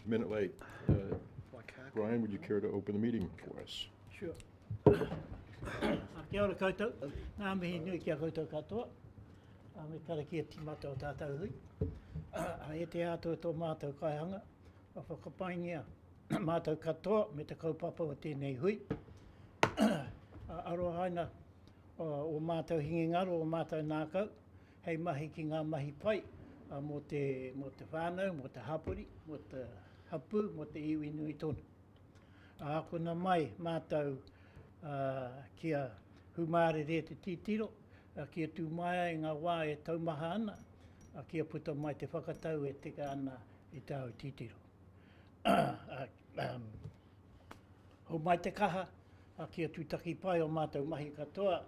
a minute late. Brian, would you care to open the meeting for us? Sure. Kia ora koutou, ngā mihi nui kia koutou katoa. Me karakia timata o tātou hui. E te atua tō mātou kaihanga, a whakapaingia mātou katoa me te kaupapa o tēnei hui. Aroa haina o mātou hingi ngaro, o mātou nākau, hei mahi ki ngā mahi pai, mō te whānau, mō te hapuri, mō te hapu, mō te iwi nui tonu. Kona mai mātou kia humare re te titiro, kia tū mai i ngā wā e taumaha ana, kia puta mai te whakatau e tika ana i tāu titiro. Ho mai te kaha, kia tūtaki pai o mātou mahi katoa,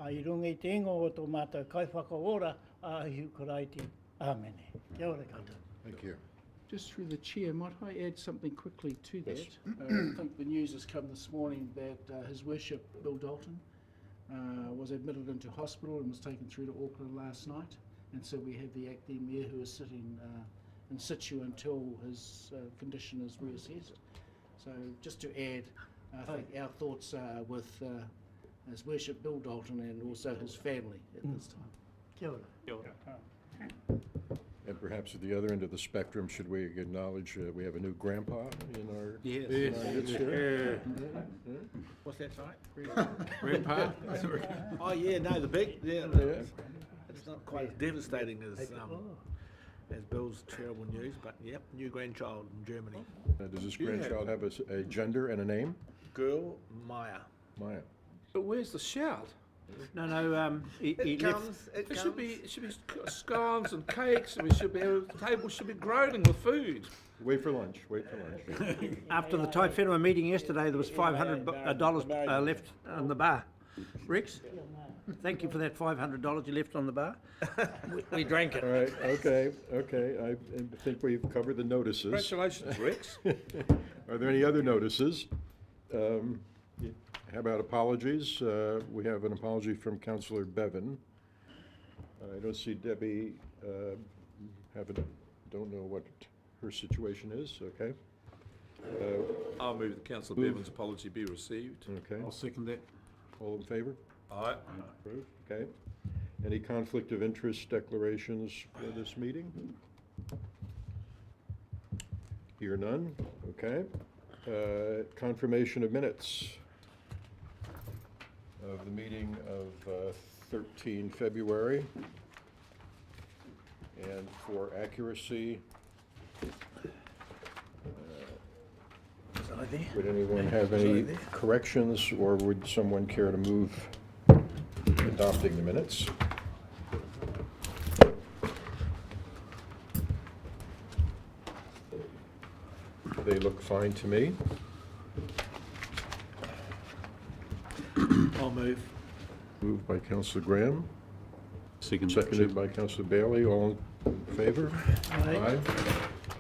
i runga i te ingo o tō mātou kaiwhakaora, ahiu karaiti. Āmene. Kia ora katoa. Thank you. Just through the chair, might I add something quickly to that? Yes. I think the news has come this morning that His Worship Bill Dalton was admitted into hospital and was taken through to Auckland last night. And so we have the acting mayor who is sitting in situ until his condition is reassessed. So just to add, I think our thoughts are with His Worship Bill Dalton and also his family at this time. Kia ora. Kia ora. And perhaps at the other end of the spectrum, should we acknowledge we have a new grandpa in our Yes. in our midst here? What's that, sorry? Grandpa? Oh, yeah, no, the big, yeah. Yeah. It's not quite as devastating as Bill's terrible news, but yep, new grandchild in Germany. Does this grandchild have a gender and a name? Girl, Maya. Maya. But where's the shout? No, he left. It should be scones and cakes, and the table should be groaning with food. Wait for lunch. Wait for lunch. After the Tai Whenua meeting yesterday, there was $500 left on the bar. Rex, thank you for that $500 you left on the bar. We drank it. All right. Okay. I think we've covered the notices. Congratulations, Rex. Are there any other notices? How about apologies? We have an apology from Councillor Bevan. I don't see Debbie. Don't know what her situation is. Okay. I'll move that Councillor Bevan's apology be received. Okay. I'll second that. All in favor? Aye. Approved. Okay. Any conflict of interest declarations for this meeting? Hear none. Okay. Confirmation of minutes of the meeting of 13 February. And for accuracy, would anyone have any corrections, or would someone care to move adopting the minutes? They look fine to me. I'll move. Moved by Councillor Graham, Seconded. seconded by Councillor Bailey. All in favor? Aye.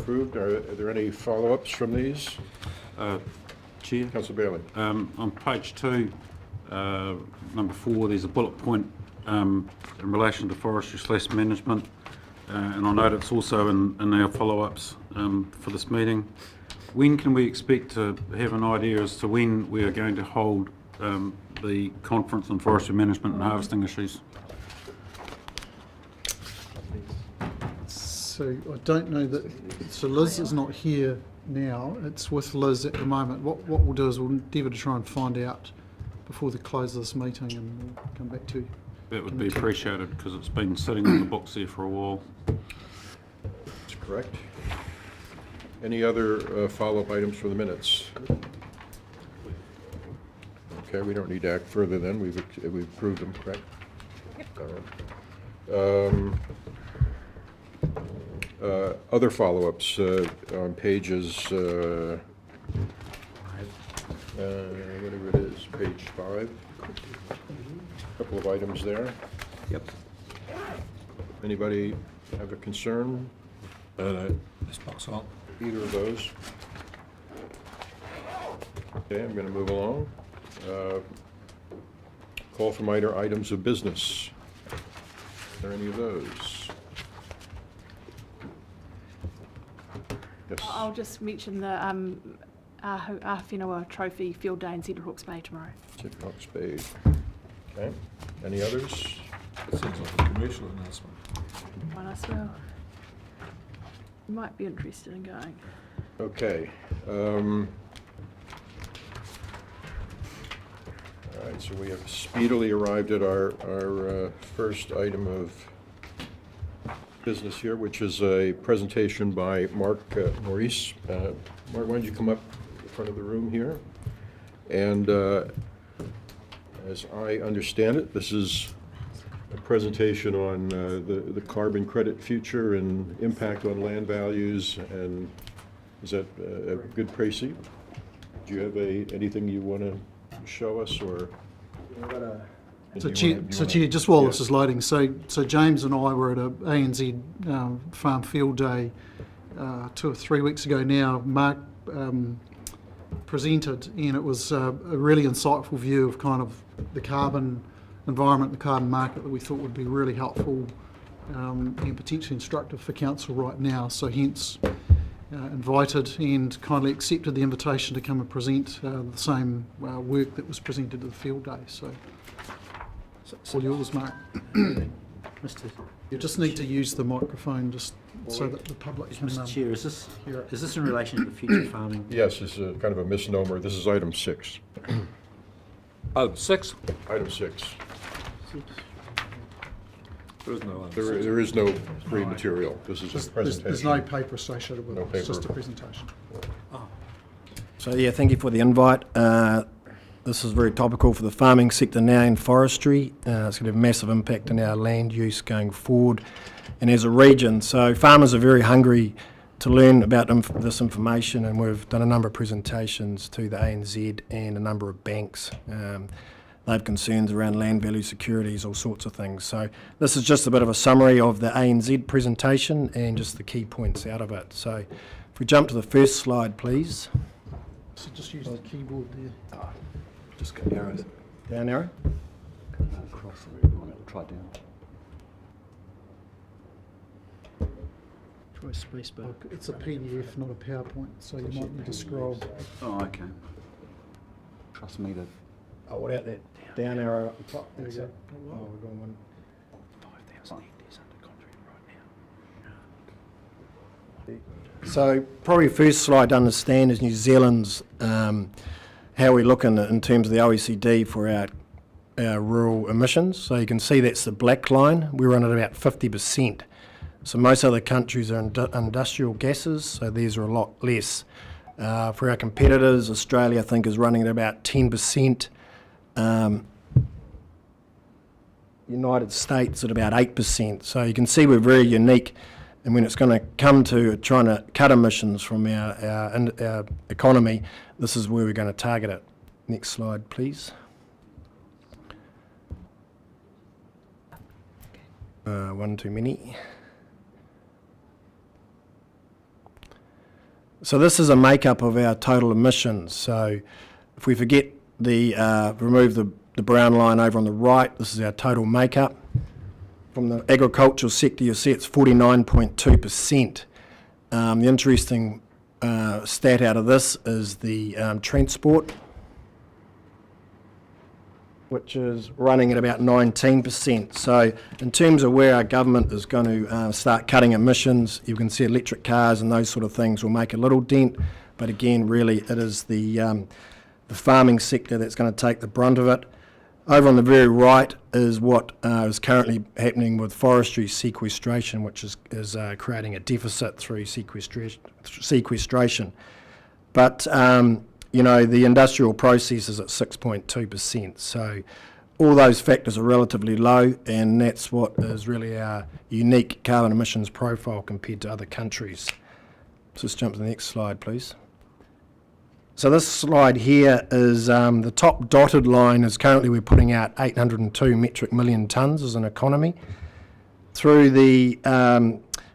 Approved. Are there any follow-ups from these? Chair, Councillor Bailey. on page 2, number 4, there's a bullet point in relation to forestry/management, and I note it's also in our follow-ups for this meeting. When can we expect to have an idea as to when we are going to hold the conference on forestry management and harvesting issues? So I don't know that, so Liz is not here now, it's with Liz at the moment. What we'll do is we'll endeavour to try and find out before the close of this meeting, and we'll come back to you. That would be appreciated, because it's been sitting on the books there for a while. That's correct. Any other follow-up items for the minutes? Okay, we don't need to act further then. We've approved them, correct? Other follow-ups on pages, whatever it is, page 5. Couple of items there. Yep. Anybody have a concern? This box on. Either of those? Okay, I'm going to move along. Call for minor items of business. Are there any of those? Yes. I'll just mention the Whenua Trophy Field Day in Central Hawke's Bay tomorrow. Central Hawke's Bay. Okay. Any others? It seems like a commercial announcement. One as well. You might be interested in going. Okay. All right, so we have speedily arrived at our first item of business here, which is a presentation by Mark Maurice. Mark, why don't you come up in front of the room here? And as I understand it, this is a presentation on the carbon credit future and impact on land values. And is that a good précis? Do you have anything you want to show us, or? So Chair, just while this is loading, so James and I were at a ANZ Farm Field Day 2 or 3 weeks ago now. Mark presented, and it was a really insightful view of kind of the carbon environment, the carbon market, that we thought would be really helpful and potentially instructive for council right now. So hence invited and kindly accepted the invitation to come and present the same work that was presented at the field day. So all yours, Mark. You just need to use the microphone just so that the public can Mr. Chair, hear it. is this in relation to the future farming? Yes, it's a kind of a misnomer. This is item 6. Item 6. Item 6. There is no There is no free material. This is a presentation. There's no paper associated with No it. It's just a paper. presentation. So yeah, thank you for the invite. This is very topical for the farming sector now in forestry. It's going to have a massive impact on our land use going forward and as a region. So farmers are very hungry to learn about this information, and we've done a number of presentations to the ANZ and a number of banks. They have concerns around land value securities, all sorts of things. So this is just a bit of a summary of the ANZ presentation and just the key points out of it. So if we jump to the first slide, please. So just use the keyboard there. Just go arrows. Down arrow? Across, try down. Try spacebar. It's a PDF, not a PowerPoint, so you might need to scroll. Oh, okay. Trust me that. Oh, what about that down arrow up the top? There you go. Oh, we're going one. 5,000 hectares under contract right now. So probably first slide to understand is New Zealand's, how we look in terms of the OECD for our rural emissions. So you can see that's the black line. We run at about 50%. So most other countries are industrial gases, so these are a lot less. For our competitors, Australia I think is running at about 10%. United States at about 8%. So you can see we're very unique, and when it's going to come to trying to cut emissions from our economy, this is where we're going to target it. Next slide, please. One too many. So this is a makeup of our total emissions. So if we forget remove the brown line over on the right, this is our total makeup. From the agricultural sector, you'll see it's 49.2%. The interesting stat out of this is the transport, which is running at about 19%. So in terms of where our government is going to start cutting emissions, you can see electric cars and those sort of things will make a little dent, but again, really it is the farming sector that's going to take the brunt of it. Over on the very right is what is currently happening with forestry sequestration, which is creating a deficit through sequestration. But you know, the industrial process is at 6.2%. So all those factors are relatively low, and that's what is really our unique carbon emissions profile compared to other countries. So let's jump to the next slide, please. So this slide here is the top dotted line is currently we're putting out 802 metric million tonnes as an economy. Through the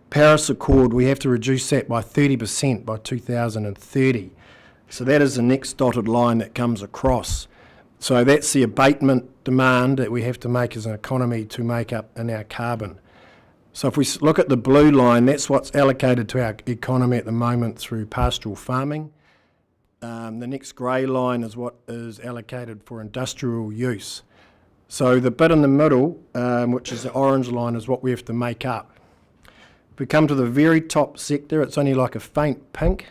Paris Accord, we have to reduce that by 30% by 2030. So that is the next dotted line that comes across. So that's the abatement demand that we have to make as an economy to make up in our carbon. So if we look at the blue line, that's what's allocated to our economy at the moment through pastoral farming. The next grey line is what is allocated for industrial use. So the bit in the middle, which is the orange line, is what we have to make up. If we come to the very top sector, it's only like a faint pink.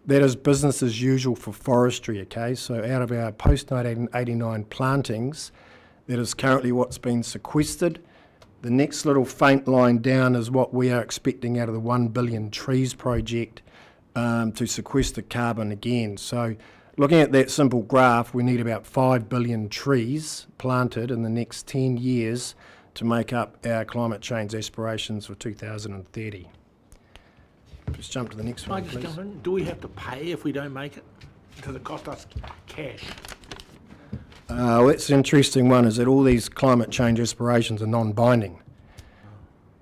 That is business as usual for forestry, okay? So out of our post-1989 plantings, that is currently what's been sequestered. The next little faint line down is what we are expecting out of the 1 billion trees project to sequester carbon again. So looking at that simple graph, we need about 5 billion trees planted in the next 10 years to make up our climate change aspirations for 2030. Just jump to the next Can I one, just please. jump in? Do we have to pay if we don't make it? Does it cost us cash? That's an interesting one, is that all these climate change aspirations are non-binding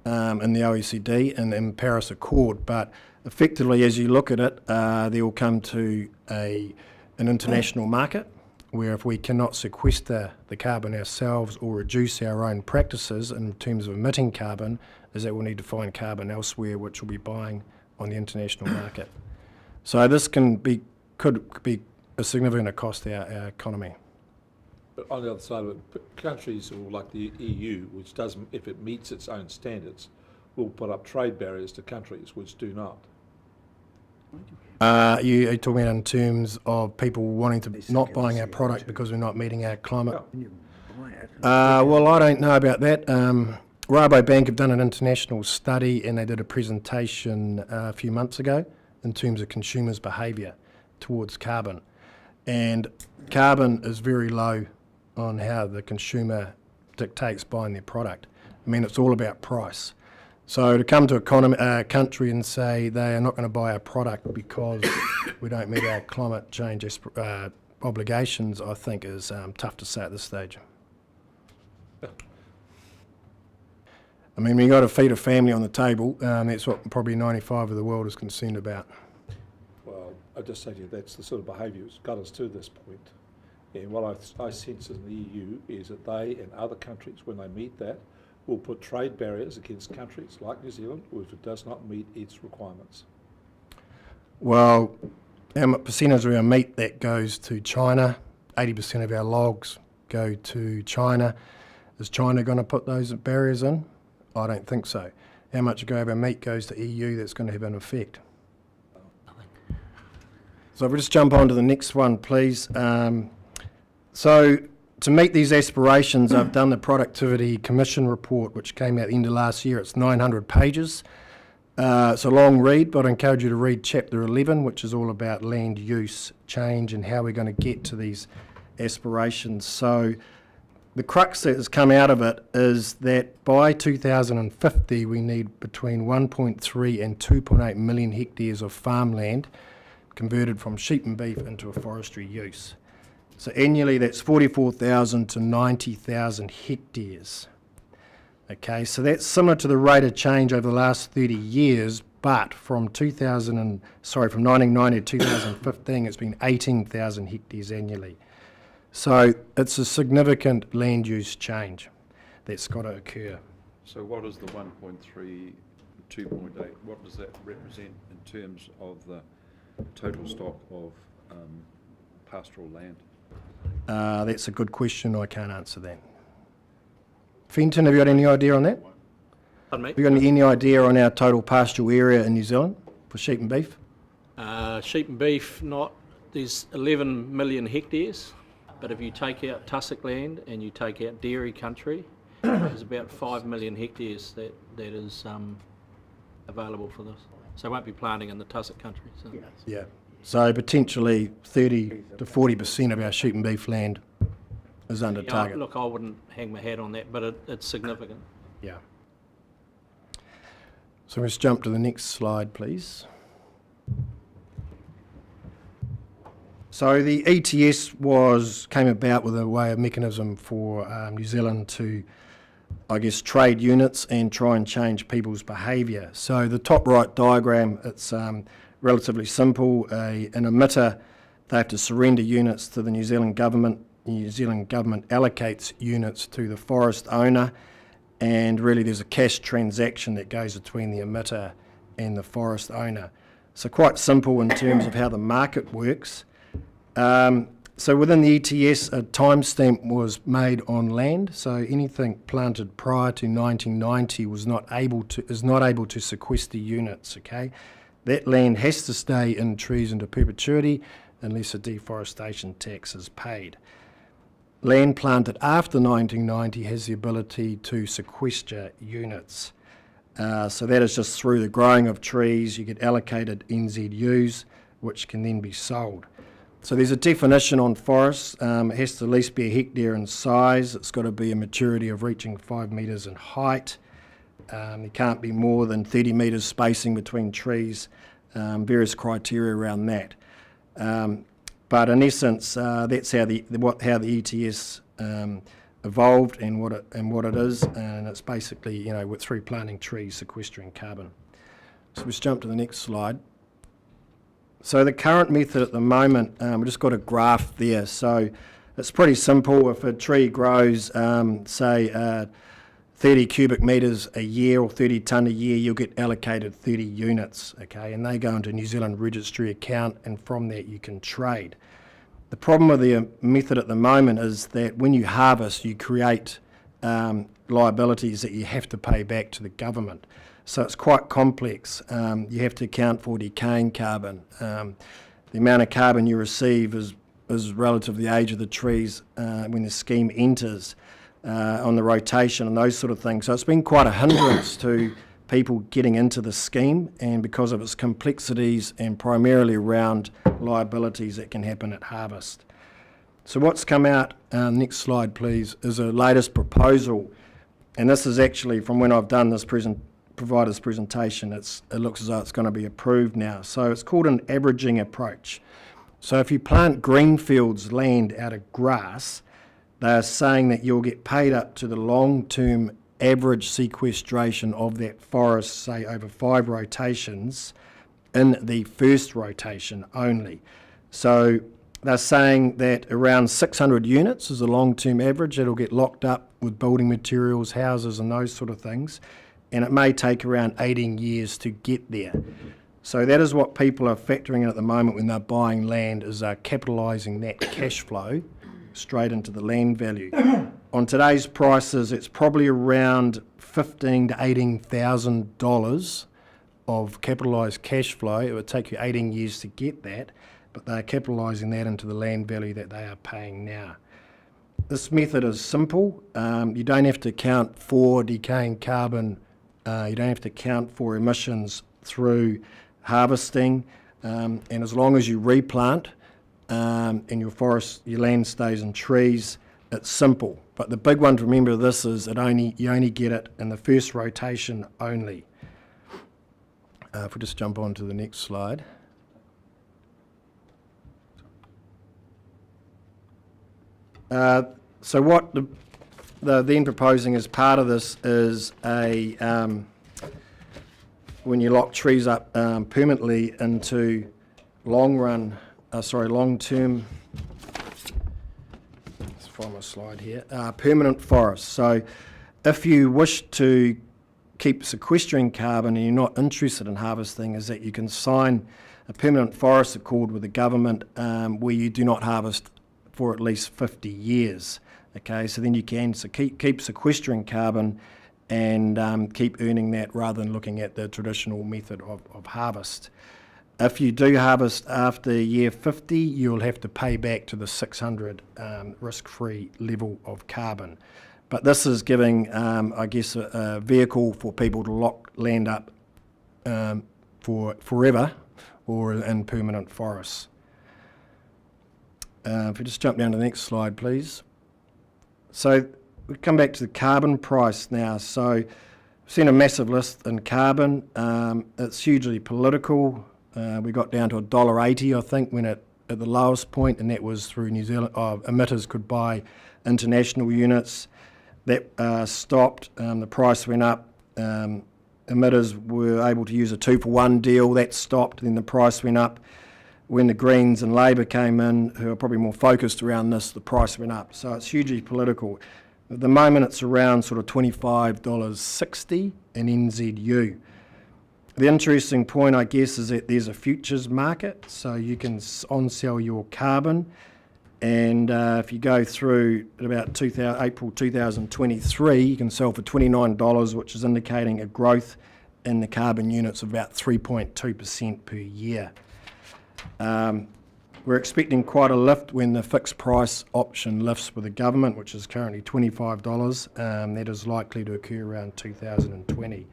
in the OECD and in Paris Accord, but effectively, as you look at it, they will come to an international market where if we cannot sequester the carbon ourselves or reduce our own practices in terms of emitting carbon, is that we'll need to find carbon elsewhere, which we'll be buying on the international market. So this could be a significant cost to our economy. But on the other side of it, countries like the EU, which doesn't, if it meets its own standards, will put up trade barriers to countries which do not. You're talking about in terms of people wanting to not buying our product because we're not meeting our climate. Well, I don't know about that. Rabobank have done an international study and they did a presentation a few months ago in terms of consumers' behaviour towards carbon. And carbon is very low on how the consumer dictates buying their product. I mean, it's all about price. So to come to a country and say they are not going to buy our product because we don't meet our climate change obligations, I think is tough to say at this stage. I mean, when you've got to feed a family on the table, that's what probably 95% of the world is concerned about. Well, I just say to you, that's the sort of behaviour that's got us to this point. And what I sense in the EU is that they and other countries, when they meet that, will put trade barriers against countries like New Zealand if it does not meet its requirements. Well, our percentage of our meat that goes to China, 80% of our logs go to China. Is China going to put those barriers in? I don't think so. How much of our meat goes to EU that's going to have an effect? So if we just jump on to the next one, please. So to meet these aspirations, I've done the Productivity Commission report, which came out at the end of last year. It's 900 pages. It's a long read, but I encourage you to read Chapter 11, which is all about land use change and how we're going to get to these aspirations. So the crux that has come out of it is that by 2050, we need between 1.3 and 2.8 million hectares of farmland converted from sheep and beef into a forestry use. So annually, that's 44,000 to 90,000 hectares. Okay, so that's similar to the rate of change over the last 30 years, but from 1990 to 2015, it's been 18,000 hectares annually. So it's a significant land use change that's got to occur. So what is the 1.3, 2.8, what does that represent in terms of the total stock of pastoral land? That's a good question. I can't answer that. Fenton, have you got any idea on that? Pardon me? Have you got any idea on our total pastoral area in New Zealand for sheep and beef? Sheep and beef, there's 11 million hectares, but if you take out tussock land and you take out dairy country, there's about 5 million hectares that is available for this. So won't be planting in the tussock country. So. Yeah. So potentially 30 to 40% of our sheep and beef land is under target. Look, I wouldn't hang my hat on that, but it's significant. Yeah. So let's jump to the next slide, please. So the ETS came about with a mechanism for New Zealand to, I guess, trade units and try and change people's behaviour. So the top right diagram, it's relatively simple. An emitter, they have to surrender units to the New Zealand government. The New Zealand government allocates units to the forest owner, and really there's a cash transaction that goes between the emitter and the forest owner. So quite simple in terms of how the market works. So within the ETS, a timestamp was made on land, so anything planted prior to 1990 is not able to sequester units, okay? That land has to stay in trees into perpetuity unless a deforestation tax is paid. Land planted after 1990 has the ability to sequester units. So that is just through the growing of trees, you get allocated NZUs, which can then be sold. So there's a definition on forests. It has to at least be a hectare in size. It's got to be a maturity of reaching 5 metres in height. There can't be more than 30 metres spacing between trees, various criteria around that. But in essence, that's how the ETS evolved and what it is, and it's basically, through planting trees, sequestering carbon. So let's jump to the next slide. So the current method at the moment, we've just got a graph there. So it's pretty simple. If a tree grows, say, 30 cubic metres a year or 30 tonne a year, you'll get allocated 30 units, okay? And they go into a New Zealand registry account, and from that you can trade. The problem with the method at the moment is that when you harvest, you create liabilities that you have to pay back to the government. So it's quite complex. You have to account for decaying carbon. The amount of carbon you receive is relative to the age of the trees when the scheme enters, on the rotation and those sort of things. So it's been quite a hindrance to people getting into the scheme, and because of its complexities and primarily around liabilities that can happen at harvest. So what's come out, next slide please, is a latest proposal, and this is actually from when I've done this provide this presentation, it looks as though it's going to be approved now. So it's called an averaging approach. So if you plant greenfields land out of grass, they're saying that you'll get paid up to the long-term average sequestration of that forest, say over 5 rotations, in the first rotation only. So they're saying that around 600 units is a long-term average. It'll get locked up with building materials, houses and those sort of things. And it may take around 18 years to get there. So that is what people are factoring in at the moment when they're buying land, is they're capitalising that cash flow straight into the land value. On today's prices, it's probably around $15,000 to $18,000 of capitalised cash flow. It would take you 18 years to get that, but they're capitalising that into the land value that they are paying now. This method is simple. You don't have to account for decaying carbon. You don't have to account for emissions through harvesting, and as long as you replant and your land stays in trees, it's simple. But the big one to remember of this is you only get it in the first rotation only. If we just jump on to the next slide. So what they're then proposing as part of this is when you lock trees up permanently into long-term, let's find my slide here, permanent forests. So if you wish to keep sequestering carbon and you're not interested in harvesting, is that you can sign a permanent forest accord with the government where you do not harvest for at least 50 years. Okay, so then you can keep sequestering carbon and keep earning that rather than looking at the traditional method of harvest. If you do harvest after year 50, you'll have to pay back to the 600 risk-free level of carbon. But this is giving, I guess, a vehicle for people to lock land up for forever or in permanent forests. If we just jump down to the next slide, please. So we come back to the carbon price now. So we've seen a massive lift in carbon. It's hugely political. We got down to $1.80, I think, when at the lowest point, and that was through New Zealand. Emitters could buy international units. That stopped. The price went up. Emitters were able to use a 2-for-1 deal. That stopped. Then the price went up. When the Greens and Labour came in, who are probably more focused around this, the price went up. So it's hugely political. At the moment, it's around sort of $25.60 in NZU. The interesting point, I guess, is that there's a futures market, so you can on-sell your carbon. And if you go through at about April 2023, you can sell for $29, which is indicating a growth in the carbon units of about 3.2% per year. We're expecting quite a lift when the fixed price option lifts with the government, which is currently $25. That is likely to occur around 2020.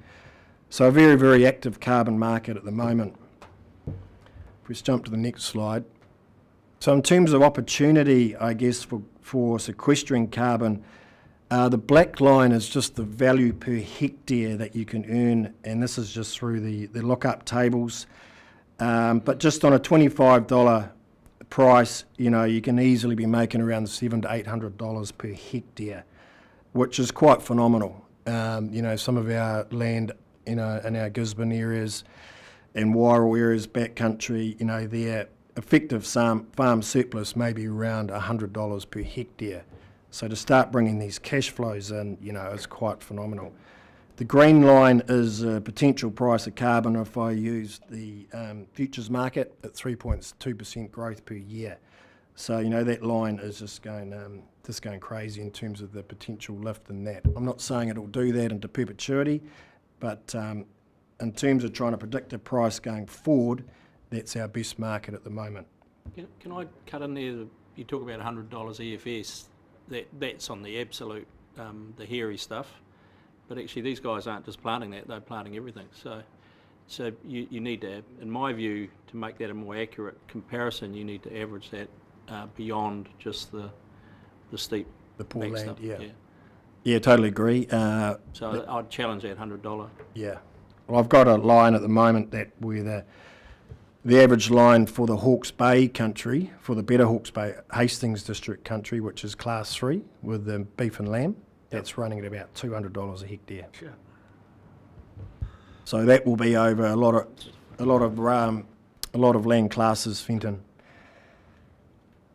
So a very, very active carbon market at the moment. If we just jump to the next slide. So in terms of opportunity, I guess, for sequestering carbon, the black line is just the value per hectare that you can earn, and this is just through the lookup tables. But just on a $25 price, you can easily be making around $700 to $800 per hectare, which is quite phenomenal. Some of our land, in our Gisborne areas and Wairoa areas, backcountry, their effective farm surplus may be around $100 per hectare. So to start bringing these cash flows in, is quite phenomenal. The green line is a potential price of carbon if I use the futures market at 3.2% growth per year. So, that line is just going crazy in terms of the potential lift in that. I'm not saying it'll do that into perpetuity, but in terms of trying to predict a price going forward, that's our best market at the moment. Can I cut in there? You talk about $100 EFS. That's on the absolute, the hairy stuff. But actually, these guys aren't just planting that; they're planting everything. So you need to, in my view, to make that a more accurate comparison, you need to average that beyond just the steep, the poor land. stuff. Yeah, totally agree. So I'd challenge that $100. Yeah. Well, I've got a line at the moment where the average line for the Hawke's Bay country, for the better Hawke's Bay Hastings district country, which is class 3 with the beef and lamb, that's running at about $200 a hectare. Sure. So that will be over a lot of land classes, Fenton.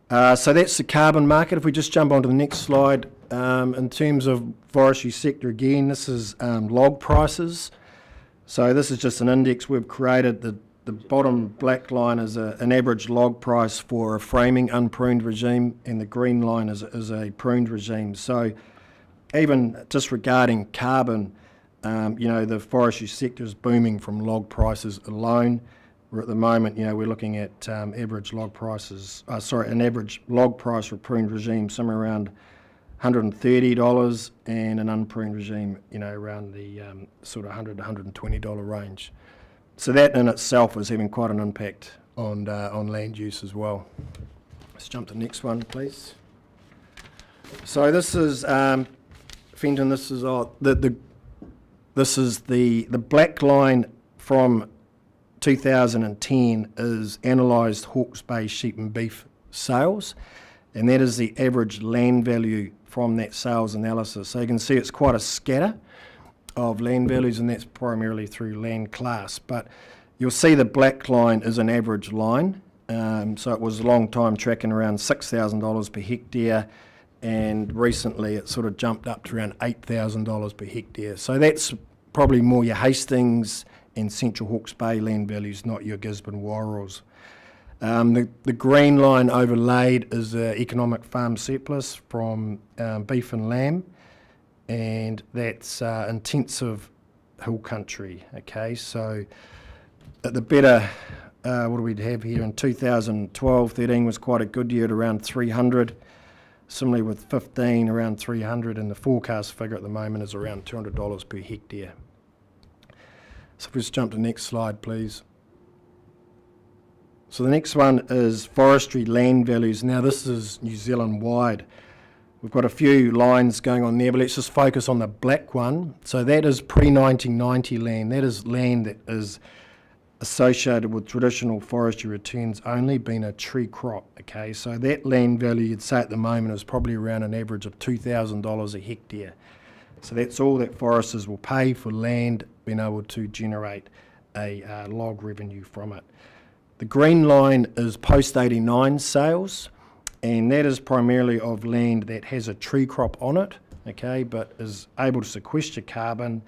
So that's the carbon market. If we just jump onto the next slide, in terms of forestry sector again, this is log prices. So this is just an index we've created. The bottom black line is an average log price for a framing unpruned regime, and the green line is a pruned regime. So even disregarding carbon, the forestry sector is booming from log prices alone. Where at the moment, we're looking at an average log price for pruned regime somewhere around $130, and an unpruned regime, around the sort of $100 to $120 range. So that in itself is having quite an impact on land use as well. Let's jump to the next one, please. So this is Fenton. This is the black line from 2010 is analysed Hawke's Bay sheep and beef sales, and that is the average land value from that sales analysis. So you can see it's quite a scatter of land values, and that's primarily through land class. But you'll see the black line is an average line. So it was a long time tracking around $6,000 per hectare, and recently it sort of jumped up to around $8,000 per hectare. So that's probably more your Hastings and Central Hawke's Bay land values, not your Gisborne Wairoas. The green line overlaid is the economic farm surplus from beef and lamb, and that's intensive hill country. Okay, so at the better, what do we have here in 2012-13 was quite a good year at around 300. Similarly with 15, around 300, and the forecast figure at the moment is around $200 per hectare. So if we just jump to the next slide, please. So the next one is forestry land values. Now this is New Zealand wide. We've got a few lines going on there, but let's just focus on the black one. So that is pre-1990 land. That is land that is associated with traditional forestry returns only, being a tree crop. Okay, so that land value you'd say at the moment is probably around an average of $2,000 a hectare. So that's all that foresters will pay for land, being able to generate a log revenue from it. The green line is post-89 sales, and that is primarily of land that has a tree crop on it, okay, but is able to sequester carbon,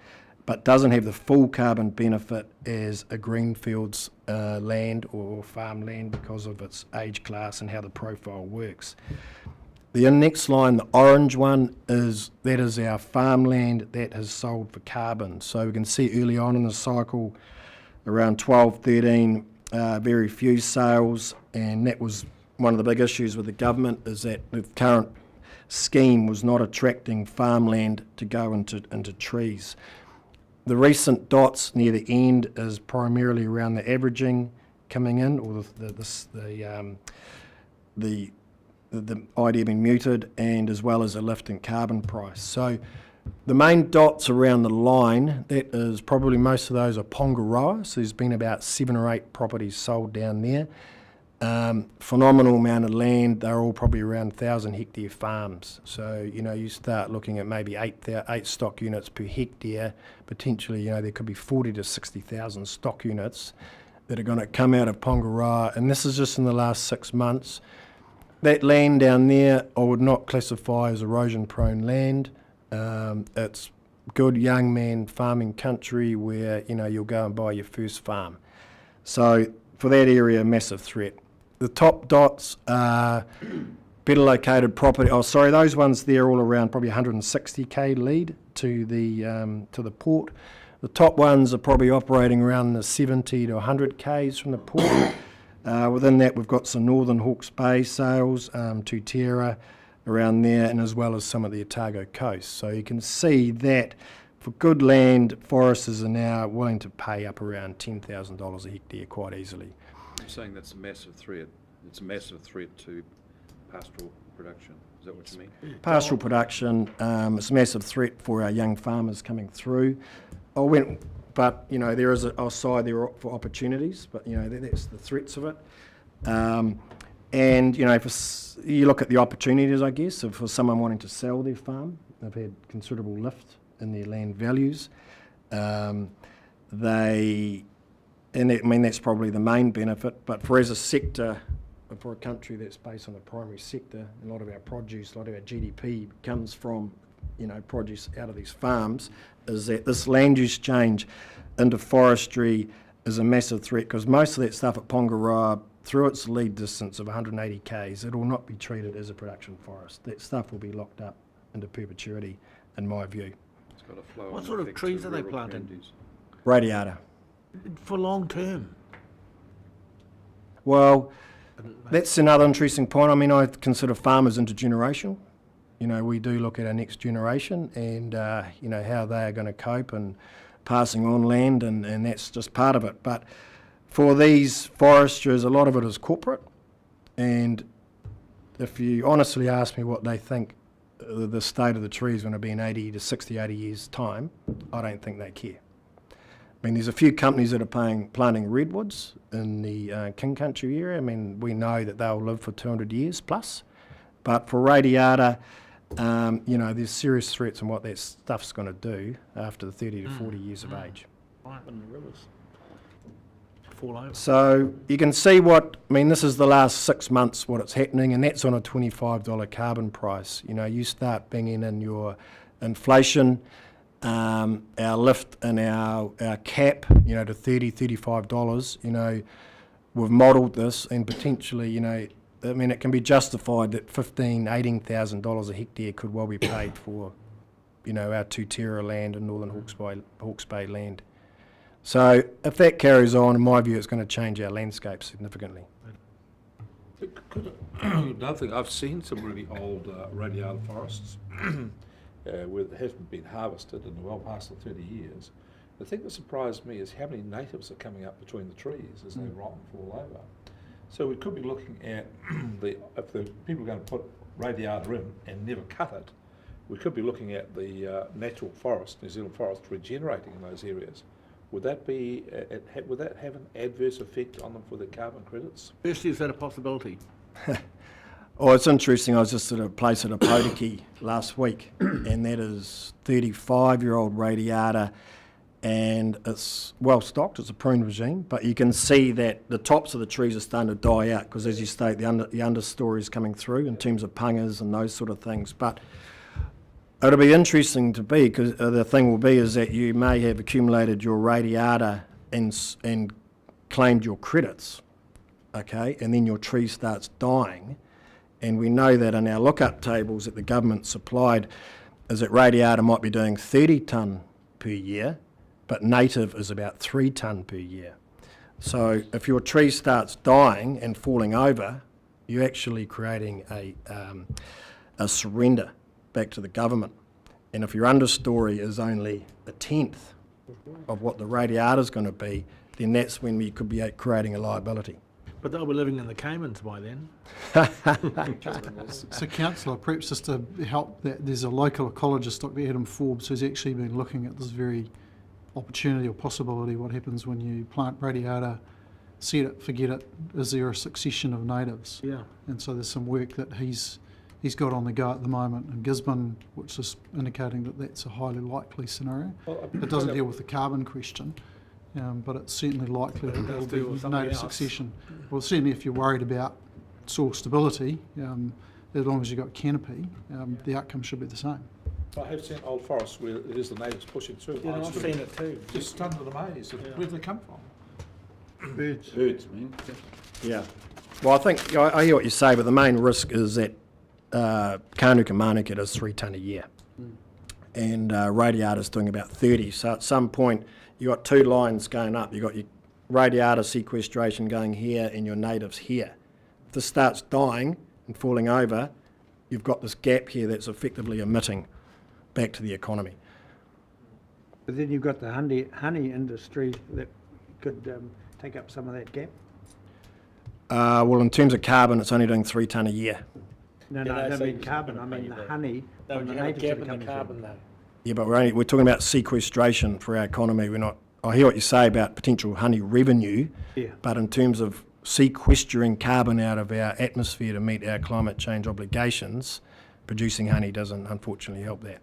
but doesn't have the full carbon benefit as a greenfields land or farmland because of its age class and how the profile works. The next line, the orange one, that is our farmland that has sold for carbon. So we can see early on in the cycle, around 12, 13, very few sales, and that was one of the big issues with the government, is that the current scheme was not attracting farmland to go into trees. The recent dots near the end is primarily around the averaging coming in, or the idea being muted, and as well as a lift in carbon price. So the main dots around the line, that is probably most of those are Pongaroa, so there's been about 7 or 8 properties sold down there. Phenomenal amount of land, they're all probably around 1,000 hectare farms. So, you start looking at maybe 8 stock units per hectare. Potentially, there could be 40 to 60,000 stock units that are going to come out of Pongaroa, and this is just in the last 6 months. That land down there, I would not classify as erosion-prone land. It's good young man farming country where, you'll go and buy your first farm. So for that area, massive threat. The top dots are better located property. Oh, sorry, those ones there all around probably 160k lead to the port. The top ones are probably operating around the 70 to 100k's from the port. Within that, we've got some Northern Hawke's Bay sales, Tutera around there, and as well as some of the Otago coast. So you can see that for good land, foresters are now willing to pay up around $10,000 a hectare quite easily. You're saying that's a massive threat. It's a massive threat to pastoral production. Is that what you mean? Pastoral production, it's a massive threat for our young farmers coming through. There is a side there for opportunities, but that's the threats of it. You look at the opportunities, I guess, for someone wanting to sell their farm. They've had considerable lift in their land values. That's probably the main benefit. But as a sector, for a country that's based on the primary sector, a lot of our produce, a lot of our GDP comes from, produce out of these farms, is that this land use change into forestry is a massive threat, because most of that stuff at Pongaroa, through its lead distance of 180 k's, it will not be treated as a production forest. That stuff will be locked up into perpetuity, in my view. It's got a flow. What sort of trees are they planting? Radiata. For long term? Well, that's another interesting point. I consider farmers intergenerational. We do look at our next generation and, how they are going to cope and passing on land, and that's just part of it. But for these foresters, a lot of it is corporate, and if you honestly ask me what they think the state of the tree is going to be in 80 years' time, I don't think they care. There's a few companies that are planting redwoods in the King Country area. We know that they'll live for 200 years plus, but for radiata, there's serious threats on what that stuff's going to do after the 30 to 40 years of age. Right in the rivers. Fall over. So you can see this is the last 6 months what it's happening, and that's on a $25 carbon price. You start bringing in your inflation, our lift and our cap, to $30, $35, we've modelled this, and potentially, it can be justified that $15,000, $18,000 a hectare could well be paid for, our Tutera land and Northern Hawke's Bay land. So if that carries on, in my view, it's going to change our landscape significantly. Another thing, I've seen some really old radiata forests where it hasn't been harvested in well past the 30 years. The thing that surprised me is how many natives are coming up between the trees as they rot and fall over. So we could be looking at if the people are going to put radiata in and never cut it, we could be looking at the natural forest, New Zealand forest, regenerating in those areas. Would that have an adverse effect on them for their carbon credits? Firstly, is that a possibility? Oh, it's interesting. I was just at a place at Apotiki last week, and that is 35-year-old radiata, and it's well stocked. It's a prune regime, but you can see that the tops of the trees are starting to die out because, as you state, the understory is coming through in terms of pungas and those sort of things. But It'll be interesting to be, because the thing will be is that you may have accumulated your radiata and claimed your credits, okay, and then your tree starts dying. And we know that in our lookup tables that the government supplied is that radiata might be doing 30 tonne per year, but native is about 3 tonne per year. So if your tree starts dying and falling over, you're actually creating a surrender back to the government. And if your understory is only a tenth of what the radiata is going to be, then that's when we could be creating a liability. But they'll be living in the Caymans by then. So councillor, perhaps just to help that, there's a local ecologist, Dr. Adam Forbes, who's actually been looking at this very opportunity or possibility, what happens when you plant radiata, set it, forget it, is there a succession of natives? Yeah. And so there's some work that he's got on the go at the moment in Gisborne, which is indicating that that's a highly likely scenario. It doesn't deal with the carbon question, but it's certainly likely that there will deal with be something native else. succession. Well, certainly if you're worried about soil stability, as long as you've got canopy, the outcome should be the same. I have seen old forests where it is the natives pushing through. Yeah, I've seen it too. Just stunned and amazed. Where did they come from? Birds, man. Yeah. Well, I think, I hear what you say, but the main risk is that Kānuka Mānuka does 3 tonne a year. And radiata's doing about 30. So at some point, you've got 2 lines going up. You've got your radiata sequestration going here and your natives here. If this starts dying and falling over, you've got this gap here that's effectively emitting back to the economy. But then you've got the honey industry that could take up some of that gap. Well, in terms of carbon, it's only doing 3 tonne a year. No, Yeah, I no, don't so mean you're carbon, gonna I mean pay the that. honey No, from the you have a natives gap that are in the coming carbon through. though. Yeah, but we're talking about sequestration for our economy. We're not. I hear what you say about potential honey revenue, Yeah. but in terms of sequestering carbon out of our atmosphere to meet our climate change obligations, producing honey doesn't unfortunately help that.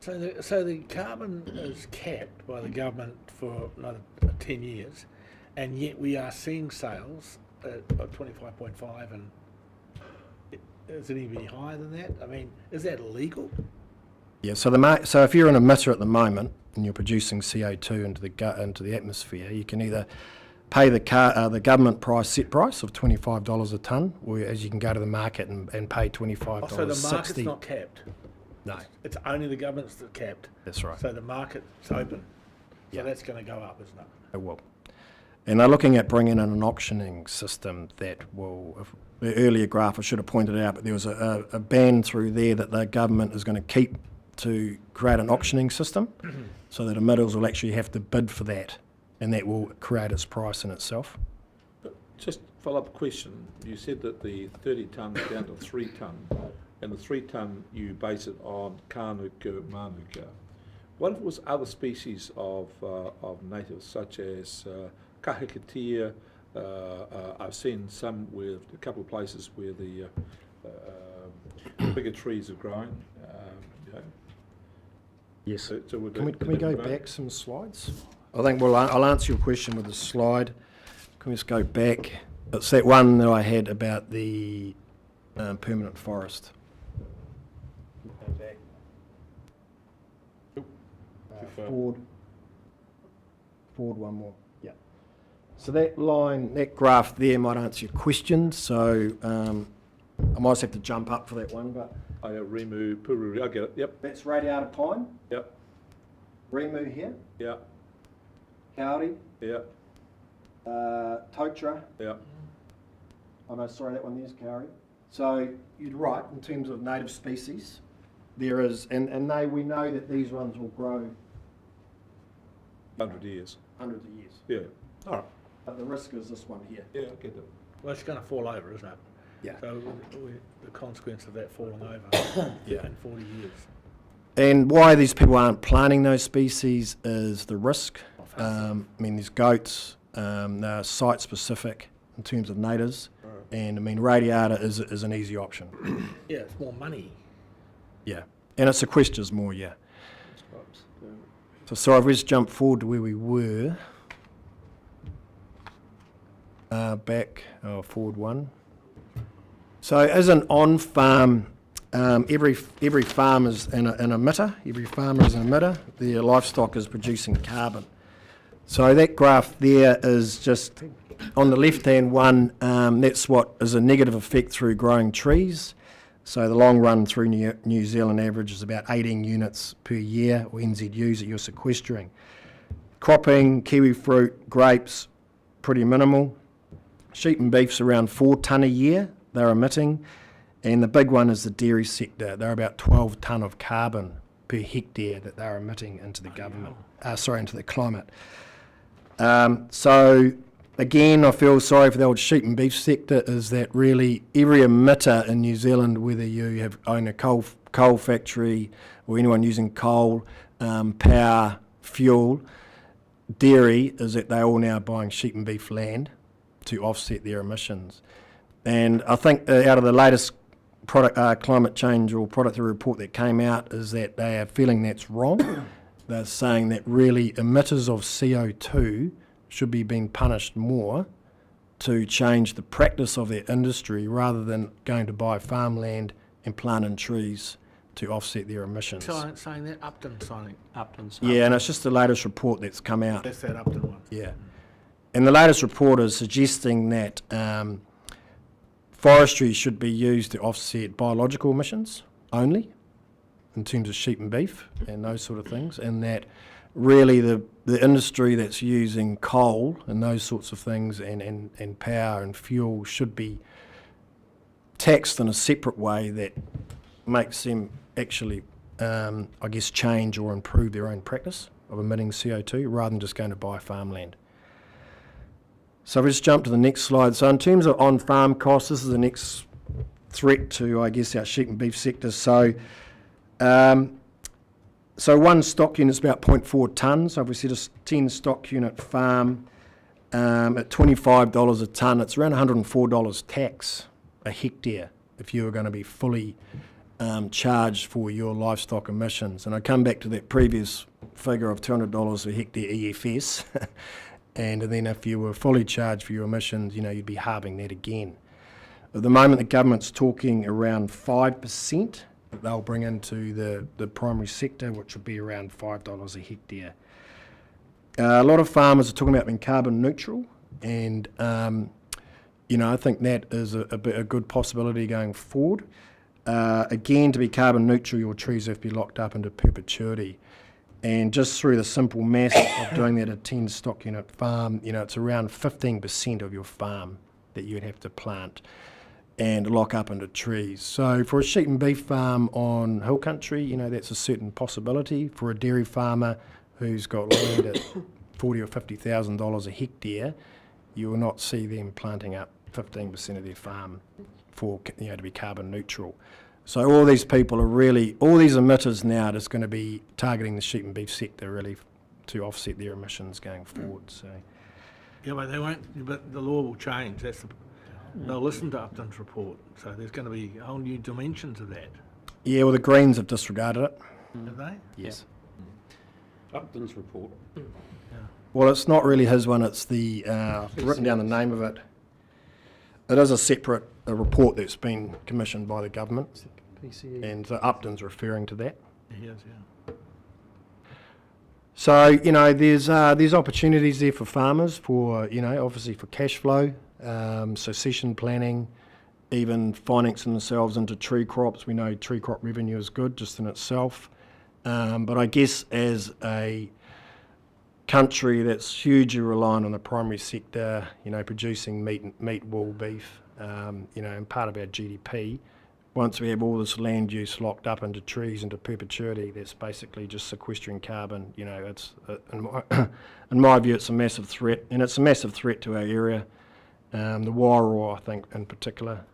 So the carbon is capped by the government for another 10 years, and yet we are seeing sales at 25.5, and is it even higher than that? I mean, is that illegal? Yeah. So if you're an emitter at the moment and you're producing CO2 into the atmosphere, you can either pay the government set price of $25 a tonne, or as you can go to the market and pay $25.60. So the market's not capped. No, It's only the government's that's capped. that's right. So the market's open. Yeah. So that's going to go up, isn't it? It will. And they're looking at bringing in an auctioning system that will, the earlier graph I should have pointed out, but there was a ban through there that the government is going to keep to create an auctioning system so that emitters will actually have to bid for that, and that will create its price in itself. But just follow-up question. You said that the 30 tonne is down to 3 tonne, and the 3 tonne you base it on Kānuka Mānuka. What if it was other species of natives, such as kahikatea? I've seen some with a couple of places where the bigger trees are growing. You know. Yes. So would Can we that go grow? back some slides? I think I'll answer your question with a slide. Can we just go back? It's that one that I had about the permanent forest. Go back. Forward one more. Yeah. So that line, that graph there might answer your question. So I might just have to jump up for that one, but Rimu, Pururi, I get it. Yep, that's radiata pine. yep, Rimu here. yep, Kauri. yep, Totara. yep. Oh no, sorry, that one there's Kauri. So you're right in terms of native species. There is, and we know that these ones will grow 100 years. hundreds of years. Yeah, all right. But the risk is this one here. Yeah, I get that. Well, it's going to fall over, isn't it? Yeah. So the consequence of that falling over Yeah. in 40 years. And why these people aren't planting those species is the risk. I mean, there's goats, they're site-specific in terms of natives, and I mean, radiata is an easy option. Yeah, it's more money. Yeah, and it sequesters more, yeah. So sorry, if we just jump forward to where we were. Forward one. So as an on-farm every farm is an emitter. Every farmer is an emitter. Their livestock is producing carbon. So that graph there is just on the left-hand one. That's what is a negative effect through growing trees. So the long run through New Zealand average is about 18 units per year, or NZUs, that you're sequestering. Cropping, kiwi fruit, grapes, pretty minimal. Sheep and beef's around 4 tonne a year they're emitting. And the big one is the dairy sector. They're about 12 tonne of carbon per hectare that they're emitting into the into the climate. So again, I feel sorry for the old sheep and beef sector, is that really every emitter in New Zealand, whether you own a coal factory or anyone using coal, power, fuel, dairy, is that they're all now buying sheep and beef land to offset their emissions. And I think out of the latest climate change or product report that came out, is that they are feeling that's wrong. They're saying that really emitters of CO2 should be being punished more to change the practice of their industry, rather than going to buy farmland and planting trees to offset their emissions. Saying that, Upton's signing. Yeah, and it's just the latest report that's come out. That's that Upton one. Yeah. And the latest report is suggesting that forestry should be used to offset biological emissions only, in terms of sheep and beef and those sort of things, and that really the industry that's using coal and those sorts of things and power and fuel should be taxed in a separate way that makes them actually, I guess, change or improve their own practice of emitting CO2, rather than just going to buy farmland. So if we just jump to the next slide. So in terms of on-farm costs, this is the next threat to, I guess, our sheep and beef sector. So one stock unit is about 0.4 tonnes. So if we set a 10 stock unit farm at $25 a tonne, it's around $104 tax a hectare if you were going to be fully charged for your livestock emissions. And I come back to that previous figure of $200 a hectare EFS. And then if you were fully charged for your emissions, you'd be halving that again. At the moment, the government's talking around 5% that they'll bring into the primary sector, which would be around $5 a hectare. A lot of farmers are talking about being carbon neutral, and I think that is a good possibility going forward. Again, to be carbon neutral, your trees have to be locked up into perpetuity. And just through the simple math of doing that at a 10 stock unit farm, it's around 15% of your farm that you'd have to plant and lock up into trees. So for a sheep and beef farm on hill country, that's a certain possibility. For a dairy farmer who's got land at $40,000 or $50,000 a hectare, you will not see them planting up 15% of their farm for to be carbon neutral. So all these people are really, all these emitters now are just going to be targeting the sheep and beef sector really to offset their emissions going forward. So Yeah, but they won't. But the law will change. They'll listen to Upton's report. So there's going to be whole new dimensions of that. yeah, well, the Greens have disregarded it. Have they? Yes. Upton's report. Well, it's not really his one. It's the I've written down the name of it. It is a separate report that's been commissioned by the government, PCE. and so Upton's referring to that. Yes, yeah. So there's opportunities there for farmers for obviously for cash flow, succession planning, even financing themselves into tree crops. We know tree crop revenue is good just in itself, but I guess as a country that's hugely reliant on the primary sector, producing meat, wool, beef, and part of our GDP. Once we have all this land use locked up into trees into perpetuity, that's basically just sequestering carbon. It's in my view, it's a massive threat, and it's a massive threat to our area, the Wairoa, I think, in particular,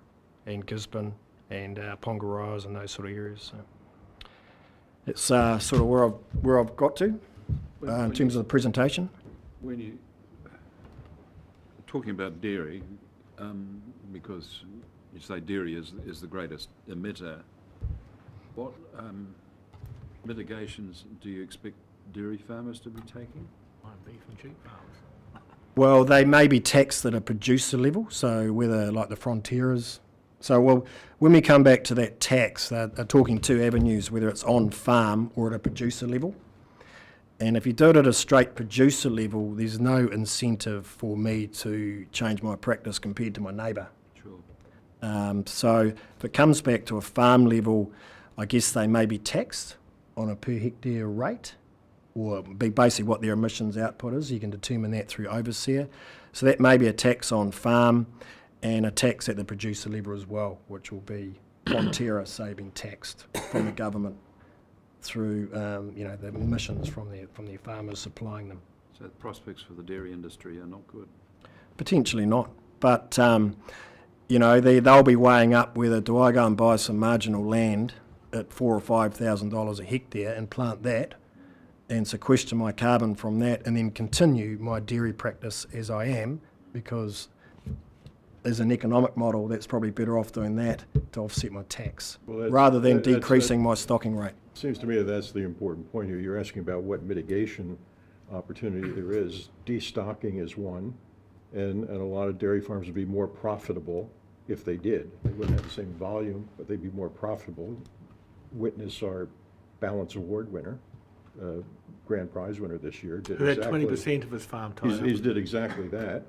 and Gisborne and Pongaroas and those sort of areas. So it's sort of where I've got to in terms of the presentation. When you talking about dairy, because you say dairy is the greatest emitter, what mitigations do you expect dairy farmers to be taking? Beef and sheep farms. Well, they may be taxed at a producer level, so whether like the Frontieras So, well, when we come back to that tax, they're talking two avenues, whether it's on farm or at a producer level. And if you do it at a straight producer level, there's no incentive for me to change my practice compared to my neighbour. Sure. So if it comes back to a farm level, I guess they may be taxed on a per hectare rate, or be basically what their emissions output is. You can determine that through overseer. So that may be a tax on farm and a tax at the producer level as well, which will be Fonterra, say, being taxed from the government through the emissions from their farmers supplying them. So the prospects for the dairy industry are not good. Potentially not, but they'll be weighing up whether do I go and buy some marginal land at $4,000 or $5,000 a hectare and plant that and sequester my carbon from that and then continue my dairy practice as I am, because as an economic model that's probably better off doing that to offset my tax rather than decreasing my stocking rate. Seems to me that that's the important point here. You're asking about what mitigation opportunity there is. Destocking is one, and a lot of dairy farms would be more profitable if they did. They wouldn't have the same volume, but they'd be more profitable. Witness our Balance Award winner, grand prize winner this year. Who had 20% of his farm tied up. He did exactly that.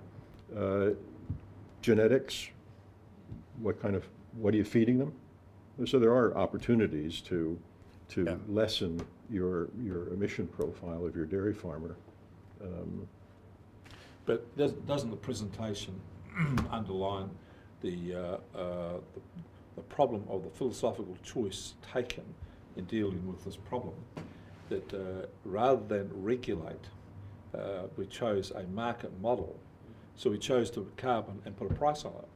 Genetics, what are you feeding them? So there are opportunities to lessen your emission profile of your dairy farmer. But doesn't the presentation underline the problem of the philosophical choice taken in dealing with this problem? That rather than regulate, we chose a market model. So we chose to carbon and put a price on it.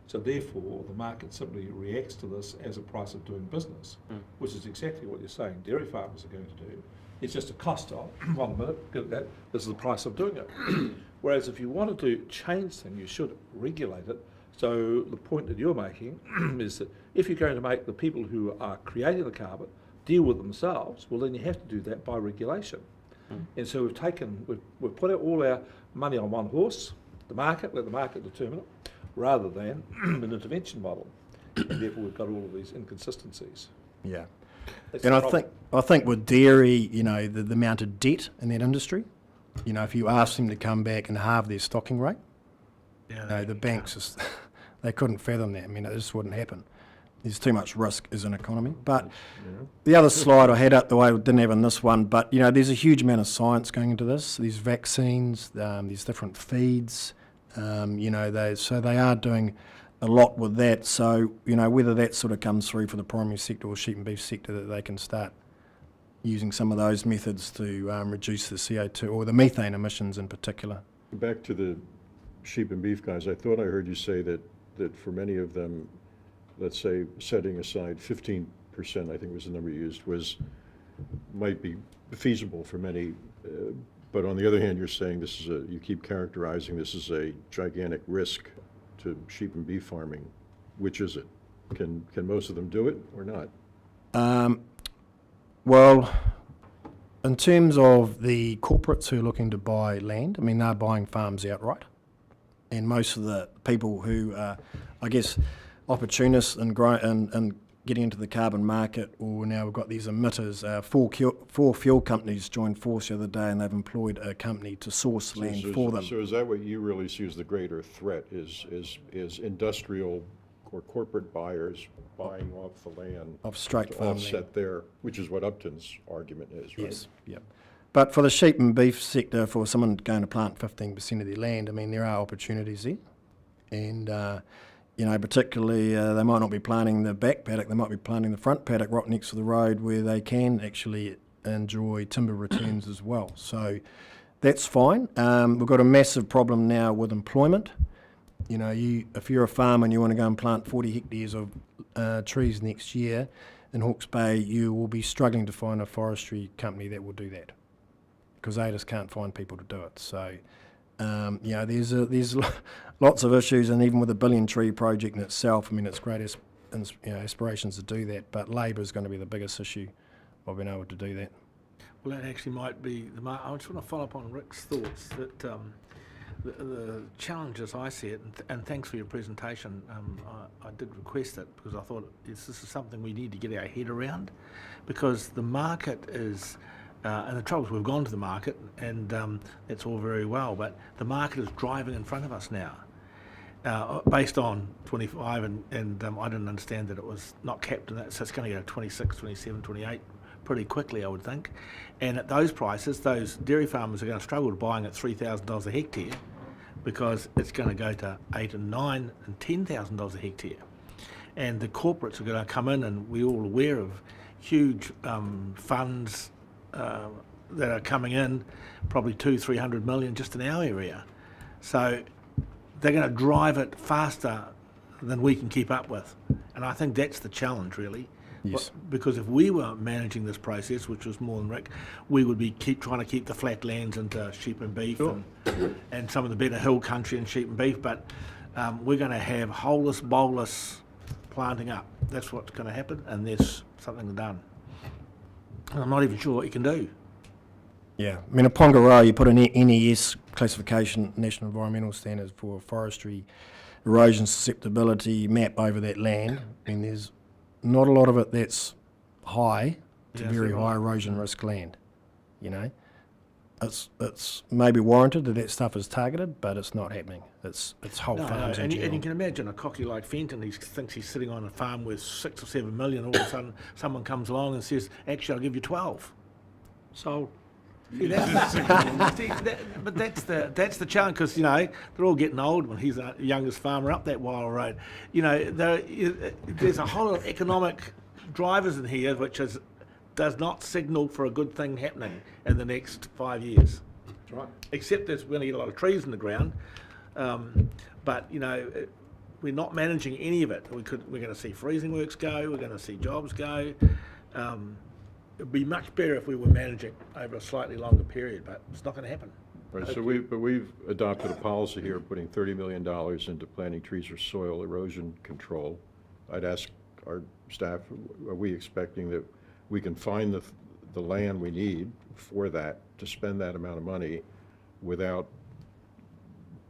So therefore, the market simply reacts to this as a price of doing business, which is exactly what you're saying dairy farmers are going to do. It's just a cost of, 1 minute, get that, this is the price of doing it. Whereas if you wanted to change things, you should regulate it. So the point that you're making is that if you're going to make the people who are creating the carbon deal with themselves, well then you have to do that by regulation. And so we've put all our money on one horse, the market, let the market determine it, rather than an intervention model. And therefore we've got all of these inconsistencies. Yeah. That's And the I problem. think with dairy, the amount of debt in that industry, if you ask them to come back and halve their stocking rate, the banks just they couldn't fathom that. I mean, it just wouldn't happen. There's too much risk as an economy. But the other slide I had up the way, I didn't have on this one, but there's a huge amount of science going into this. These vaccines, these different feeds, so they are doing a lot with that. So, whether that sort of comes through for the primary sector or sheep and beef sector, that they can start using some of those methods to reduce the CO2 or the methane emissions in particular. Back to the sheep and beef guys, I thought I heard you say that for many of them, let's say setting aside 15%, I think was the number you used, might be feasible for many. But on the other hand, you're saying you keep characterizing this as a gigantic risk to sheep and beef farming. Which is it? Can most of them do it or not? Well, in terms of the corporates who are looking to buy land, I mean, they're buying farms outright. And most of the people who are, I guess, opportunists and getting into the carbon market, or now we've got these emitters, four fuel companies joined force the other day and they've employed a company to source land for them. So is that what you really see as the greater threat, is industrial or corporate buyers buying off the land Of straight to farmland. offset which is what Upton's argument is, right? Yes, yep. But for the sheep and beef sector, for someone going to plant 15% of their land, I mean, there are opportunities there. And, particularly they might not be planting the back paddock, they might be planting the front paddock right next to the road where they can actually enjoy timber returns as well. So that's fine. We've got a massive problem now with employment. If you're a farmer and you want to go and plant 40 hectares of trees next year in Hawke's Bay, you will be struggling to find a forestry company that will do that, because they just can't find people to do it. So, there's lots of issues, and even with the Billion Tree project in itself, I mean, it's great aspirations to do that, but labour is going to be the biggest issue of being able to do that. Well, that actually might be I just want to follow up on Rick's thoughts that the challenge as I see it, and thanks for your presentation, I did request it because I thought this is something we need to get our head around, because the market is, and the trouble is we've gone to the market and that's all very well, but the market is driving in front of us now. Based on 25 and I didn't understand that it was not capped in that, so it's going to go 26, 27, 28 pretty quickly, I would think. And at those prices, those dairy farmers are going to struggle to buying at $3,000 a hectare, because it's going to go to $8,000 and $9,000 and $10,000 a hectare. And the corporates are going to come in, and we're all aware of huge funds that are coming in, probably 200-300 million just in our area. So they're going to drive it faster than we can keep up with. And I think that's the challenge, really. Yes. Because if we were managing this process, which was more than Rick, we would be trying to keep the flat lands into sheep and beef, and some of the better hill country and sheep and beef, but we're going to have holeless, bolus planting up. That's what's going to happen, and there's something done. And I'm not even sure what you can do. Yeah, I mean, at Pongaroa, you put an NES classification, National Environmental Standards for forestry erosion susceptibility map over that land, and there's not a lot of it that's high to very high erosion risk land. You know, it's maybe warranted that stuff is targeted, but it's not happening. It's whole farms in and general. you can imagine a cocky like Fenton, he thinks he's sitting on a farm with 6 or 7 million, all of a sudden someone comes along and says, actually, I'll give you 12. Sold. See, but that's the challenge, because you know they're all getting old. When he's the youngest farmer up that Wyler Road, you know there's a whole lot of economic drivers in here, which does not signal for a good thing happening in the next 5 years. That's right. Except there's going to get a lot of trees in the ground, but you know we're not managing any of it. We're going to see freezing works go. We're going to see jobs go. It'd be much better if we were managing over a slightly longer period, but it's not going to happen. Right, so we've adopted a policy here, putting $30 million into planting trees or soil erosion control. I'd ask our staff, are we expecting that we can find the land we need for that, to spend that amount of money without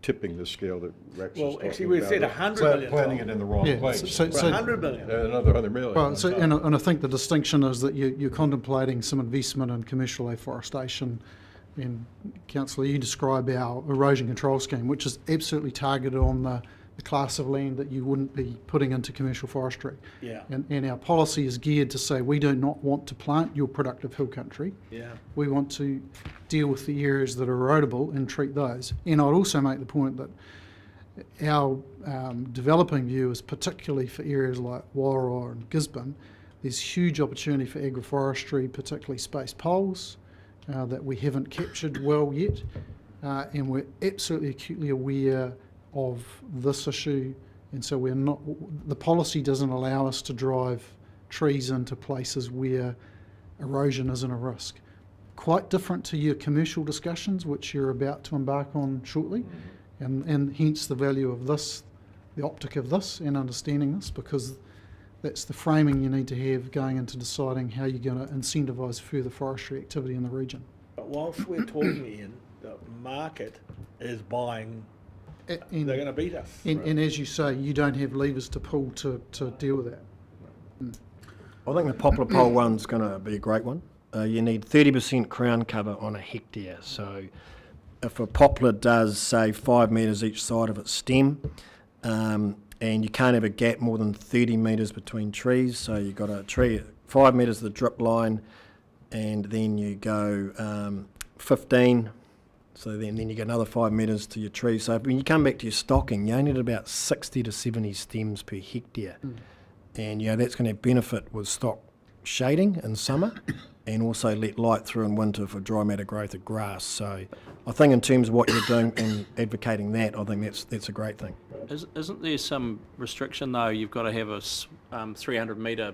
tipping the scale that Rex is Well, talking actually, we about? said 100 million. Planting it in the wrong Yeah, place. so- 100 million. Another 100 million. Well, on so, top. and I think the distinction is that you're contemplating some investment in commercial afforestation. And Councillor, you describe our erosion control scheme, which is absolutely targeted on the class of land that you wouldn't be putting into commercial forestry. Yeah. And our policy is geared to say we do not want to plant your productive hill country. Yeah. We want to deal with the areas that are erodible and treat those. And I'd also make the point that our developing view is particularly for areas like Wairua and Gisborne, there's huge opportunity for agroforestry, particularly spaced poles, that we haven't captured well yet. And we're absolutely acutely aware of this issue, and so we're not, the policy doesn't allow us to drive trees into places where erosion isn't a risk. Quite different to your commercial discussions, which you're about to embark on shortly, and hence the value of this, the optic of this, and understanding this, because that's the framing you need to have going into deciding how you're going to incentivise further forestry activity in the region. But whilst we're talking, Ian, the market is buying. And, They're going to beat us. and as you say, you don't have levers to pull to deal with that. I think the poplar pole one's going to be a great one. You need 30% crown cover on a hectare. So if a poplar does, say, 5 metres each side of its stem, and you can't have a gap more than 30 metres between trees, so you've got a tree 5 metres of the drip line, and then you go 15, so then you get another 5 metres to your tree. So when you come back to your stocking, you only need about 60 to 70 stems per hectare. And that's going to benefit with stock shading in summer, and also let light through in winter for dry matter growth of grass. So I think in terms of what you're doing and advocating that, I think that's a great thing. Isn't there some restriction though? You've got to have a 300 metre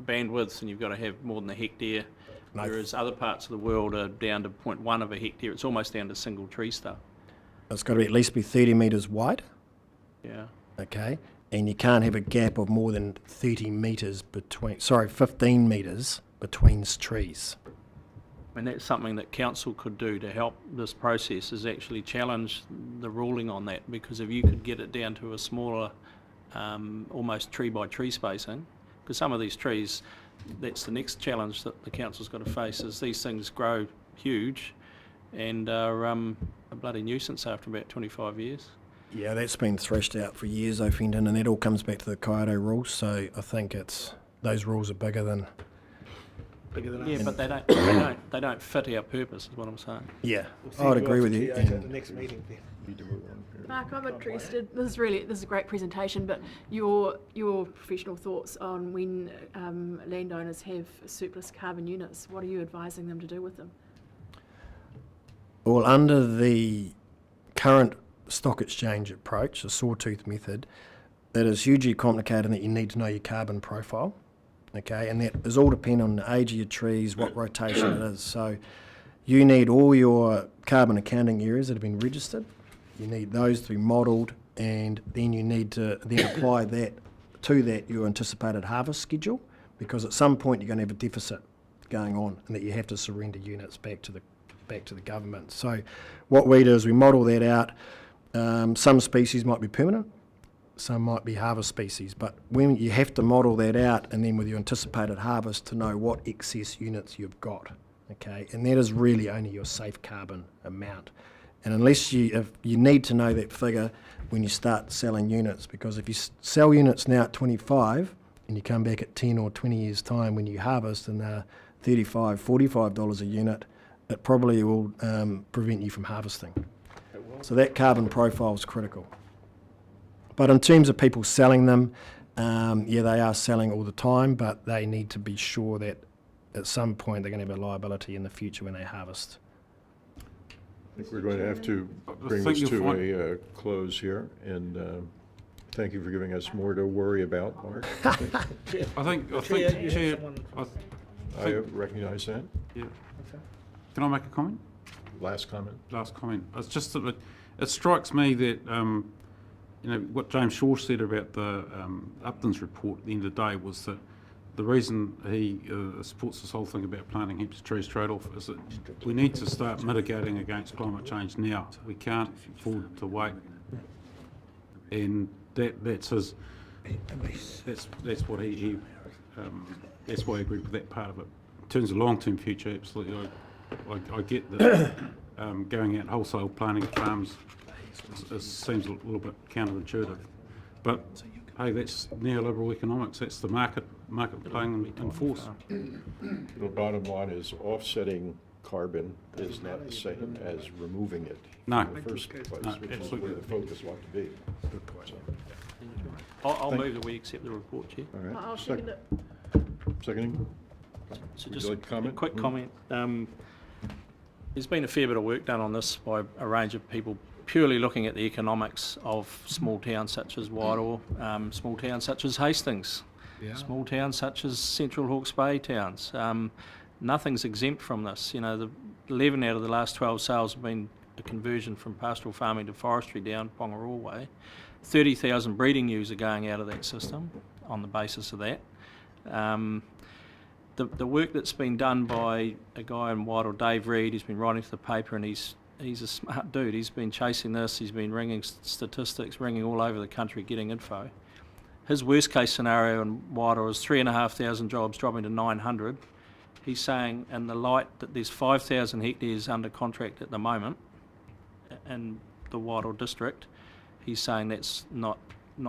bandwidth, and you've got to have more than a hectare. No. Whereas other parts of the world are down to 0.1 of a hectare. It's almost down to single tree stuff. It's got to at least be 30 metres wide, Yeah. okay? And you can't have a gap of more than 30 metres 15 metres between trees. And that's something that council could do to help this process, is actually challenge the ruling on that, because if you could get it down to a smaller, almost tree by tree spacing, because some of these trees, that's the next challenge that the council's got to face, is these things grow huge and are a bloody nuisance after about 25 years. Yeah, that's been threshed out for years, though, Fenton, and it all comes back to the Kyoto rules, so I think those rules are bigger than... Yeah, but they don't fit our purpose, is what I'm saying. Yeah, We'll see I would you agree after with you. Kyoto at and- the next meeting then. Mark, I'm interested. This is a great presentation, but your professional thoughts on when landowners have surplus carbon units. What are you advising them to do with them? Well, under the current stock exchange approach, the sawtooth method, it is hugely complicated in that you need to know your carbon profile, okay, and that is all dependent on the age of your trees, what rotation it is. So you need all your carbon accounting areas that have been registered, you need those to be modelled, and then you need to then apply that to that your anticipated harvest schedule, because at some point you're going to have a deficit going on and that you have to surrender units back to the government. So what we do is we model that out. Some species might be permanent, some might be harvest species, but when you have to model that out, and then with your anticipated harvest to know what excess units you've got, okay, and that is really only your safe carbon amount. And unless you need to know that figure when you start selling units, because if you sell units now at 25 and you come back at 10 or 20 years time when you harvest and they're $35, $45 a unit, it probably will prevent you from harvesting. So that carbon profile is critical. But in terms of people selling them, yeah, they are selling all the time, but they need to be sure that at some point they're going to have a liability in the future when they harvest. I think we're going to have to bring think this you'll find- to a close here, and thank you for giving us more to worry about, Mark. I think, Chair, I recognize that. yeah. Can I make a comment? Last comment. Last comment. It's just that it strikes me that, what James Shaw said about the Upton's report at the end of the day was that the reason he supports this whole thing about planting heaps of trees straight off is that we need to start mitigating against climate change now. We can't afford to wait. And that's his, that's what he that's why I agree with that part of it. In terms of long-term future, absolutely, I get that going out wholesale planting farms seems a little bit counterintuitive. But hey, that's neoliberal economics. That's the market playing in force. The bottom line is offsetting carbon is not the same as removing it No. in the first place, No, which is absolutely. where the focus ought to be. Good point. I'll move that we accept the report, Chair. All right. I'll second it. Seconding? So Would just you like to comment? a quick comment. There's been a fair bit of work done on this by a range of people purely looking at the economics of small towns such as Wairoa, small towns such as Hastings, small towns such as Central Hawke's Bay towns. Nothing's exempt from this. The 11 out of the last 12 sales have been a conversion from pastoral farming to forestry down Pongaroa Way. 30,000 breeding ewes are going out of that system on the basis of that. The work that's been done by a guy in Wairoa, Dave Reed, who's been writing to the paper, and he's a smart dude. He's been chasing this, he's been ringing statistics, ringing all over the country, getting info. His worst case scenario in Wairoa is 3,500 jobs dropping to 900. He's saying in the light that there's 5,000 hectares under contract at the moment in the Wairoa district, he's saying that's not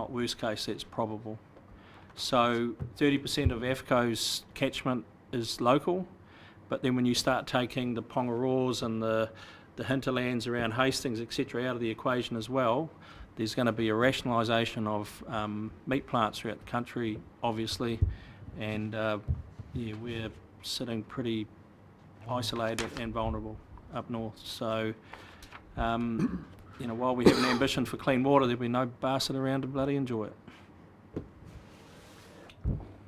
worst case, that's probable. So 30% of AFCO's catchment is local, but then when you start taking the Pongaroas and the hinterlands around Hastings, etc., out of the equation as well, there's going to be a rationalisation of meat plants throughout the country, obviously, and we're sitting pretty isolated and vulnerable up north. So, while we have an ambition for clean water, there'll be no bastard around to bloody enjoy it.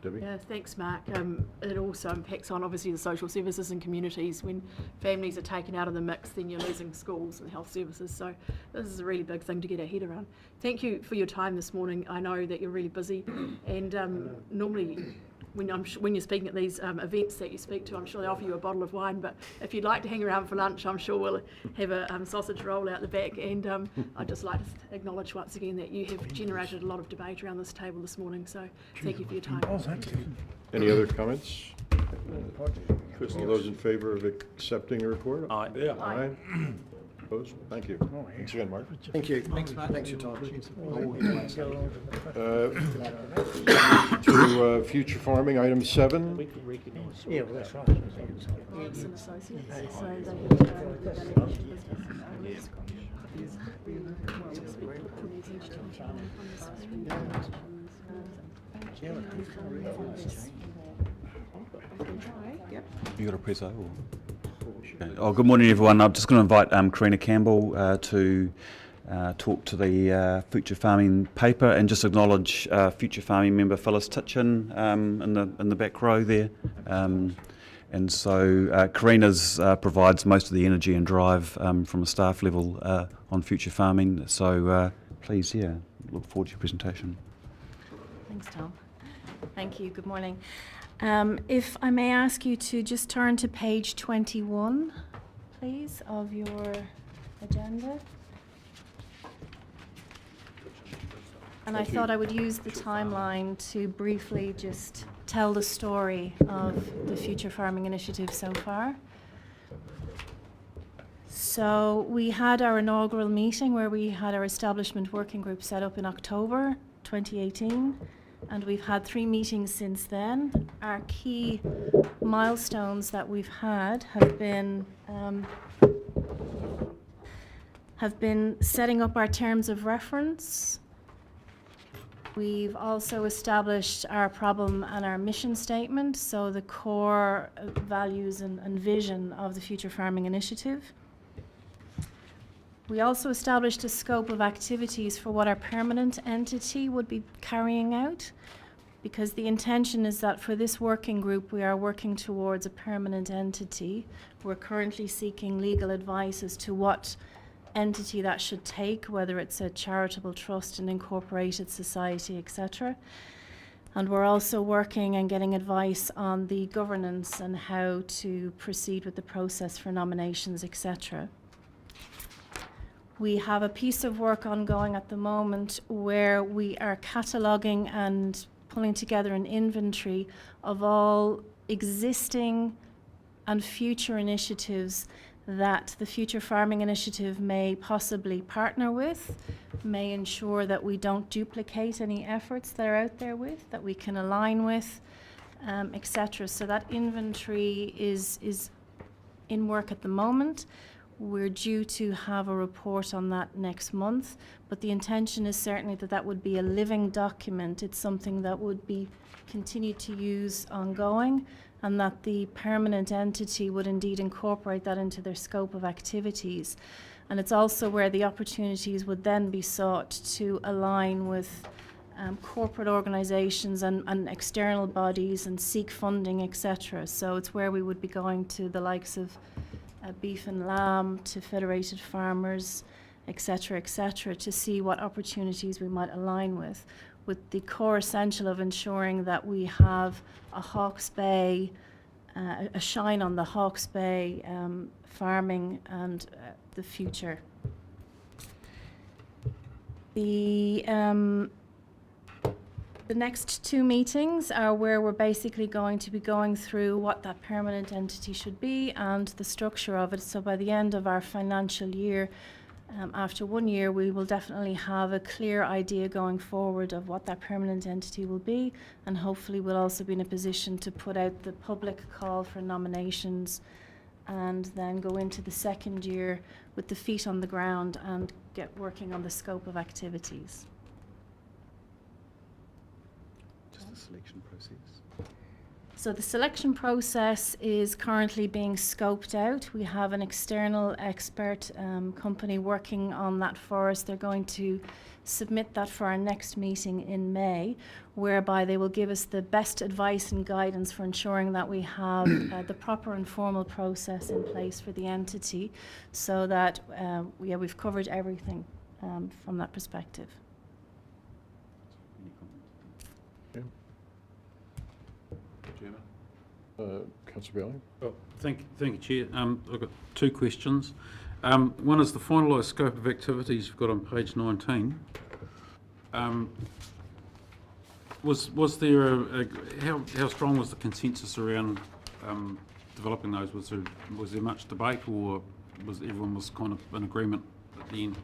Debbie? Yeah, thanks, Mark. It also impacts on, obviously, the social services and communities. When families are taken out of the mix, then you're losing schools and health services. So this is a really big thing to get our head around. Thank you for your time this morning. I know that you're really busy, and normally when you're speaking at these events that you speak to, I'm sure they offer you a bottle of wine. But if you'd like to hang around for lunch, I'm sure we'll have a sausage roll out the back. And I'd just like to acknowledge once again that you have generated a lot of debate around this table this morning. So thank you for your time. Any other comments? All those in favor of accepting the report? Aye. Yeah. Aye. Opposed? Thank you. Thanks again, Mark. Thank you. Thanks, Mark. Thanks for your time. To future farming, item 7. Yeah, well, that's right. Morris and Associates, so they have valuation business. You got a preso? Or? Okay. Oh, good morning, everyone. I'm just going to invite Karina Campbell to talk to the Future Farming paper, and just acknowledge Future Farming member Phyllis Titchin in the back row there. And so Karina's provides most of the energy and drive from a staff level on Future Farming. So please, look forward to your presentation. Thanks, Tom. Thank you. Good morning. If I may ask you to just turn to page 21, please, of your agenda. And I thought I would use the timeline to briefly just tell the story of the Future Farming Initiative so far. So we had our inaugural meeting where we had our establishment working group set up in October 2018. And we've had 3 meetings since then. Our key milestones that we've had have been setting up our terms of reference. We've also established our problem and our mission statement, so the core values and vision of the Future Farming Initiative. We also established a scope of activities for what our permanent entity would be carrying out, because the intention is that for this working group we are working towards a permanent entity. We're currently seeking legal advice as to what entity that should take, whether it's a charitable trust, an incorporated society, etc. And we're also working and getting advice on the governance and how to proceed with the process for nominations, etc. We have a piece of work ongoing at the moment where we are cataloguing and pulling together an inventory of all existing and future initiatives that the Future Farming Initiative may possibly partner with, may ensure that we don't duplicate any efforts that are out there with, that we can align with, etc. So that inventory is in work at the moment. We're due to have a report on that next month, but the intention is certainly that that would be a living document. It's something that would be continued to use ongoing, and that the permanent entity would indeed incorporate that into their scope of activities. And it's also where the opportunities would then be sought to align with corporate organisations and external bodies and seek funding, etc. So it's where we would be going to the likes of Beef and Lamb, to Federated Farmers, etc., to see what opportunities we might align with the core essential of ensuring that we have a Hawke's Bay, a shine on the Hawke's Bay farming and the future. The next 2 meetings are where we're basically going to be going through what that permanent entity should be and the structure of it. So by the end of our financial year, after 1 year, we will definitely have a clear idea going forward of what that permanent entity will be, and hopefully we'll also be in a position to put out the public call for nominations and then go into the 2nd year with the feet on the ground and get working on the scope of activities. Selection process. So the selection process is currently being scoped out. We have an external expert company working on that for us. They're going to submit that for our next meeting in May, whereby they will give us the best advice and guidance for ensuring that we have the proper and formal process in place for the entity, so that we've covered everything from that perspective. Councillor Bailey? Oh, thank you, Chair. I've got two questions. One is the finalised scope of activities you've got on page 19. Was there how strong was the consensus around developing those? Was there much debate, or was everyone kind of in agreement at the end?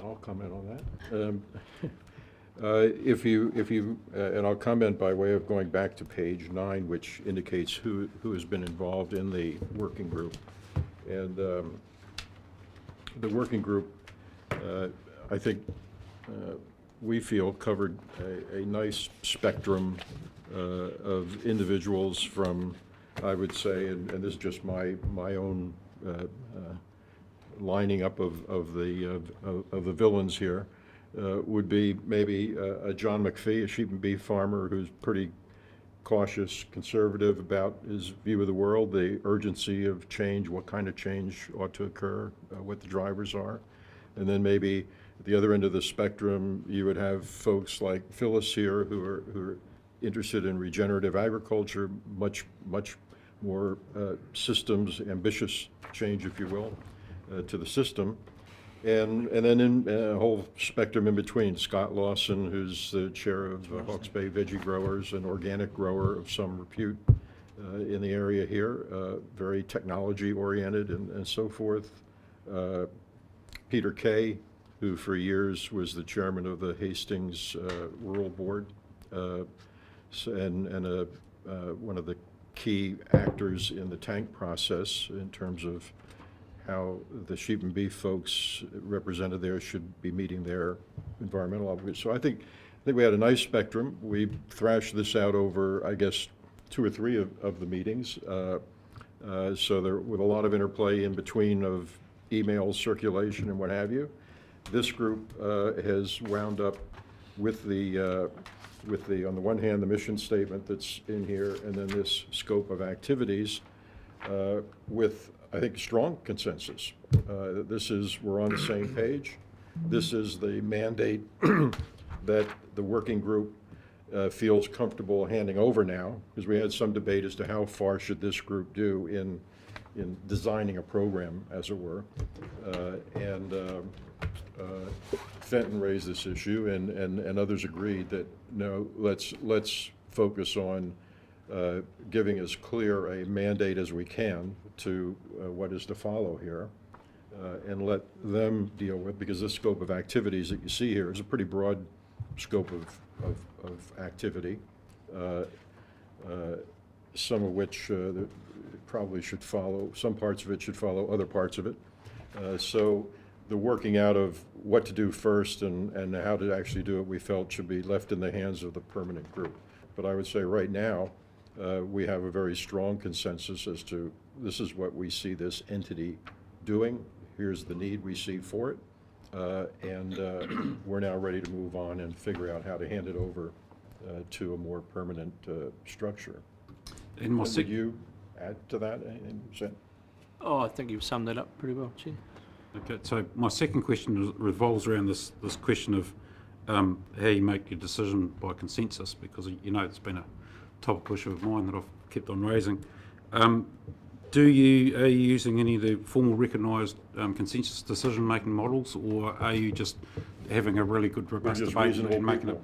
I'll comment on that. If you, and I'll comment by way of going back to page 9, which indicates who has been involved in the working group. And the working group, I think, we feel covered a nice spectrum of individuals from, I would say, and this is just my own lining up of the villains here, would be maybe a John McPhee, a sheep and beef farmer who's pretty cautious, conservative about his view of the world, the urgency of change, what kind of change ought to occur, what the drivers are. And then maybe at the other end of the spectrum, you would have folks like Phyllis here who are interested in regenerative agriculture, much more systems, ambitious change, if you will, to the system. And then in a whole spectrum in between, Scott Lawson, who's the chair of Hawke's Bay Veggie Growers, an organic grower of some repute in the area here, very technology oriented and so forth. Peter Kay, who for years was the chairman of the Hastings Rural Board, and one of the key actors in the tank process in terms of how the sheep and beef folks represented there should be meeting their environmental obligations. So I think we had a nice spectrum. We thrashed this out over, I guess, 2 or 3 of the meetings. So there, with a lot of interplay in between of email circulation and what have you. This group has wound up with the on the one hand, the mission statement that's in here, and then this scope of activities with, I think, strong consensus. We're on the same page. This is the mandate that the working group feels comfortable handing over now, because we had some debate as to how far should this group do in designing a program, as it were. Fenton raised this issue, and others agreed that no, let's focus on giving as clear a mandate as we can to what is to follow here, and let them deal with, because this scope of activities that you see here is a pretty broad scope of activity, some of which probably should follow, some parts of it should follow other parts of it. So the working out of what to do first and how to actually do it, we felt should be left in the hands of the permanent group. But I would say right now, we have a very strong consensus as to this is what we see this entity doing. Here's the need we see for it. And we're now ready to move on and figure out how to hand it over to a more permanent structure. And would you add to that? Oh, I think you've summed that up pretty well, Chair. Okay, so my second question revolves around this question of how you make your decision by consensus, because you know it's been a topic issue of mine that I've kept on raising. Are you using any of the formal recognised consensus decision-making models, or are you just having a really good robust debate and making it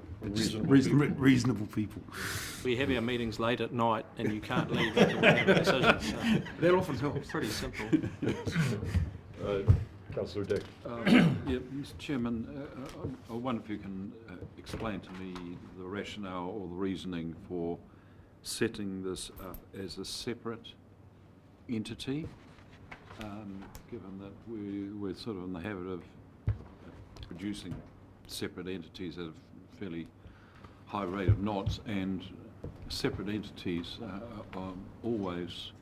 reasonable people? We have our meetings late at night and you can't leave until we have a decision. So that often helps. Pretty simple. Councillor Dick. Yeah, Mr. Chairman, I wonder if you can explain to me the rationale or the reasoning for setting this up as a separate entity, given that we're sort of in the habit of producing separate entities at a fairly high rate of knots, and separate entities always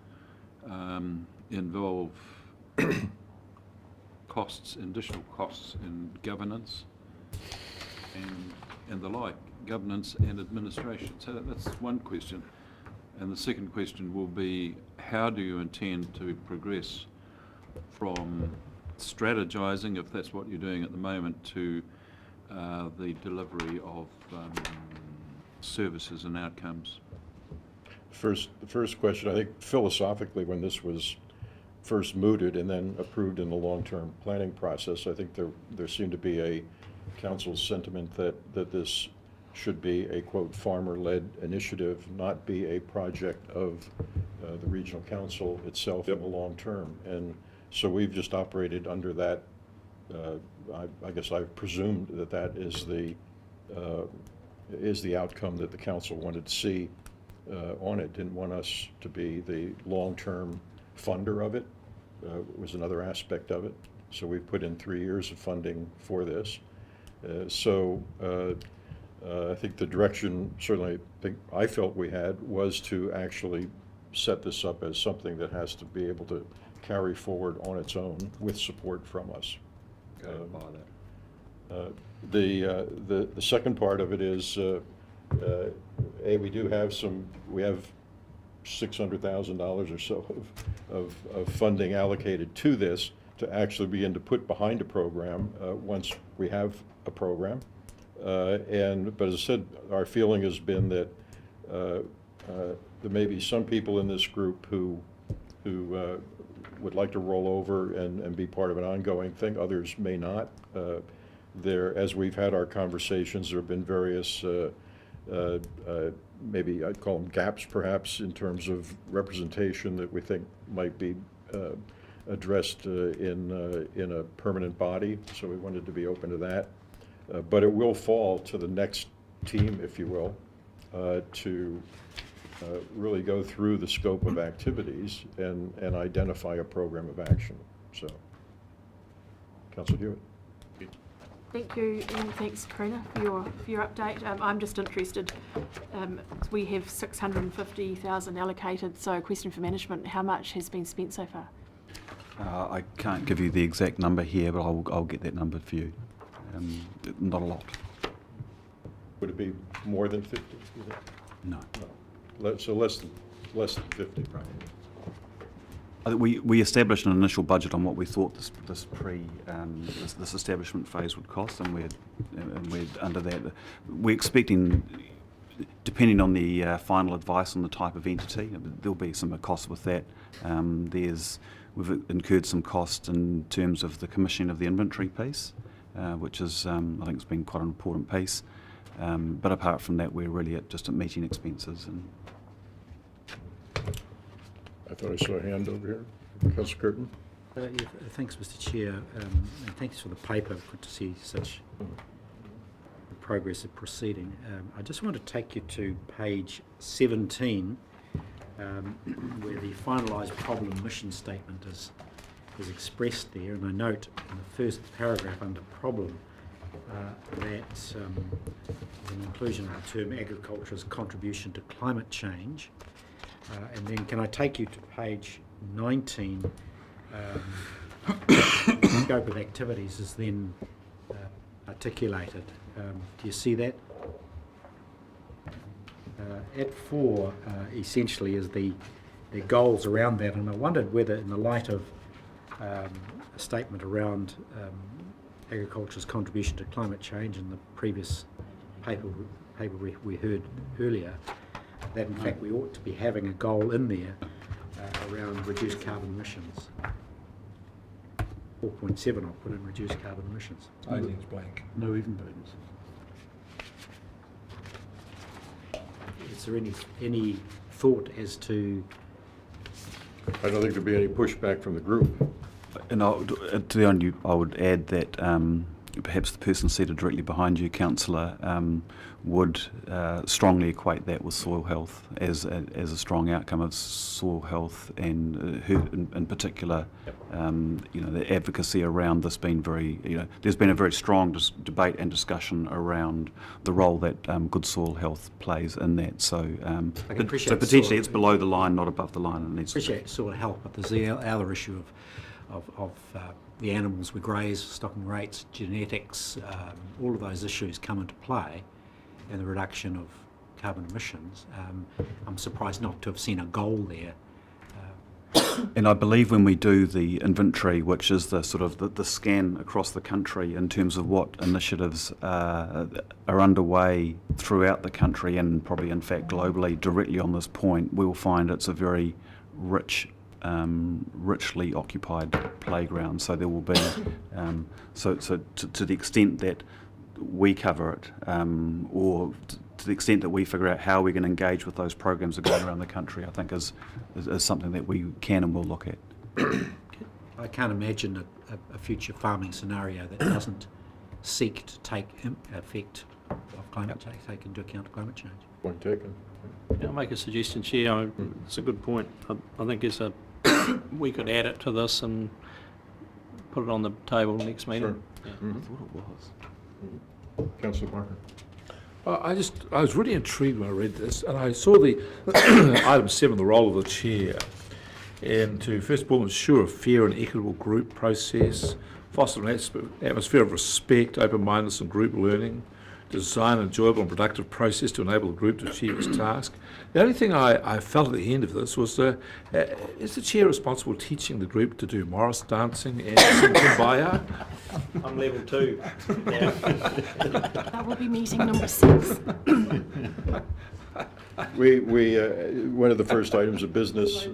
involve costs, additional costs in governance and the like, governance and administration. So that's one question. And the second question will be, how do you intend to progress from strategizing, if that's what you're doing at the moment, to the delivery of services and outcomes? the first question, I think philosophically, when this was first mooted and then approved in the long-term planning process, I think there seemed to be a council sentiment that this should be a, quote, farmer-led initiative, not be a project of the regional council itself in the long term. And so we've just operated under that. I guess I've presumed that is the outcome that the council wanted to see on it. Didn't want us to be the long-term funder of it. Was another aspect of it. So we put in 3 years of funding for this. I think the direction, certainly I felt we had, was to actually set this up as something that has to be able to carry forward on its own with support from us. The second part of it is, we have $600,000 or so of funding allocated to this to actually begin to put behind a program once we have a program. But as I said, our feeling has been that there may be some people in this group who would like to roll over and be part of an ongoing thing. Others may not. As we've had our conversations, there have been various, maybe I'd call them gaps perhaps, in terms of representation that we think might be addressed in a permanent body. So we wanted to be open to that. But it will fall to the next team, if you will, to really go through the scope of activities and identify a program of action. So, Councillor Hewitt. Thank you, and thanks, Karina, for your update. I'm just interested. We have 650,000 allocated. So, question for management: how much has been spent so far? I can't give you the exact number here, but I'll get that number for you. Not a lot. Would it be more than 50? No. So less than 50, probably. I think we established an initial budget on what we thought this establishment phase would cost, and we're under that. We're expecting, depending on the final advice on the type of entity, there'll be some costs with that. We've incurred some cost in terms of the commissioning of the inventory piece, which is I think it's been quite an important piece. But apart from that, we're really just at meeting expenses. And I thought I saw a hand over here. Councillor Curtin. Thanks, Mr. Chair, and thanks for the paper. Good to see such progress of proceeding. I just want to take you to page 17, where the finalised problem mission statement is expressed there, and I note in the first paragraph under problem that there's an inclusion of the term agriculture's contribution to climate change. And then can I take you to page 19? The scope of activities is then articulated. Do you see that? At 4, essentially, is the goals around that, and I wondered whether, in the light of a statement around agriculture's contribution to climate change in the previous paper we heard earlier, that in fact we ought to be having a goal in there around reduced carbon emissions. 4.7 I'll put in reduced carbon emissions. Alien's blank. No even burdens. Is there any thought as to? I don't think there'd be any pushback from the group. And to the end, I would add that perhaps the person seated directly behind you, Councillor, would strongly equate that with soil health as a strong outcome of soil health, and in particular, the advocacy around this being very, there's been a very strong debate and discussion around the role that good soil health plays in that. So, so potentially it's below the line, not above the line. And it needs appreciate soil health, but there's the other issue of the animals we graze, stocking rates, genetics, all of those issues come into play, and the reduction of carbon emissions. I'm surprised not to have seen a goal there And I believe when we do the inventory, which is the sort of the scan across the country in terms of what initiatives are underway throughout the country and probably in fact globally directly on this point, we will find it's a very rich, richly occupied playground. So there will be, so to the extent that we cover it, or to the extent that we figure out how we can engage with those programs that go around the country, I think is something that we can and will look at. I can't imagine a future farming scenario that doesn't seek to take effect of climate change, take into account climate change. Point taken. Yeah, I'll make a suggestion, Chair. It's a good point. I think we could add it to this and put it on the table next meeting. Sure. Yeah. Mhm. I thought it was. Councillor Barker. I was really intrigued when I read this, and I saw the item 7, the role of the chair, and to first of all ensure a fair and equitable group process, foster an atmosphere of respect, open-mindedness and group learning, design an enjoyable and productive process to enable the group to achieve its task. The only thing I felt at the end of this was, is the chair responsible for teaching the group to do Morris dancing and sing Kumbaya? I'm level 2. Yeah. That will be meeting number 6. We one of the first items of business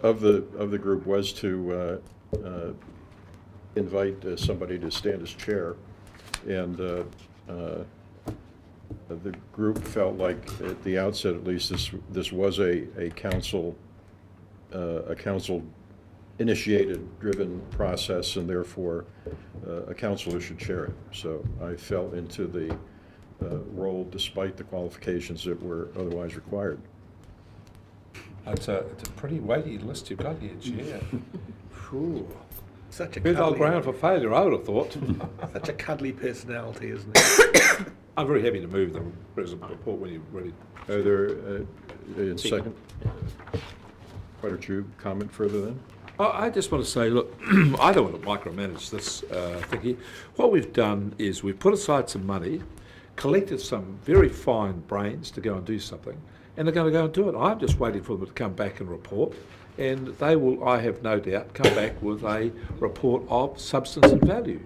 of the group was to invite somebody to stand as chair, and the group felt like at the outset, at least, this was a council initiated, driven process, and therefore a councillor should chair it. So I fell into the role despite the qualifications that were otherwise required. It's a pretty weighty list you've got here, Chair. Phew. Such a Fertile cuddly, ground for failure, I would have thought. such a cuddly personality, isn't it? I'm very happy to move the President report when you're ready. Are there, in second? Why don't you comment further then? I just want to say, look, I don't want to micromanage this thing here. What we've done is we've put aside some money, collected some very fine brains to go and do something, and they're going to go and do it. I'm just waiting for them to come back and report, and they will, I have no doubt, come back with a report of substance and value.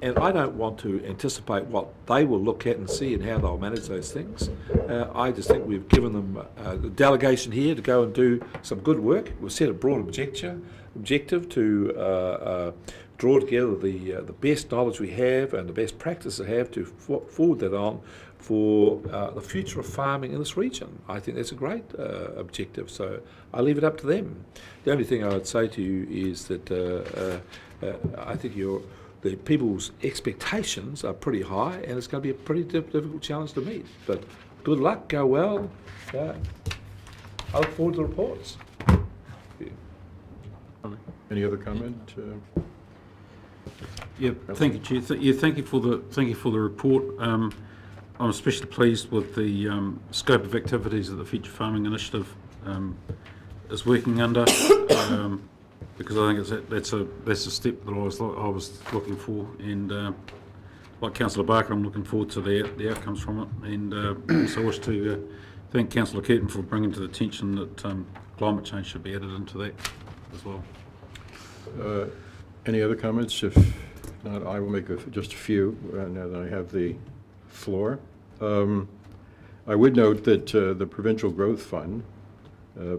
And I don't want to anticipate what they will look at and see and how they'll manage those things. I just think we've given them the delegation here to go and do some good work. We've set a broad objective to draw together the best knowledge we have and the best practice we have to forward that on for the future of farming in this region. I think that's a great objective, so I leave it up to them. The only thing I would say to you is that I think the people's expectations are pretty high, and it's going to be a pretty difficult challenge to meet. But good luck, go well. I look forward to the reports. Any other comment? Yeah, thank you, Chair. Thank you for the report. I'm especially pleased with the scope of activities that the Future Farming Initiative is working under, because I think that's a step that I was looking for, and like Councillor Barker, I'm looking forward to the outcomes from it, and also wish to thank Councillor Curtin for bringing to the attention that climate change should be added into that as well. Any other comments? If not, I will make just a few now that I have the floor. I would note that the Provincial Growth Fund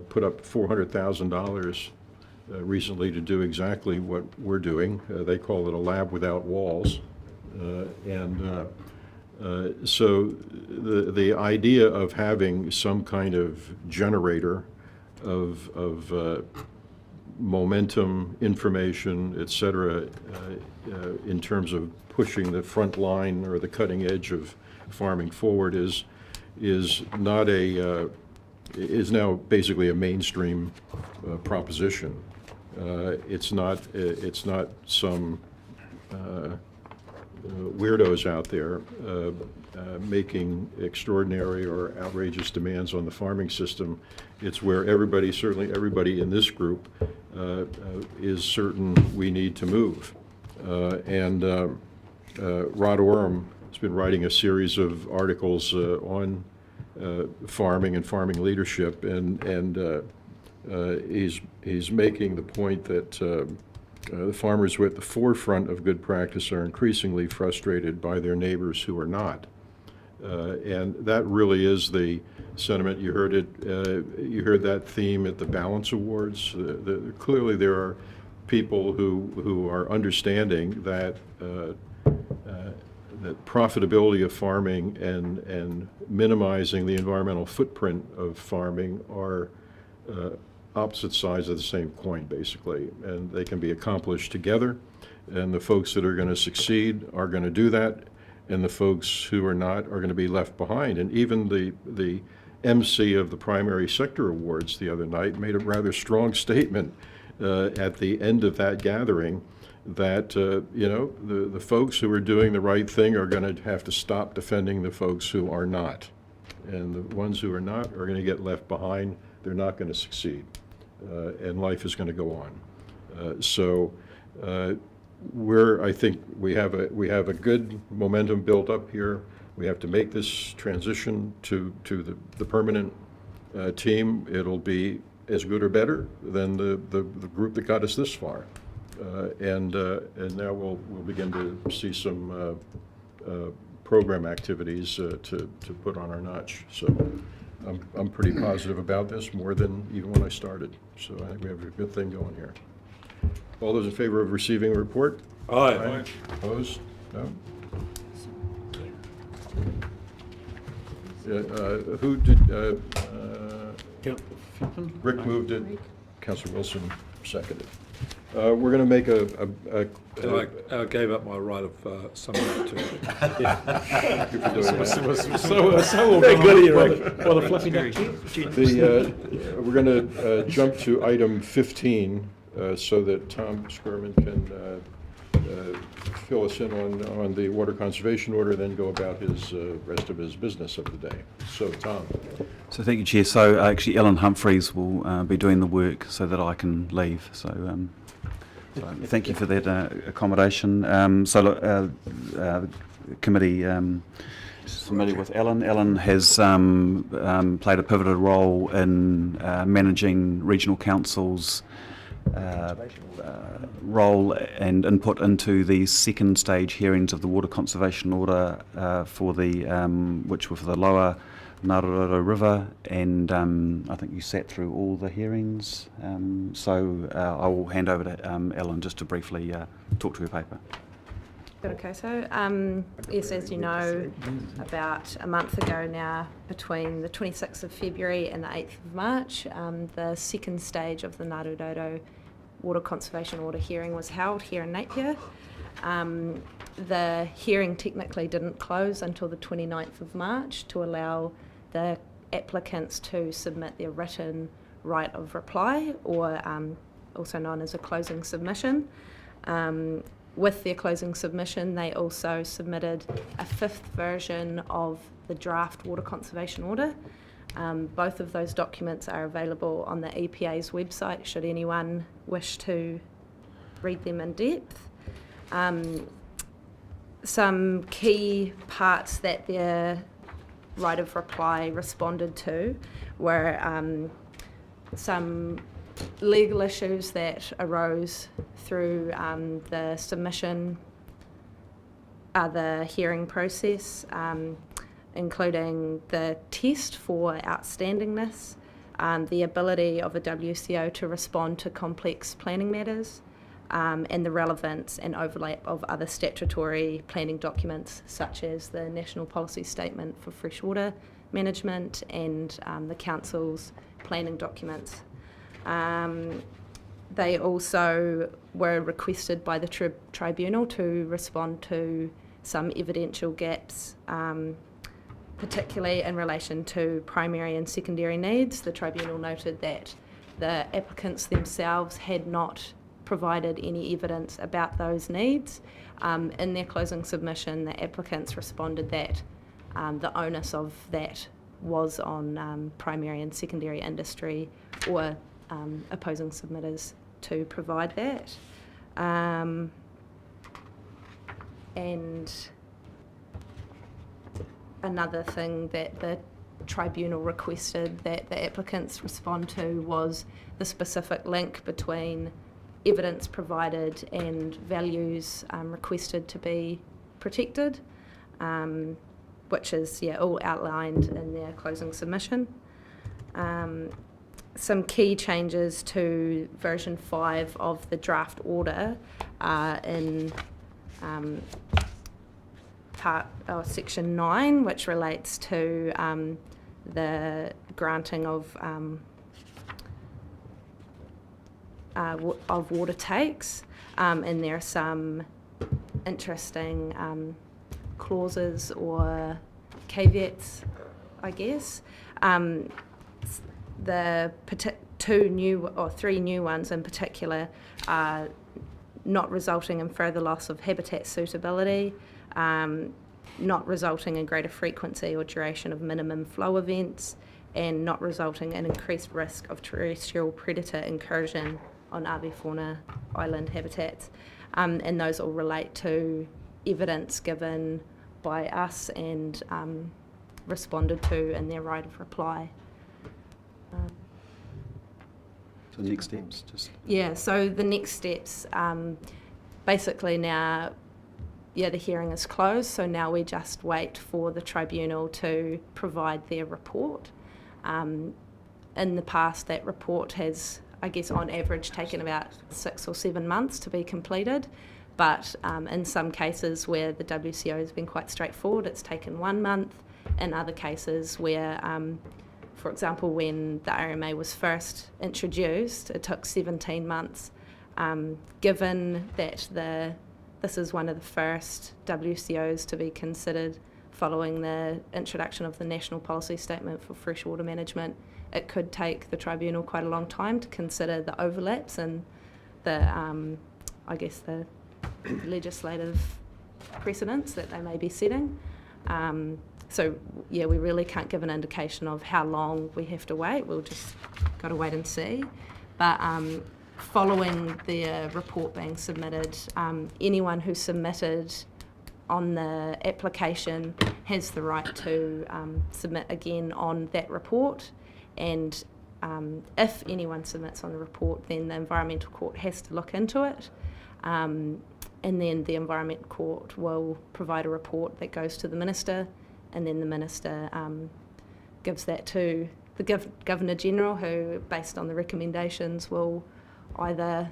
put up $400,000 recently to do exactly what we're doing. They call it a lab without walls. So the idea of having some kind of generator of momentum, information, et cetera, in terms of pushing the front line or the cutting edge of farming forward is not is now basically a mainstream proposition. It's not some weirdos out there making extraordinary or outrageous demands on the farming system. It's where everybody, certainly everybody in this group, is certain we need to move. Rod Oram has been writing a series of articles on farming and farming leadership, and he's making the point that the farmers who are at the forefront of good practice are increasingly frustrated by their neighbors who are not. And that really is the sentiment. You heard it. You heard that theme at the Balance Awards. Clearly, there are people who are understanding that that profitability of farming and minimizing the environmental footprint of farming are opposite sides of the same coin, basically, and they can be accomplished together. And the folks that are going to succeed are going to do that, and the folks who are not are going to be left behind. And even the MC of the Primary Sector Awards the other night made a rather strong statement at the end of that gathering that the folks who are doing the right thing are going to have to stop defending the folks who are not, and the ones who are not are going to get left behind. They're not going to succeed, and life is going to go on. I think we have a good momentum built up here. We have to make this transition to the permanent team. It'll be as good or better than the group that got us this far. And now we'll begin to see some program activities to put on our notch. So I'm pretty positive about this, more than even when I started. So I think we have a good thing going here. All those in favor of receiving a report? Aye. Opposed? No? Who did? Rick moved it. Councillor Wilson seconded. We're going to make I gave up my right of summing up to Thank you for doing that. So good here, Rick. What a fluffy duck. We're going to jump to item 15 so that Tom Skerman can fill us in on the water conservation order, then go about his rest of his business of the day. So, Tom. So thank you, Chair. So actually Ellen Humphreys will be doing the work so that I can leave. So thank you for that accommodation. The committee is familiar with Ellen. Ellen has played a pivotal role in managing regional councils' role and input into the second stage hearings of the water conservation order for the which were for the lower Ngāruaroto River, and I think you sat through all the hearings. I will hand over to Ellen just to briefly talk to her paper. Okay, so yes, as you know, about a month ago now, between the 26th of February and the 8th of March, the second stage of the Ngāruaroto Water Conservation Order hearing was held here in Napier. The hearing technically didn't close until the 29th of March to allow the applicants to submit their written right of reply, or also known as a closing submission. With their closing submission, they also submitted a fifth version of the draft water conservation order. Both of those documents are available on the EPA's website should anyone wish to read them in depth. Some key parts that their right of reply responded to were some legal issues that arose through the submission, the hearing process, including the test for outstandingness, the ability of a WCO to respond to complex planning matters, and the relevance and overlap of other statutory planning documents such as the National Policy Statement for Freshwater Management and the Council's planning documents. They also were requested by the Tribunal to respond to some evidential gaps, particularly in relation to primary and secondary needs. The Tribunal noted that the applicants themselves had not provided any evidence about those needs. In their closing submission, the applicants responded that the onus of that was on primary and secondary industry or opposing submitters to provide that. And another thing that the tribunal requested that the applicants respond to was the specific link between evidence provided and values requested to be protected, which is all outlined in their closing submission. Some key changes to version 5 of the draft order are in section 9, which relates to the granting of water takes, and there are some interesting clauses or caveats, I guess. The three new ones in particular are not resulting in further loss of habitat suitability, not resulting in greater frequency or duration of minimum flow events, and not resulting in increased risk of terrestrial predator incursion on avifauna island habitats. And those all relate to evidence given by us and responded to in their right of reply. So next steps, just... Yeah, so the next steps, basically now, the hearing is closed, so now we just wait for the tribunal to provide their report. In the past, that report has, I guess, on average taken about 6 or 7 months to be completed, but in some cases where the WCO has been quite straightforward, it's taken 1 month. In other cases where, for example, when the RMA was first introduced, it took 17 months. Given that this is one of the first WCOs to be considered following the introduction of the National Policy Statement for Freshwater Management, it could take the tribunal quite a long time to consider the overlaps and the, the legislative precedents that they may be setting. So, we really can't give an indication of how long we have to wait. We'll just got to wait and see. But following the report being submitted, anyone who submitted on the application has the right to submit again on that report. And if anyone submits on the report, then the Environmental Court has to look into it. And then the Environment Court will provide a report that goes to the Minister, and then the Minister gives that to the Governor-General, who, based on the recommendations, will either,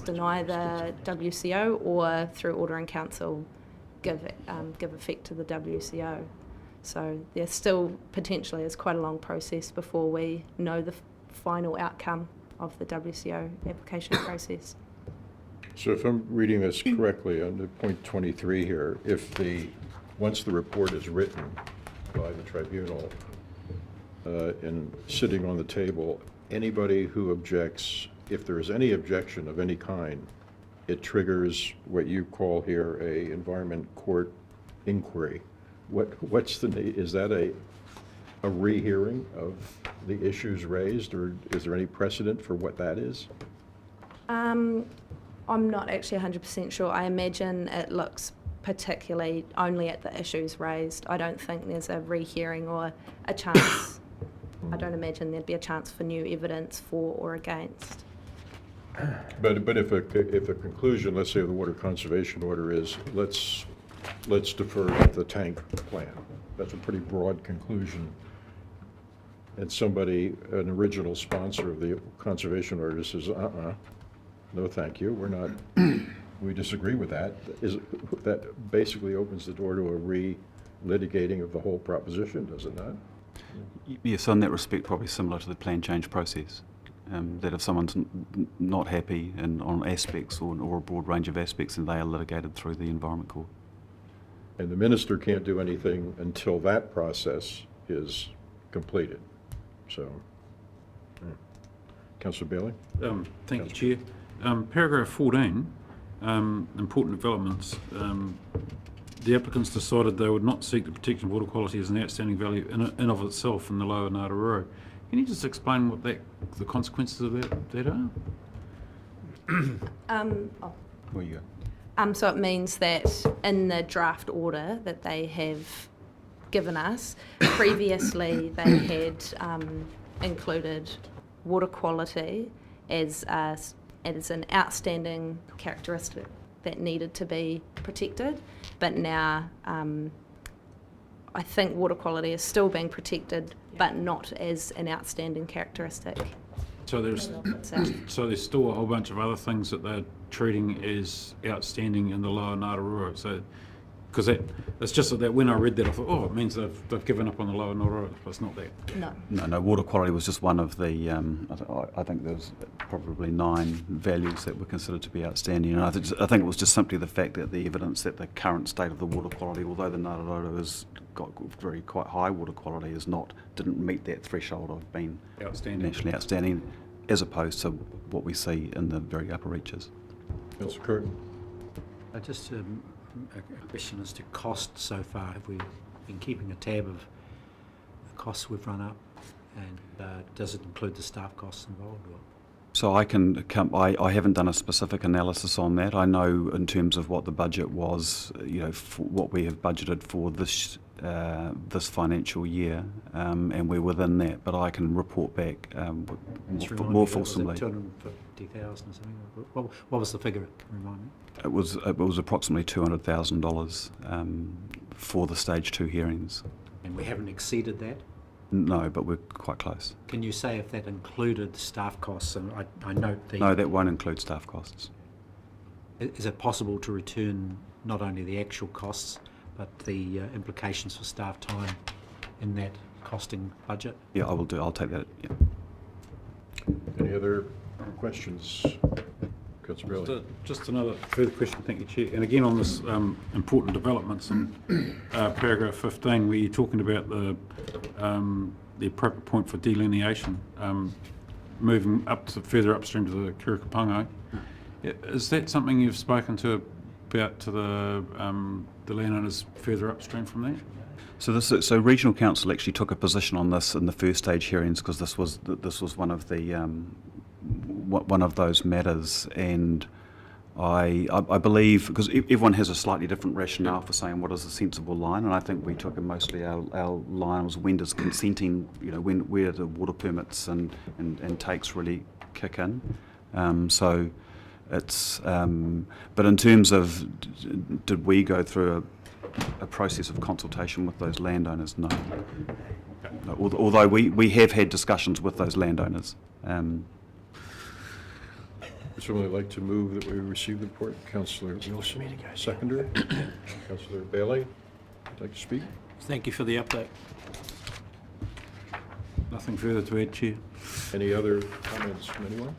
deny the WCO or, through Order in Council, give effect to the WCO. So there still potentially is quite a long process before we know the final outcome of the WCO application process. So if I'm reading this correctly, under point 23 here, once the report is written by the tribunal and sitting on the table, anybody who objects, if there is any objection of any kind, it triggers what you call here a Environment Court inquiry. Is that a rehearing of the issues raised, or is there any precedent for what that is? I'm not actually 100% sure. I imagine it looks particularly only at the issues raised. I don't think there's a rehearing or a chance. I don't imagine there'd be a chance for new evidence for or against. But if a conclusion, let's say, of the water conservation order is let's defer the tank plan. That's a pretty broad conclusion. And somebody, an original sponsor of the conservation order, says, no, thank you. We're not. We disagree with that. That basically opens the door to a re-litigating of the whole proposition, does it not? Yes, in that respect, probably similar to the plan change process. That if someone's not happy on aspects or a broad range of aspects, then they are litigated through the Environment Court. And the minister can't do anything until that process is completed. So, Councillor Bailey? Thank you, Chair. Paragraph 14, important developments. The applicants decided they would not seek the protection of water quality as an outstanding value in of itself in the Lower Ngātaroa. Can you just explain what the consequences of that are? Where you go? So it means that in the draft order that they have given us. Previously, they had included water quality as an outstanding characteristic that needed to be protected, but now I think water quality is still being protected, but not as an outstanding characteristic. So there's still a whole bunch of other things that they're treating as outstanding in the lower Ngātarua. So, because it's just that when I read that, I thought, oh, it means they've given up on the lower Ngātarua, but it's not that. No. Water quality was just one of the, I think there was probably 9 values that were considered to be outstanding. And I think it was just simply the fact that the evidence that the current state of the water quality, although the Ngātarua has got quite high water quality, didn't meet that threshold of being nationally outstanding, as opposed to what we see in the very upper reaches. Councillor Curtin. Just a question as to cost so far. Have we been keeping a tab of the costs we've run up, and does it include the staff costs involved? Or? So I haven't done a specific analysis on that. I know in terms of what the budget was, for what we have budgeted for this financial year, and we're within that. But I can report back more fulsomely. 250,000 or something. What was the figure? Can you remind me? It was approximately $200,000 for the stage 2 hearings. And we haven't exceeded that? No, but we're quite close. Can you say if that included staff costs? And I note the... No, that won't include staff costs. Is it possible to return not only the actual costs, but the implications for staff time in that costing budget? Yeah, I will do. I'll take that. Yeah. Any other questions? Just another further question, thank you, Chair. And again on this important developments in paragraph 15, where you're talking about the appropriate point for delineation, moving further upstream to the Kirakipango. Is that something you've spoken to the landowners further upstream from that? So Regional Council actually took a position on this in the first stage hearings, because this was one of the one of those matters, and I believe, because everyone has a slightly different rationale for saying what is a sensible line, and I think we took mostly our line was when does consenting, where the water permits and takes really kick in. So it's, but in terms of did we go through a process of consultation with those landowners? No. Although we have had discussions with those landowners. Would somebody like to move that we receive the report? Councillor Wilson, seconder. Councillor Bailey, would like to speak? Thank you for the update. Nothing further to add, Chair. Any other comments from anyone?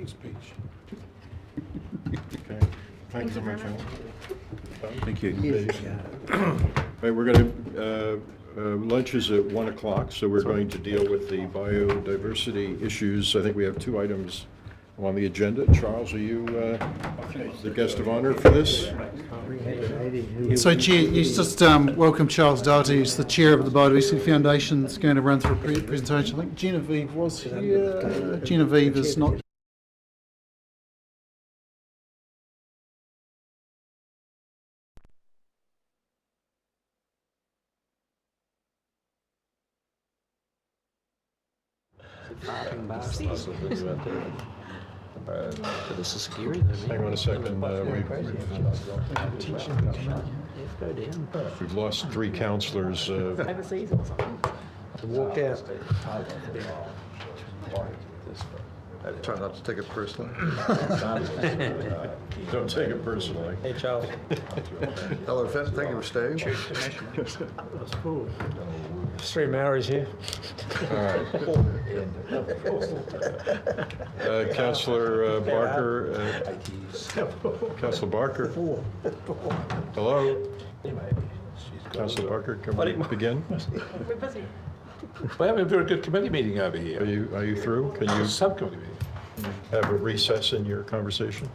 Speech. Okay. Thank you very much. Thank you. Right, we're going to, lunch is at 1 o'clock, so we're going to deal with the biodiversity issues. I think we have 2 items on the agenda. Charles, are you the guest of honor for this? So, Chair, you just welcome Charles Doughty, who's the chair of the Biodiversity Foundation. Is going to run through a presentation. I think Genevieve was here. Genevieve is not. This is scary though. Hang on a second. We've lost 3 councillors. Overseas or something. Walked out. Try not to take it personally. Don't take it personally. Hey, Charles. Hello, thank you for staying. That's cool. 3 Maoris here. All right. Councillor Barker. Councillor Barker. Hello. Councillor Barker, can we begin? We're busy. We're having a very good committee meeting over here. Are you through? Can you Subcommittee meeting. have a recess in your conversation?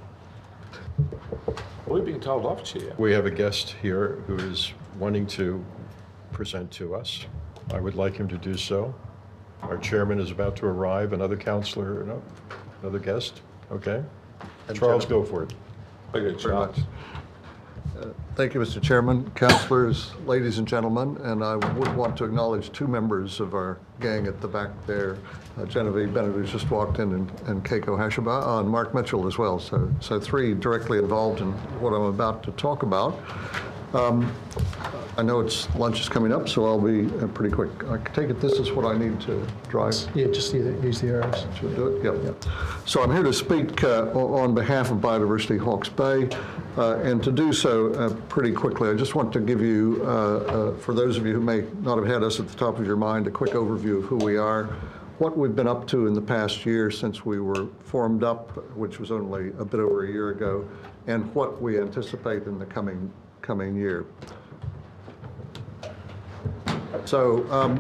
We're being told off, Chair. We have a guest here who is wanting to present to us. I would like him to do so. Our chairman is about to arrive. Another councillor, no, another guest. Okay. Charles, go for it. Okay, Charles. Thank you, Mr. Chairman, councillors, ladies and gentlemen, and I would want to acknowledge two members of our gang at the back there, Genevieve Bennett, who's just walked in, and Keiko Hashaba, and Mark Mitchell as well. So three directly involved in what I'm about to talk about. I know lunch is coming up, so I'll be pretty quick. I take it this is what I need to drive? Yeah, just use the arrows. Should I do it? Yep. So I'm here to speak on behalf of Biodiversity Hawke's Bay, and to do so pretty quickly, I just want to give you, for those of you who may not have had us at the top of your mind, a quick overview of who we are, what we've been up to in the past year since we were formed up, which was only a bit over a year ago, and what we anticipate in the coming year. So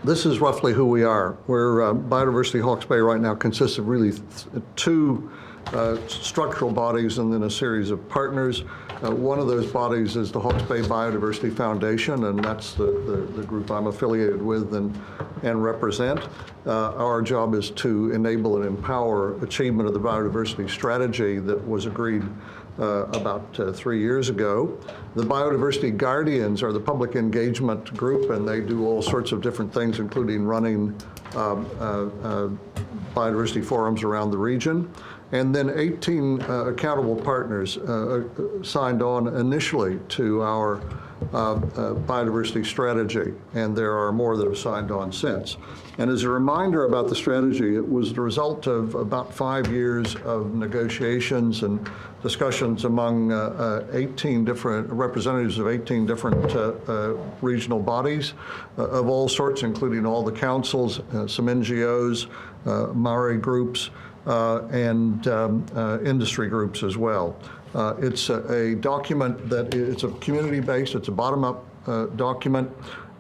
this is roughly who we are. We're Biodiversity Hawke's Bay right now consists of really two structural bodies and then a series of partners. One of those bodies is the Hawke's Bay Biodiversity Foundation, and that's the group I'm affiliated with and represent. Our job is to enable and empower achievement of the biodiversity strategy that was agreed about 3 years ago. The Biodiversity Guardians are the public engagement group, and they do all sorts of different things, including running biodiversity forums around the region. And then 18 accountable partners signed on initially to our biodiversity strategy, and there are more that have signed on since. And as a reminder about the strategy, it was the result of about 5 years of negotiations and discussions among 18 different representatives of 18 different regional bodies of all sorts, including all the councils, some NGOs, Maori groups, and industry groups as well. It's a document it's a community-based, it's a bottom-up document.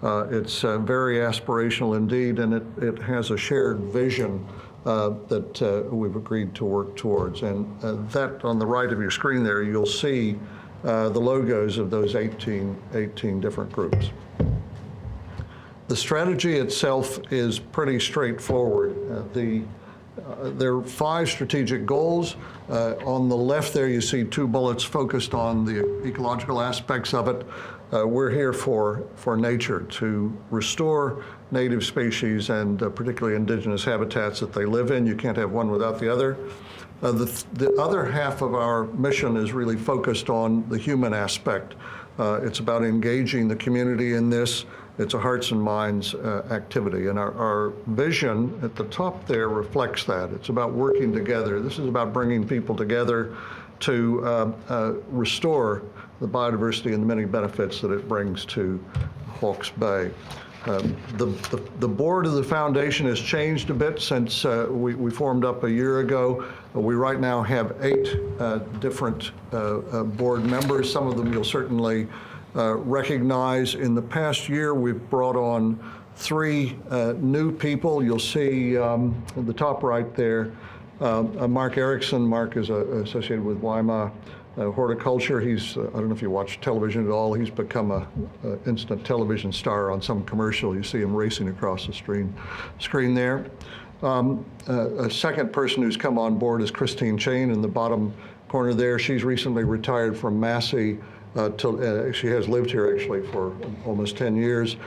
It's very aspirational indeed, and it has a shared vision that we've agreed to work towards. And that on the right of your screen there, you'll see the logos of those 18 different groups. The strategy itself is pretty straightforward. There are 5 strategic goals. On the left there, you see 2 bullets focused on the ecological aspects of it. We're here for nature, to restore native species and particularly indigenous habitats that they live in. You can't have one without the other. The other half of our mission is really focused on the human aspect. It's about engaging the community in this. It's a hearts and minds activity, and our vision at the top there reflects that. It's about working together. This is about bringing people together to restore the biodiversity and the many benefits that it brings to Hawke's Bay. The board of the foundation has changed a bit since we formed up a year ago. We right now have 8 different board members. Some of them you'll certainly recognize. In the past year, we've brought on 3 new people. You'll see at the top right there, Mark Erickson. Mark is associated with Waima Horticulture. He's, I don't know if you watch television at all, he's become an instant television star on some commercial. You see him racing across the screen there. A second person who's come on board is Christine Chain in the bottom corner there. She's recently retired from Massey. She has lived here actually for almost 10 years.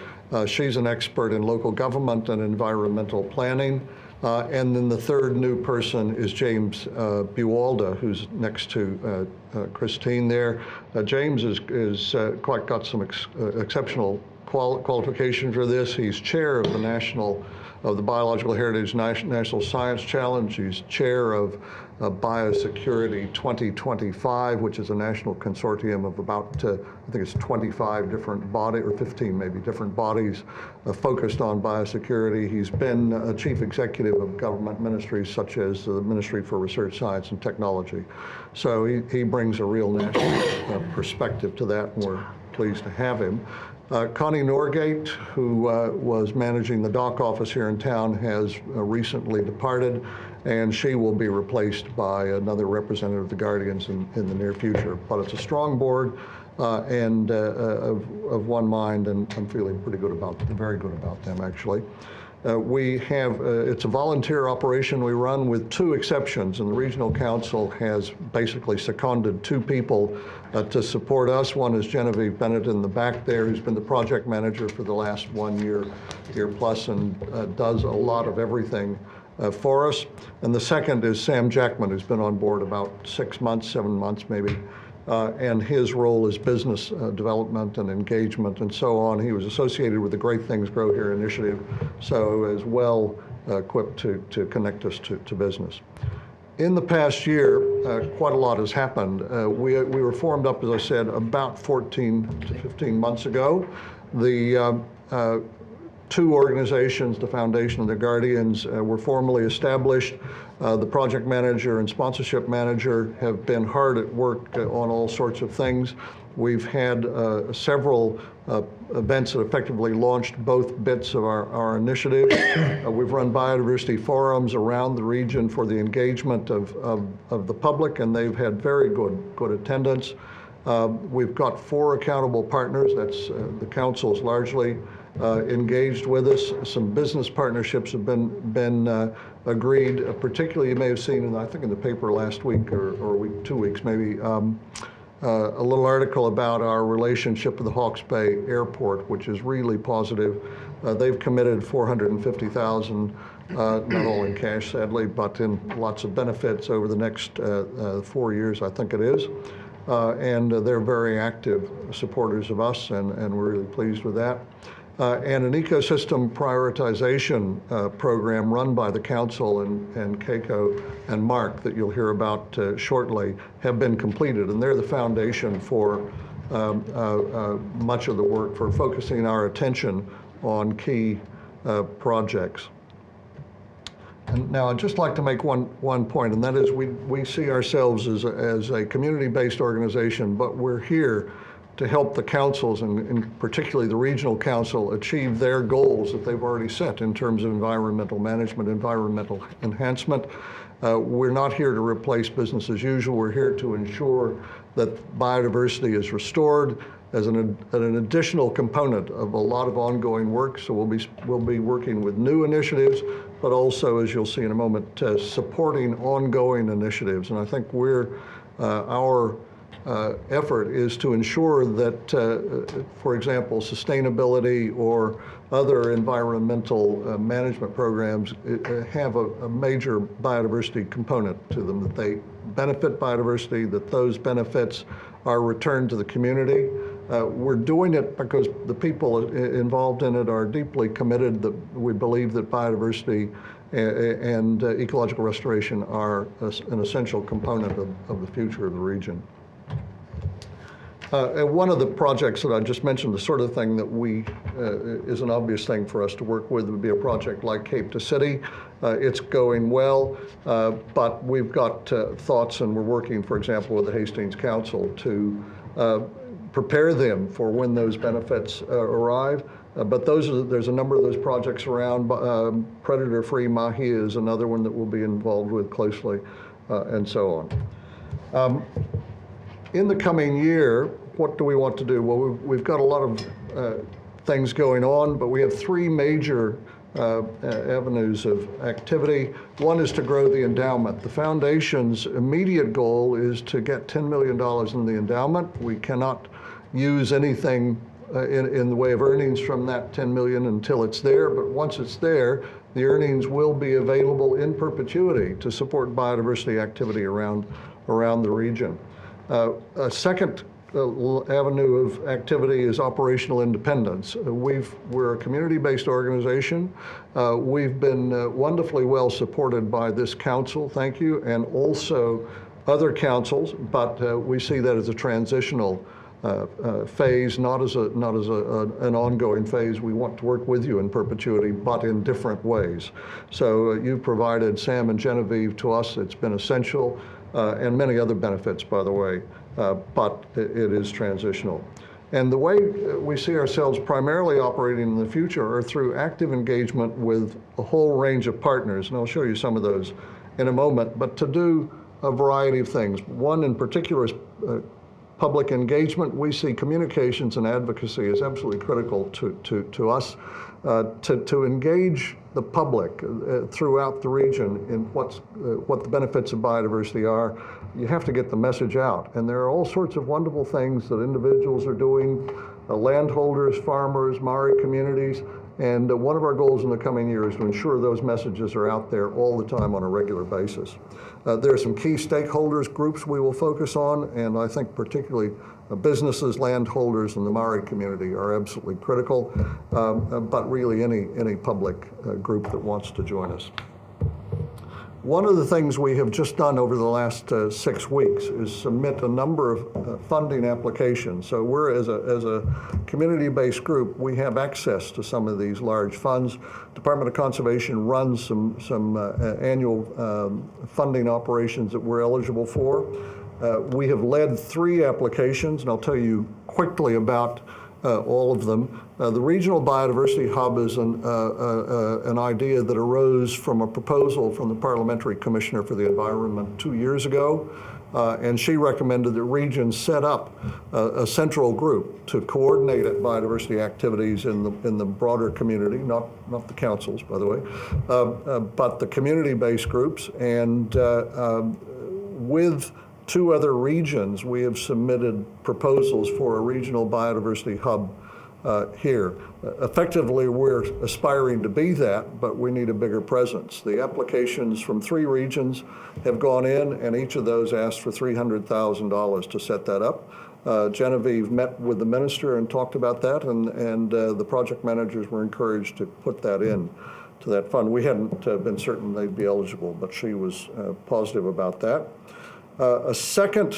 She's an expert in local government and environmental planning. And then the third new person is James Buwalda, who's next to Christine there. James is quite got some exceptional qualification for this. He's chair of the Biological Heritage National Science Challenge. He's chair of Biosecurity 2025, which is a national consortium of about, I think it's 25 different bodies, or 15 maybe, different bodies focused on biosecurity. He's been a chief executive of government ministries such as the Ministry for Research, Science and Technology. So he brings a real national perspective to that, and we're pleased to have him. Connie Norgate, who was managing the dock office here in town, has recently departed, and she will be replaced by another representative of the Guardians in the near future. But it's a strong board and of one mind, and I'm feeling pretty good about them, very good about them actually. We have, it's a volunteer operation we run with 2 exceptions, and the Regional Council has basically seconded 2 people to support us. One is Genevieve Bennett in the back there, who's been the project manager for the last 1 year plus, and does a lot of everything for us. And the second is Sam Jackman, who's been on board about 6 months, 7 months maybe, and his role is business development and engagement and so on. He was associated with the Great Things Grow Here initiative, so is well equipped to connect us to business. In the past year, quite a lot has happened. We were formed up, as I said, about 14 to 15 months ago. The two organizations, the Foundation and the Guardians, were formally established. The project manager and sponsorship manager have been hard at work on all sorts of things. We've had several events that effectively launched both bits of our initiative. We've run biodiversity forums around the region for the engagement of the public, and they've had very good attendance. We've got 4 accountable partners. That's the council's largely engaged with us. Some business partnerships have been agreed. Particularly, you may have seen, I think in the paper last week or 2 weeks maybe, a little article about our relationship with the Hawke's Bay Airport, which is really positive. They've committed $450,000, not all in cash, sadly, but in lots of benefits over the next 4 years, I think it is. And they're very active supporters of us, and we're really pleased with that. And an ecosystem prioritization program run by the council and Keiko and Mark that you'll hear about shortly have been completed, and they're the foundation for much of the work, for focusing our attention on key projects. And now I'd just like to make one point, and that is we see ourselves as a community-based organization, but we're here to help the councils, and particularly the regional council, achieve their goals that they've already set in terms of environmental management, environmental enhancement. We're not here to replace business as usual. We're here to ensure that biodiversity is restored as an additional component of a lot of ongoing work. So we'll be working with new initiatives, but also, as you'll see in a moment, supporting ongoing initiatives. And I think our effort is to ensure that, for example, sustainability or other environmental management programs have a major biodiversity component to them, that they benefit biodiversity, that those benefits are returned to the community. We're doing it because the people involved in it are deeply committed, that we believe that biodiversity and ecological restoration are an essential component of the future of the region. And one of the projects that I just mentioned, the sort of thing that is an obvious thing for us to work with, would be a project like Cape to City. It's going well, but we've got thoughts, and we're working, for example, with the Hastings Council to prepare them for when those benefits arrive. But there's a number of those projects around. Predator-free mahi is another one that we'll be involved with closely, and so on. In the coming year, what do we want to do? Well, we've got a lot of things going on, but we have 3 major avenues of activity. One is to grow the endowment. The Foundation's immediate goal is to get $10 million in the endowment. We cannot use anything in the way of earnings from that $10 million until it's there, but once it's there, the earnings will be available in perpetuity to support biodiversity activity around the region. A second avenue of activity is operational independence. We're a community-based organization. We've been wonderfully well supported by this council, thank you, and also other councils, but we see that as a transitional phase, not as an ongoing phase. We want to work with you in perpetuity, but in different ways. So you've provided Sam and Genevieve to us. It's been essential. And many other benefits, by the way, but it is transitional. And the way we see ourselves primarily operating in the future are through active engagement with a whole range of partners, and I'll show you some of those in a moment, but to do a variety of things. One in particular is public engagement. We see communications and advocacy as absolutely critical to us to engage the public throughout the region in what the benefits of biodiversity are. You have to get the message out. And there are all sorts of wonderful things that individuals are doing, landholders, farmers, Maori communities. And one of our goals in the coming year is to ensure those messages are out there all the time on a regular basis. There are some key stakeholders groups we will focus on, and I think particularly businesses, landholders, and the Maori community are absolutely critical, but really any public group that wants to join us. One of the things we have just done over the last 6 weeks is submit a number of funding applications. So we're, as a community-based group, we have access to some of these large funds. Department of Conservation runs some annual funding operations that we're eligible for. We have led 3 applications, and I'll tell you quickly about all of them. The Regional Biodiversity Hub is an idea that arose from a proposal from the Parliamentary Commissioner for the Environment 2 years ago, and she recommended that regions set up a central group to coordinate biodiversity activities in the broader community, not the councils, by the way, but the community-based groups. And with 2 other regions, we have submitted proposals for a regional biodiversity hub here. Effectively, we're aspiring to be that, but we need a bigger presence. The applications from 3 regions have gone in, and each of those asked for $300,000 to set that up. Genevieve met with the minister and talked about that, and the project managers were encouraged to put that in to that fund. We hadn't been certain they'd be eligible, but she was positive about that. A second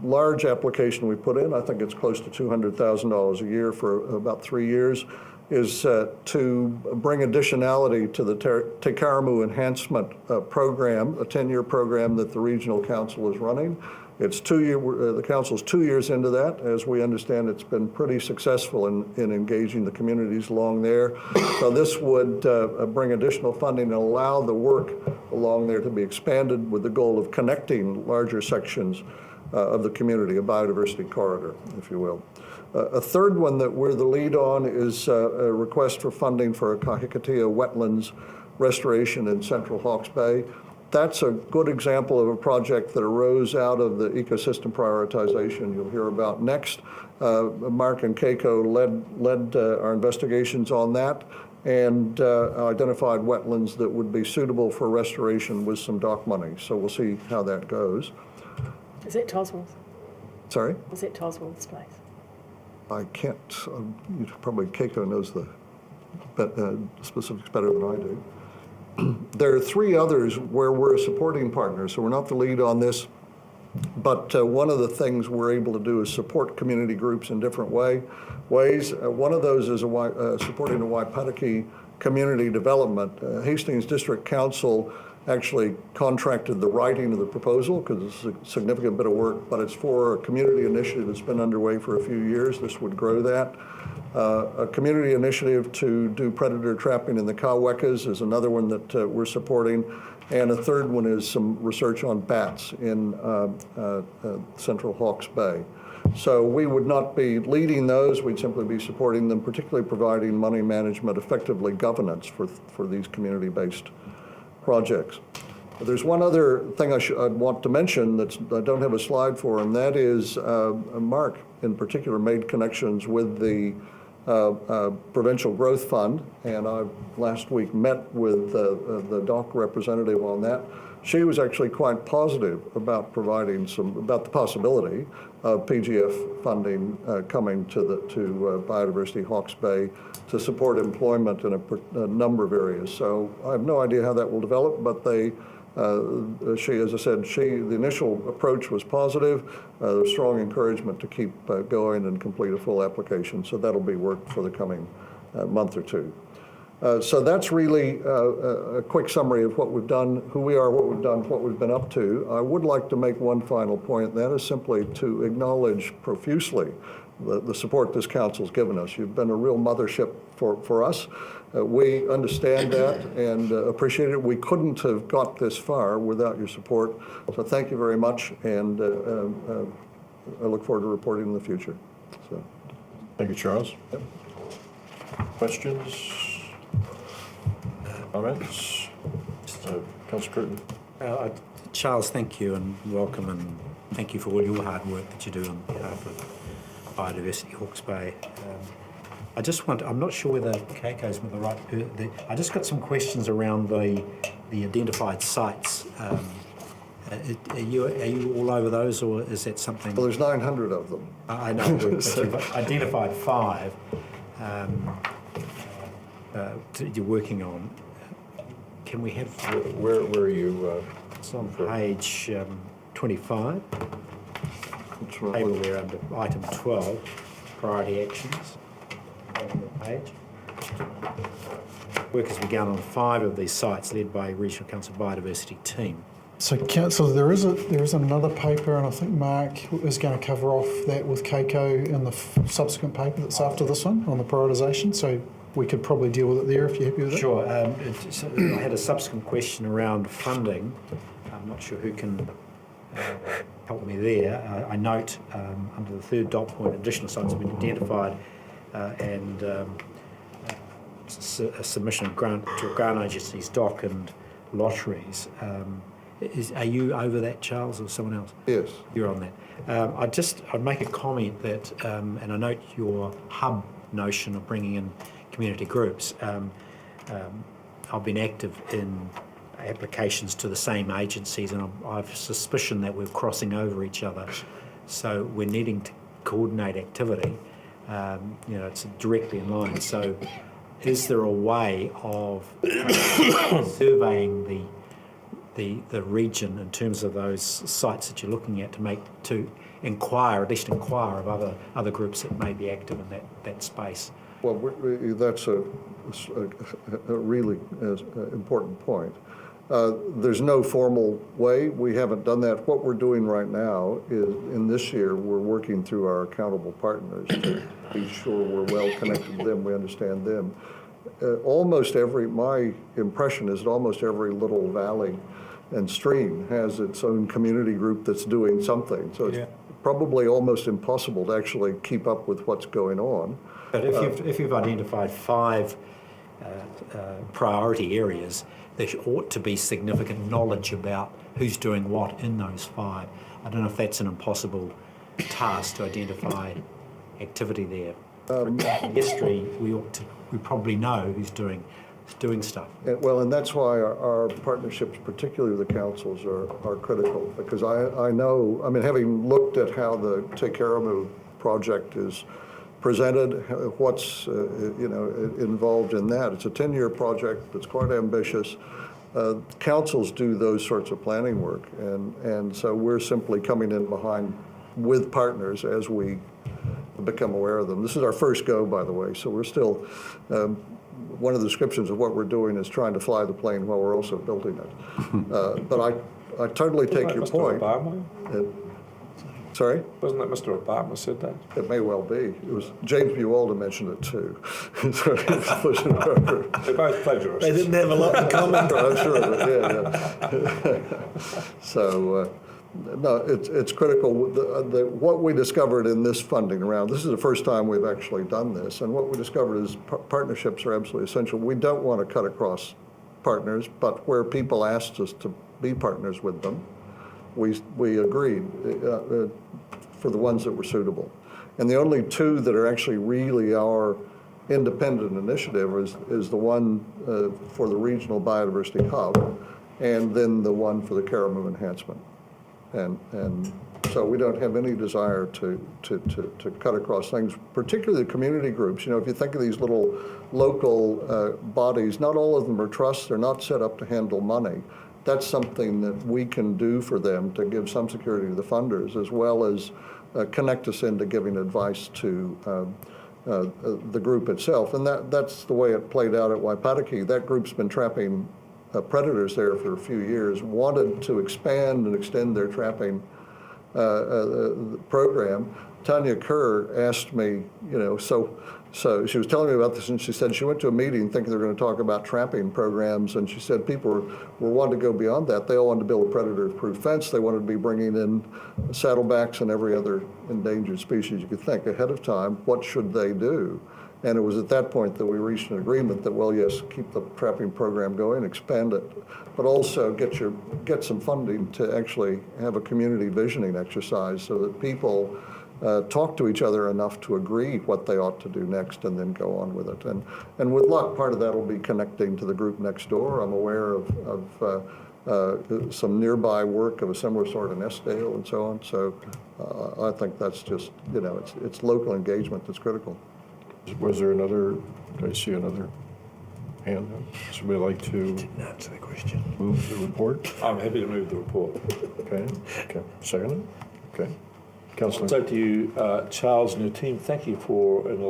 large application we put in, I think it's close to $200,000 a year for about 3 years, is to bring additionality to the Te Karamu Enhancement Program, a 10-year program that the Regional Council is running. It's the council's 2 years into that. As we understand, it's been pretty successful in engaging the communities along there. So this would bring additional funding and allow the work along there to be expanded with the goal of connecting larger sections of the community, a biodiversity corridor, if you will. A third one that we're the lead on is a request for funding for a Kahikatea wetlands restoration in Central Hawke's Bay. That's a good example of a project that arose out of the ecosystem prioritization you'll hear about next. Mark and Keiko led our investigations on that and identified wetlands that would be suitable for restoration with some dock money. So we'll see how that goes. Is that Toswell's? Sorry? Is that Toswell's place? I can't, probably Keiko knows the specifics better than I do. There are 3 others where we're a supporting partner, so we're not the lead on this, but one of the things we're able to do is support community groups in different ways. One of those is supporting the Waipariki community development. Hastings District Council actually contracted the writing of the proposal because it's a significant bit of work, but it's for a community initiative that's been underway for a few years. This would grow that. A community initiative to do predator trapping in the Kawekas is another one that we're supporting. And a third one is some research on bats in Central Hawke's Bay. So we would not be leading those, we'd simply be supporting them, particularly providing money management, effectively governance for these community-based projects. There's one other thing I'd want to mention that I don't have a slide for, and that is Mark in particular made connections with the Provincial Growth Fund, and I last week met with the DOC representative on that. She was actually quite positive about providing about the possibility of PGF funding coming to Biodiversity Hawke's Bay to support employment in a number of areas. So I have no idea how that will develop, but as I said, the initial approach was positive. There was strong encouragement to keep going and complete a full application. So that'll be work for the coming month or 2. So that's really a quick summary of what we've done, who we are, what we've done, what we've been up to. I would like to make one final point, and that is simply to acknowledge profusely the support this council's given us. You've been a real mothership for us. We understand that and appreciate it. We couldn't have got this far without your support. So thank you very much, and I look forward to reporting in the future. So, Thank you, Charles. Questions? Comments? Councillor Curtin. Charles, thank you and welcome, and thank you for all your hard work that you do on behalf of Biodiversity Hawke's Bay. I'm not sure whether Keiko's with the right, I just got some questions around the identified sites. Are you all over those, or is that something? well, there's 900 of them. I know, but you've identified 5 you're working on. Can we have? Where are you? It's on page 25. Which one? Table there under item 12, priority actions on the page. Work has begun on 5 of these sites led by Regional Council Biodiversity team. So councillor, there is another paper, and I think Mark is going to cover off that with Keiko in the subsequent paper that's after this one on the prioritisation. So we could probably deal with it there if you're happy with it. Sure. I had a subsequent question around funding. I'm not sure who can help me there. I note under the 3rd dot point, additional sites have been identified and a submission of grant to grant agencies, DOC and lotteries. Are you over that, Charles, or someone else? Yes. You're on that. I'd make a comment that, and I note your hub notion of bringing in community groups. I've been active in applications to the same agencies, and I've suspicion that we're crossing over each other. So we're needing to coordinate activity. It's directly in line. So is there a way of surveying the region in terms of those sites that you're looking at to inquire of other groups that may be active in that space? Well, that's a really important point. There's no formal way. We haven't done that. What we're doing right now is, in this year, we're working through our accountable partners to be sure we're well connected to them, we understand them. My impression is that almost every little valley and stream has its own community group that's doing something. So it's probably almost impossible to actually keep up with what's going on. But if you've identified 5 priority areas, there ought to be significant knowledge about who's doing what in those 5. I don't know if that's an impossible task to identify activity there. In history, we probably know who's doing stuff. And that's why our partnerships, particularly with the councils, are critical, because I know, having looked at how the Te Karamu project is presented, what's involved in that. It's a 10-year project that's quite ambitious. Councils do those sorts of planning work, and so we're simply coming in behind with partners as we become aware of them. This is our first go, by the way, so we're still, one of the descriptions of what we're doing is trying to fly the plane while we're also building it. But I totally take your point. Obama? Sorry? Wasn't that Mr. Obama said that? It may well be. It was James Buwalda mentioned it too. So he was pushing it over. They're both plagiarists. They didn't have a lot in common. I'm sure of it, yeah. So, no, it's critical. What we discovered in this funding round, this is the first time we've actually done this, and what we discovered is partnerships are absolutely essential. We don't want to cut across partners, but where people asked us to be partners with them, we agreed for the ones that were suitable. And the only 2 that are actually really our independent initiative is the one for the Regional Biodiversity Hub, and then the one for the Karamu enhancement. And so we don't have any desire to cut across things, particularly the community groups. If you think of these little local bodies, not all of them are trusts. They're not set up to handle money. That's something that we can do for them to give some security to the funders, as well as connect us into giving advice to the group itself. And that's the way it played out at Waipatiki. That group's been trapping predators there for a few years, wanted to expand and extend their trapping program, Tanya Kerr asked me, so she was telling me about this, and she said she went to a meeting thinking they were going to talk about trapping programs, and she said people were wanting to go beyond that. They all wanted to build a predator-proof fence. They wanted to be bringing in saddlebacks and every other endangered species you could think ahead of time. What should they do? And it was at that point that we reached an agreement that, well, yes, keep the trapping program going, expand it, but also get some funding to actually have a community visioning exercise so that people talk to each other enough to agree what they ought to do next and then go on with it. And with luck, part of that will be connecting to the group next door. I'm aware of some nearby work of a similar sort in Eskdale and so on. So I think that's just, it's local engagement that's critical. Was there another, did I see another hand up? Somebody like to Didn't answer the question. move the report? I'm happy to move the report. Okay, second? Okay. Councillor. So to you, Charles and your team, thank you for an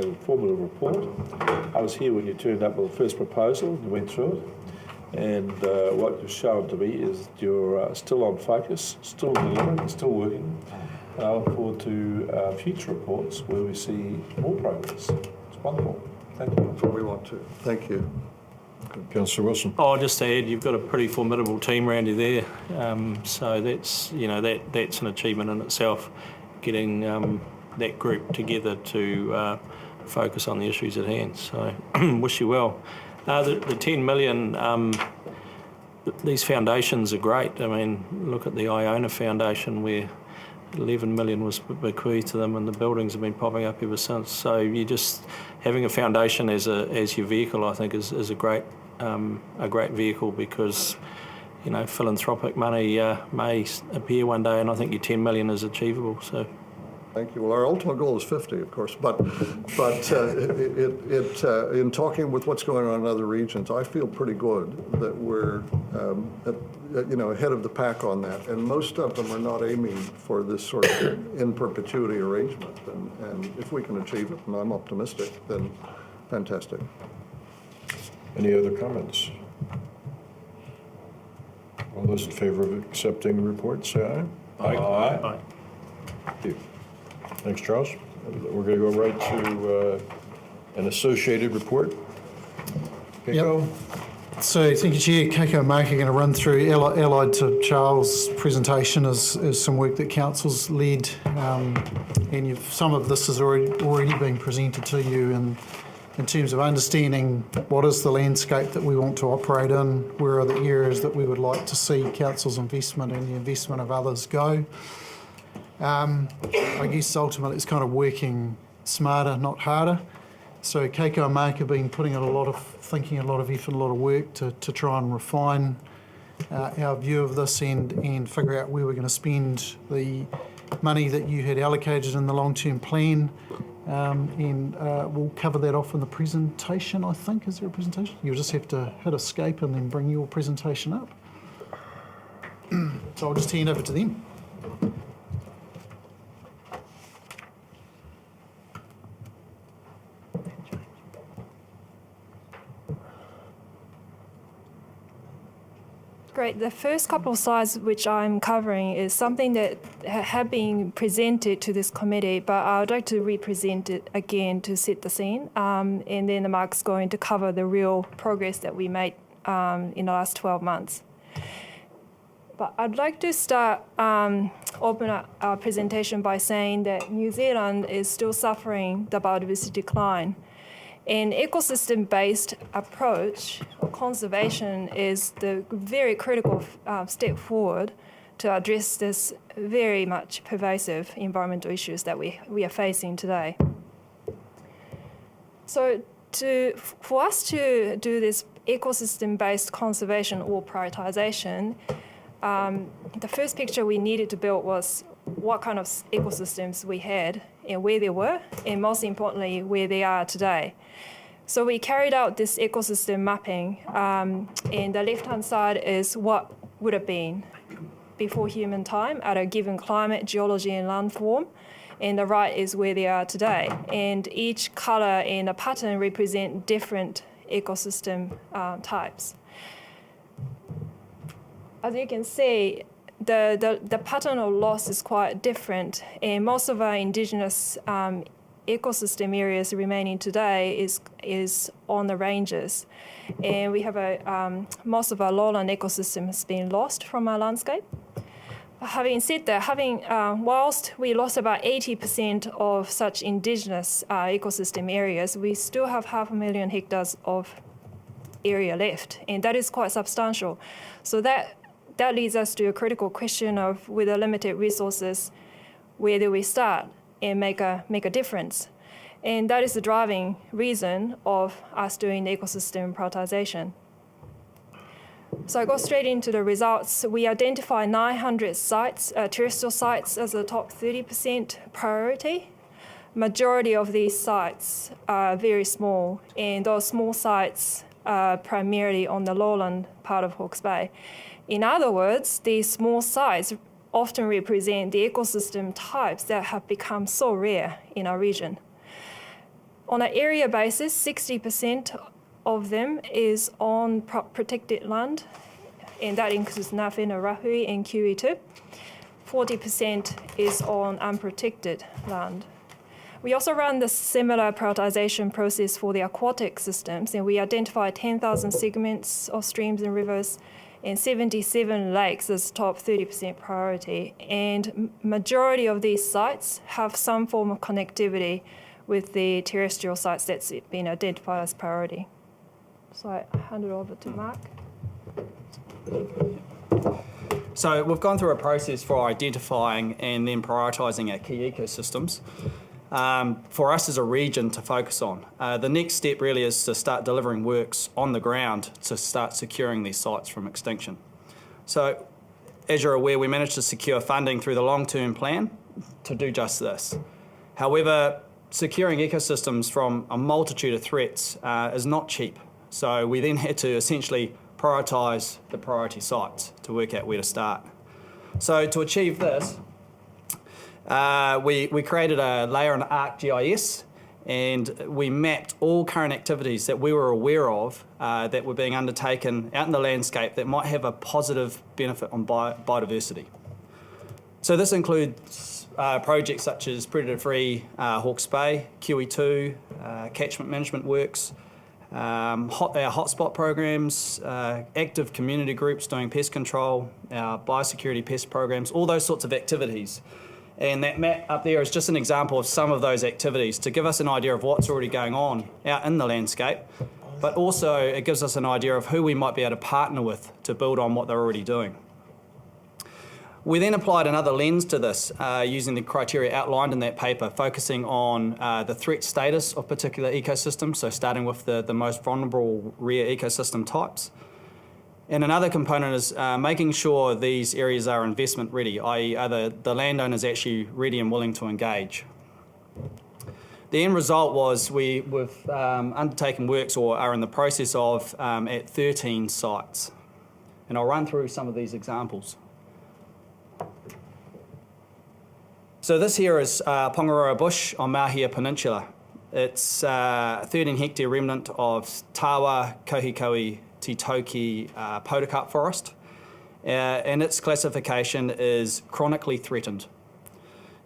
informative report. I was here when you turned up with the first proposal, you went through it, and what you've shown to me is you're still on focus, still delivering, still working. I look forward to future reports where we see more progress. It's wonderful. Thank you. That's what we want to. Thank you. Councillor Wilson. Oh, just to add, you've got a pretty formidable team around you there. So that's, that's an achievement in itself, getting that group together to focus on the issues at hand. So wish you well. The 10 million, these foundations are great. I mean, look at the Iona Foundation where 11 million was bequeathed to them, and the buildings have been popping up ever since. So you just having a foundation as your vehicle, I think, is a great vehicle because philanthropic money may appear one day, and I think your 10 million is achievable. So. Thank you. Well, our ultimate goal is 50, of course, but in talking with what's going on in other regions, I feel pretty good that we're ahead of the pack on that, and most of them are not aiming for this sort of in perpetuity arrangement, and if we can achieve it, and I'm optimistic, then fantastic. Any other comments? All those in favor of accepting the report, say aye. Aye. Thank you. Thanks, Charles. We're going to go right to an associated report. Keiko? So thank you, Chair. Keiko and Mark are going to run through, allied to Charles' presentation is some work that Council's led, and some of this has already been presented to you in terms of understanding what is the landscape that we want to operate in, where are the areas that we would like to see Council's investment and the investment of others go. I guess ultimately it's kind of working smarter, not harder. So Keiko and Mark have been putting in a lot of thinking, a lot of effort, a lot of work to try and refine our view of this and figure out where we're going to spend the money that you had allocated in the long-term plan. And we'll cover that off in the presentation, I think. Is there a presentation? You'll just have to hit escape and then bring your presentation up. So I'll just hand over to them. Great. The first couple of slides which I'm covering is something that have been presented to this committee, but I would like to represent it again to set the scene. And then Mark's going to cover the real progress that we made in the last 12 months. But I'd like to start, open up our presentation by saying that New Zealand is still suffering the biodiversity decline. An ecosystem-based approach or conservation is the very critical step forward to address this very much pervasive environmental issues that we are facing today. So for us to do this ecosystem-based conservation or prioritization, the first picture we needed to build was what kind of ecosystems we had and where they were, and most importantly, where they are today. So we carried out this ecosystem mapping, and the left-hand side is what would have been before human time at a given climate, geology, and landform, and the right is where they are today. And each color and a pattern represent different ecosystem types. As you can see, the pattern of loss is quite different, and most of our indigenous ecosystem areas remaining today is on the ranges, and we have most of our lowland ecosystem has been lost from our landscape. Having said that, whilst we lost about 80% of such indigenous ecosystem areas, we still have 500,000 hectares of area left, and that is quite substantial. So that leads us to a critical question of, with the limited resources, where do we start and make a difference? And that is the driving reason of us doing the ecosystem prioritization. So I go straight into the results. We identify 900 sites, terrestrial sites, as the top 30% priority. Majority of these sites are very small, and those small sites are primarily on the lowland part of Hawke's Bay. In other words, these small sites often represent the ecosystem types that have become so rare in our region. On an area basis, 60% of them is on protected land, and that includes Ngāwhena Rahui and QE2. 40% is on unprotected land. We also run the similar prioritization process for the aquatic systems, and we identify 10,000 segments of streams and rivers and 77 lakes as top 30% priority. And majority of these sites have some form of connectivity with the terrestrial sites that's been identified as priority. So I hand it over to Mark. So we've gone through a process for identifying and then prioritising our key ecosystems for us as a region to focus on. The next step really is to start delivering works on the ground to start securing these sites from extinction. So as you're aware, we managed to secure funding through the long-term plan to do just this. However, securing ecosystems from a multitude of threats is not cheap. So we then had to essentially prioritise the priority sites to work out where to start. So to achieve this, we created a layer in ArcGIS, and we mapped all current activities that we were aware of that were being undertaken out in the landscape that might have a positive benefit on biodiversity. So this includes projects such as predator-free Hawke's Bay, QE2, catchment management works, our hotspot programs, active community groups doing pest control, our biosecurity pest programs, all those sorts of activities. And that map up there is just an example of some of those activities to give us an idea of what's already going on out in the landscape, but also it gives us an idea of who we might be able to partner with to build on what they're already doing. We then applied another lens to this using the criteria outlined in that paper, focusing on the threat status of particular ecosystems, so starting with the most vulnerable rare ecosystem types. And another component is making sure these areas are investment ready, i.e. are the landowners actually ready and willing to engage. The end result was we've undertaken works or are in the process of at 13 sites. And I'll run through some of these examples. So this here is Pongaroa Bush on Mahia Peninsula. It's a 13 hectare remnant of Tawa, Kohikohe, Te Toki, Potocut forest, and its classification is chronically threatened.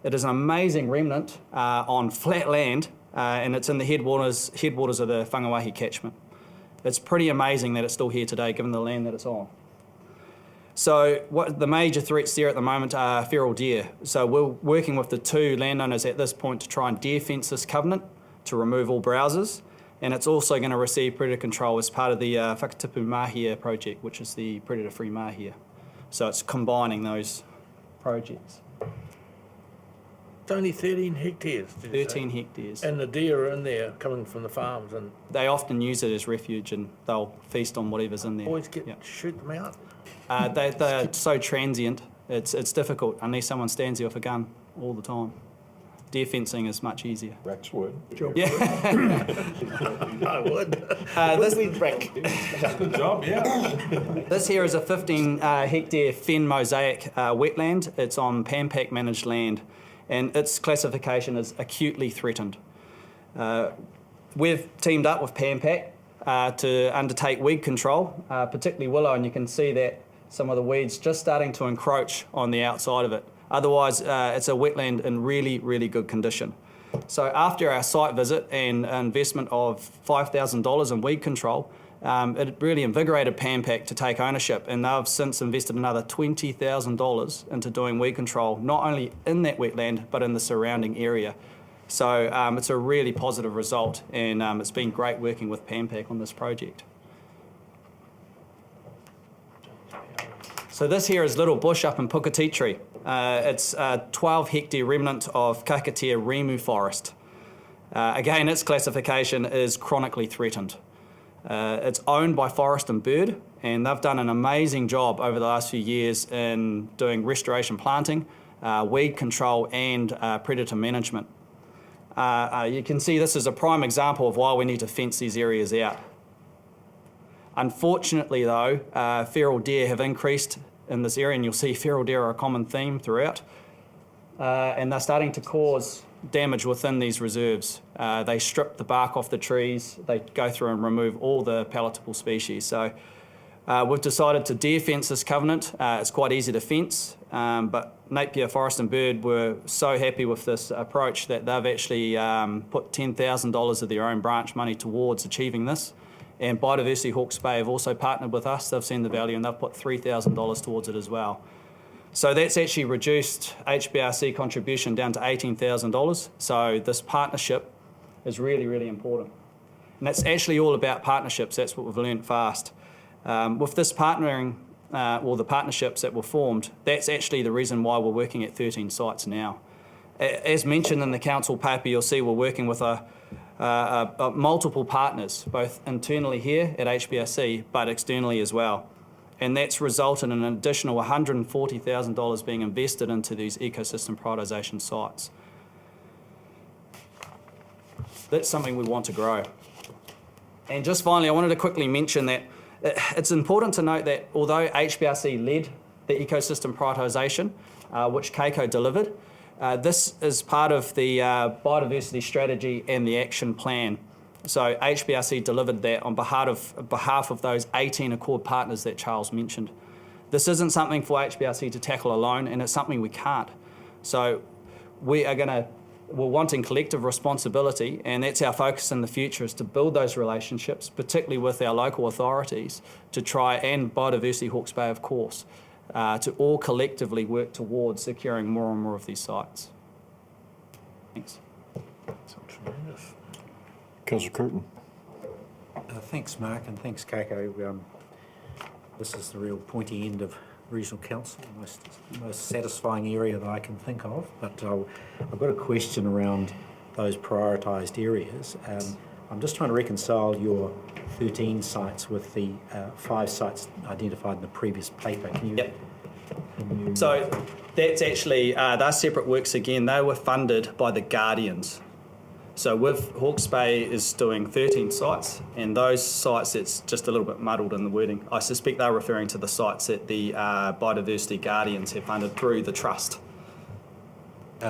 It is an amazing remnant on flat land, and it's in the headwaters of the Whangawahi catchment. It's pretty amazing that it's still here today, given the land that it's on. So what the major threats there at the moment are feral deer. So we're working with the two landowners at this point to try and deer fence this covenant to remove all browsers. And it's also going to receive predator control as part of the Whakatipu Mahia project, which is the predator-free mahia. So it's combining those projects. It's only 13 hectares, did you say? 13 hectares. And the deer are in there coming from the farms, and they often use it as refuge, and they'll feast on whatever's in there. Always shoot them out? They're so transient, it's difficult unless someone stands there with a gun all the time. Deer fencing is much easier. Rex would. Yeah. I would. Good job, yeah. This here is a 15 hectare fen mosaic wetland. It's on PAMPAC managed land, and its classification is acutely threatened. We've teamed up with PAMPAC to undertake weed control, particularly willow, and you can see that some of the weeds just starting to encroach on the outside of it. Otherwise, it's a wetland in really, really good condition. So after our site visit and an investment of $5,000 in weed control, it really invigorated PAMPAC to take ownership, and they've since invested another $20,000 into doing weed control, not only in that wetland, but in the surrounding area. So it's a really positive result, and it's been great working with PAMPAC on this project. So this here is Little Bush up in Puketitri. It's a 12-hectare remnant of Kakatea Rimu forest. Again, its classification is chronically threatened. It's owned by Forest and Bird, and they've done an amazing job over the last few years in doing restoration planting, weed control, and predator management. You can see this is a prime example of why we need to fence these areas out. Unfortunately though, feral deer have increased in this area, and you'll see feral deer are a common theme throughout, and they're starting to cause damage within these reserves. They strip the bark off the trees, they go through and remove all the palatable species. So we've decided to deer fence this covenant. It's quite easy to fence, but Napier Forest and Bird were so happy with this approach that they've actually put $10,000 of their own branch money towards achieving this. And Biodiversity Hawke's Bay have also partnered with us. They've seen the value and they've put $3,000 towards it as well. So that's actually reduced HBRC contribution down to $18,000. So this partnership is really, really important. And it's actually all about partnerships. That's what we've learned fast. With this partnering, or the partnerships that were formed, that's actually the reason why we're working at 13 sites now. As mentioned in the council paper, you'll see we're working with multiple partners, both internally here at HBRC, but externally as well. And that's resulted in an additional $140,000 being invested into these ecosystem prioritisation sites. That's something we want to grow. And just finally, I wanted to quickly mention that it's important to note that although HBRC led the ecosystem prioritisation, which KEICO delivered, this is part of the biodiversity strategy and the action plan. So HBRC delivered that on behalf of those 18 Accord partners that Charles mentioned. This isn't something for HBRC to tackle alone, and it's something we can't. So we're wanting collective responsibility, and that's our focus in the future, is to build those relationships, particularly with our local authorities, to try, and Biodiversity Hawke's Bay, of course, to all collectively work towards securing more and more of these sites. Thanks. Tremendous. Councillor Curtin. Thanks, Mark, and thanks, Keiko. This is the real pointy end of regional council, the most satisfying area that I can think of. But I've got a question around those prioritised areas. I'm just trying to reconcile your 13 sites with the 5 sites identified in the previous paper. Can you? Yep. So that's actually, they're separate works again. They were funded by the Guardians. So with Hawke's Bay is doing 13 sites, and those sites, it's just a little bit muddled in the wording. I suspect they're referring to the sites that the Biodiversity Guardians have funded through the trust.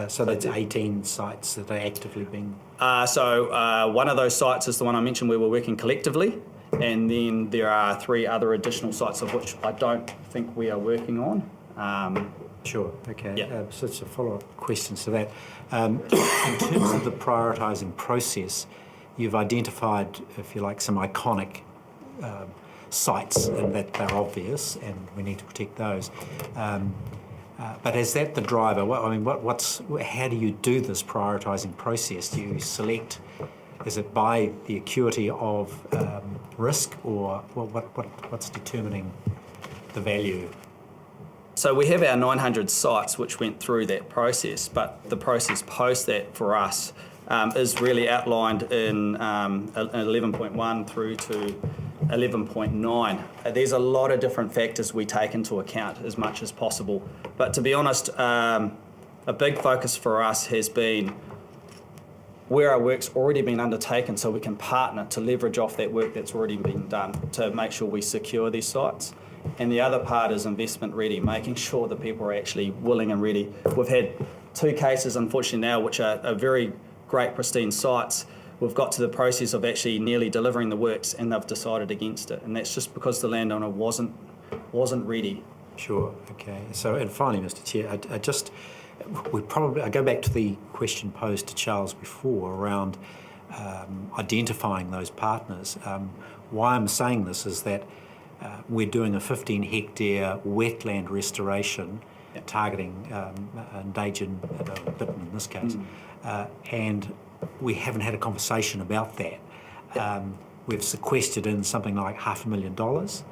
So that's 18 sites that are actively being... So one of those sites is the one I mentioned where we're working collectively, and then there are 3 other additional sites of which I don't think we are working on. Sure, okay. Yeah. So it's a follow-up question to that. In terms of the prioritising process, you've identified, if you like, some iconic sites, and that they're obvious, and we need to protect those. But is that the driver? How do you do this prioritising process? Do you select, is it by the acuity of risk, or what's determining the value? So we have our 900 sites which went through that process, but the process post that for us is really outlined in 11.1 through to 11.9. There's a lot of different factors we take into account as much as possible. But to be honest, a big focus for us has been where our work's already been undertaken, so we can partner to leverage off that work that's already been done to make sure we secure these sites. And the other part is investment ready, making sure that people are actually willing and ready. We've had 2 cases, unfortunately now, which are very great, pristine sites. We've got to the process of actually nearly delivering the works, and they've decided against it. And that's just because the landowner wasn't wasn't ready. Sure, okay. So, and finally, Mr. Chair, I go back to the question posed to Charles before around identifying those partners. Why I'm saying this is that we're doing a 15 hectare wetland restoration targeting endangered bitten in this case, and we haven't had a conversation about that. We've sequestered in something like $500,000,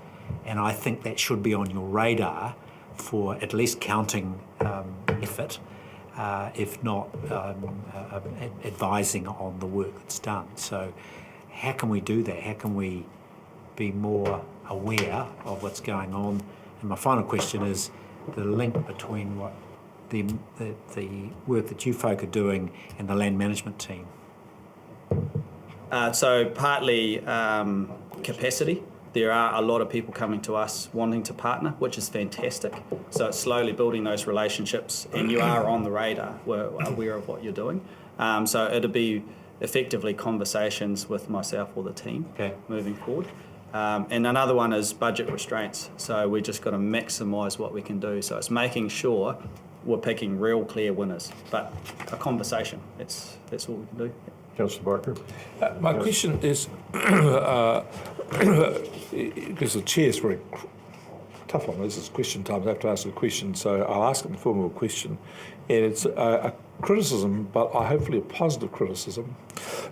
and I think that should be on your radar for at least counting effort, if not advising on the work that's done. So how can we do that? How can we be more aware of what's going on? And my final question is the link between what the work that you folk are doing and the land management team. So partly capacity. There are a lot of people coming to us wanting to partner, which is fantastic. So it's slowly building those relationships, and you are on the radar. We're aware of what you're doing. So it'll be effectively conversations with myself or the team moving forward. And another one is budget restraints. So we just got to maximise what we can do. So it's making sure we're picking real clear winners. But a conversation, that's what we can do. Councillor Barker. My question is, because the chair's very tough on this, it's question time, I have to ask a question, so I'll ask it in the form of a question. And it's a criticism, but hopefully a positive criticism.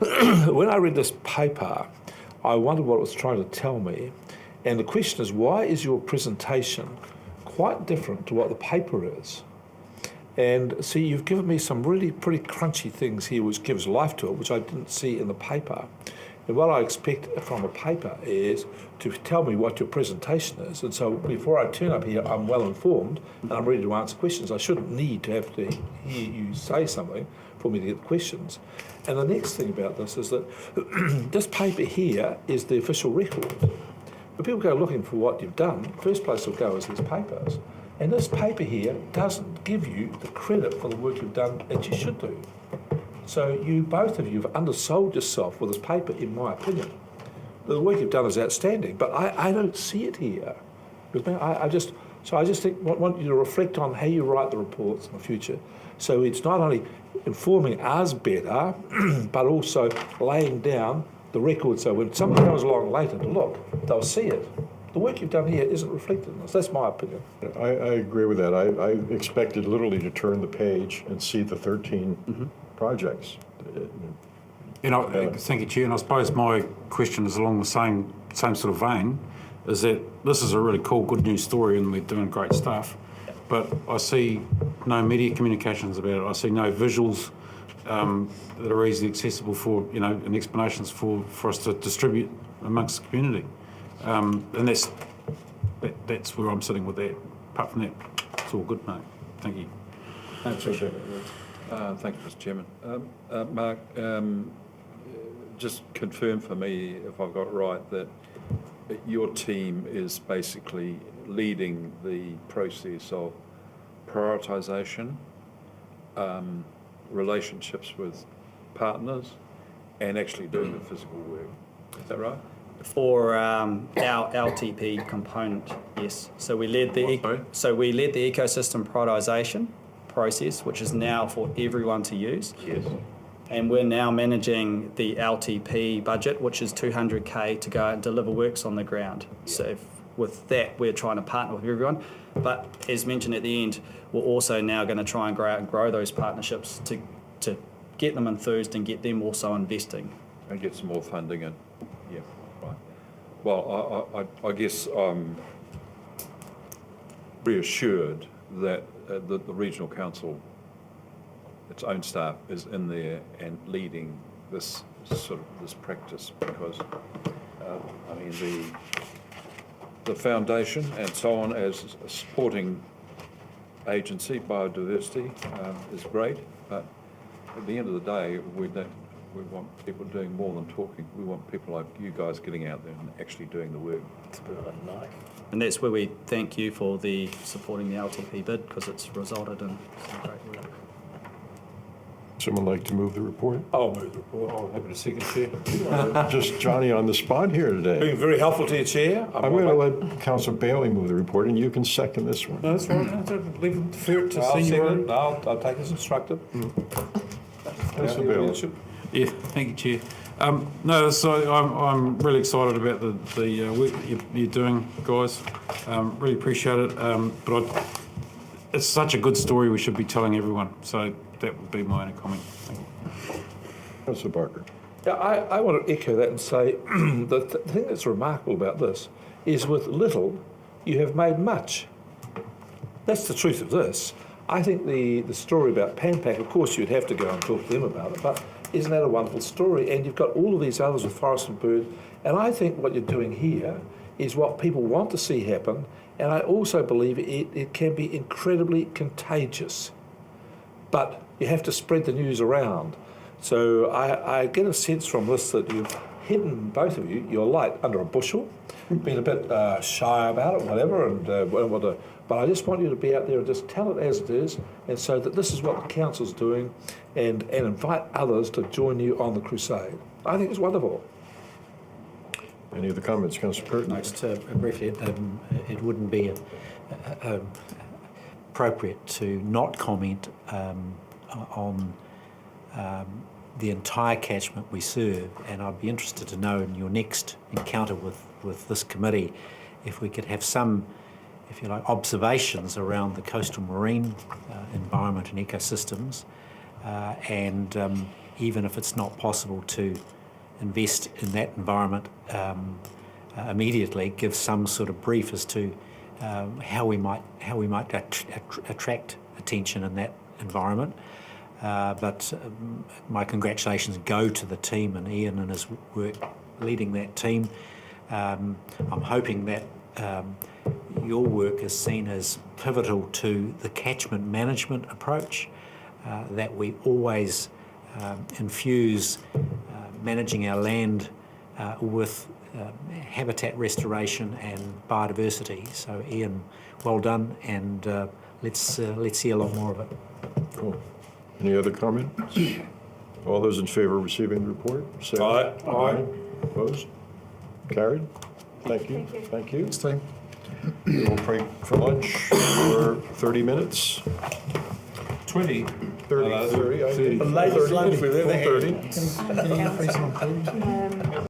When I read this paper, I wondered what it was trying to tell me. And the question is, why is your presentation quite different to what the paper is? And see, you've given me some really pretty crunchy things here which gives life to it, which I didn't see in the paper. And what I expect from a paper is to tell me what your presentation is. And so before I turn up here, I'm well informed and I'm ready to answer questions. I shouldn't need to have to hear you say something for me to get questions. And the next thing about this is that this paper here is the official record. When people go looking for what you've done, the first place they'll go is these papers. And this paper here doesn't give you the credit for the work you've done that you should do. So both of you have undersold yourself with this paper, in my opinion. The work you've done is outstanding, but I don't see it here. I just want you to reflect on how you write the reports in the future. So it's not only informing us better, but also laying down the record so when someone comes along later to look, they'll see it. The work you've done here isn't reflected in this. That's my opinion. I agree with that. I expected literally to turn the page and see the 13 projects. Thank you, Chair. And I suppose my question is along the same sort of vein, is that this is a really cool, good news story and we're doing great stuff, but I see no media communications about it. I see no visuals that are easily accessible for, and explanations for us to distribute amongst the community. And that's where I'm sitting with that. Apart from that, it's all good, mate. Thank you. Thank you, Mr. Chairman. Mark, just confirm for me, if I've got it right, that your team is basically leading the process of prioritisation, relationships with partners, and actually doing the physical work. Is that right? For our LTP component, yes. So we led the ecosystem prioritisation process, which is now for everyone to use. Yes. And we're now managing the LTP budget, which is $200K to go out and deliver works on the ground. So with that, we're trying to partner with everyone. But as mentioned at the end, we're also now going to try and go out and grow those partnerships to get them enthused and get them also investing. And get some more funding in. Yeah, right. Well, I guess I'm reassured that the regional council, its own staff, is in there and leading this practice, because the foundation and so on as a supporting agency, biodiversity, is great, but at the end of the day, we want people doing more than talking. We want people like you guys getting out there and actually doing the work. It's a bit of a knife. And that's where we thank you for supporting the LTP bid, because it's resulted in some great work. Someone like to move the report? I'll move the report. I'm happy to second, Chair. Just Johnny on the spot here today. Being very helpful to you, Chair. I'm going to let Councillor Bailey move the report, and you can second this one. No, that's fine. Leave it, defer it to senior. No, I'll take as instructed. Councillor Bailey. Yeah, thank you, Chair. No, so I'm really excited about the work that you're doing, guys. Really appreciate it. But it's such a good story we should be telling everyone. So that would be my only comment. Thank you. Councillor Barker. Yeah, I want to echo that and say the thing that's remarkable about this is with little, you have made much. That's the truth of this. I think the story about Panpac, of course, you'd have to go and talk to them about it, but isn't that a wonderful story? And you've got all of these others with Forest and Bird, and I think what you're doing here is what people want to see happen, and I also believe it can be incredibly contagious. But you have to spread the news around. So I get a sense from this that you've hidden, both of you, your light under a bushel, been a bit shy about it, whatever, but I just want you to be out there and just tell it as it is, and so that this is what the council's doing, and invite others to join you on the crusade. I think it's wonderful. Any other comments, Councillor Curtin? No, just briefly, it wouldn't be appropriate to not comment on the entire catchment we serve, and I'd be interested to know in your next encounter with this committee if we could have some, if you like, observations around the coastal marine environment and ecosystems, and even if it's not possible to invest in that environment immediately, give some sort of brief as to how we might attract attention in that environment. But my congratulations go to the team and Ian and his work leading that team. I'm hoping that your work is seen as pivotal to the catchment management approach, that we always infuse managing our land with habitat restoration and biodiversity. So Ian, well done, and let's see a lot more of it. Cool. Any other comments? All those in favour of receiving the report, say Aye. Aye. Opposed? Carried. Thank you. Thank you. Thanks, team. We'll break for lunch for 30 minutes. 20. 30, I think. The latest lunch we've ever had. 30.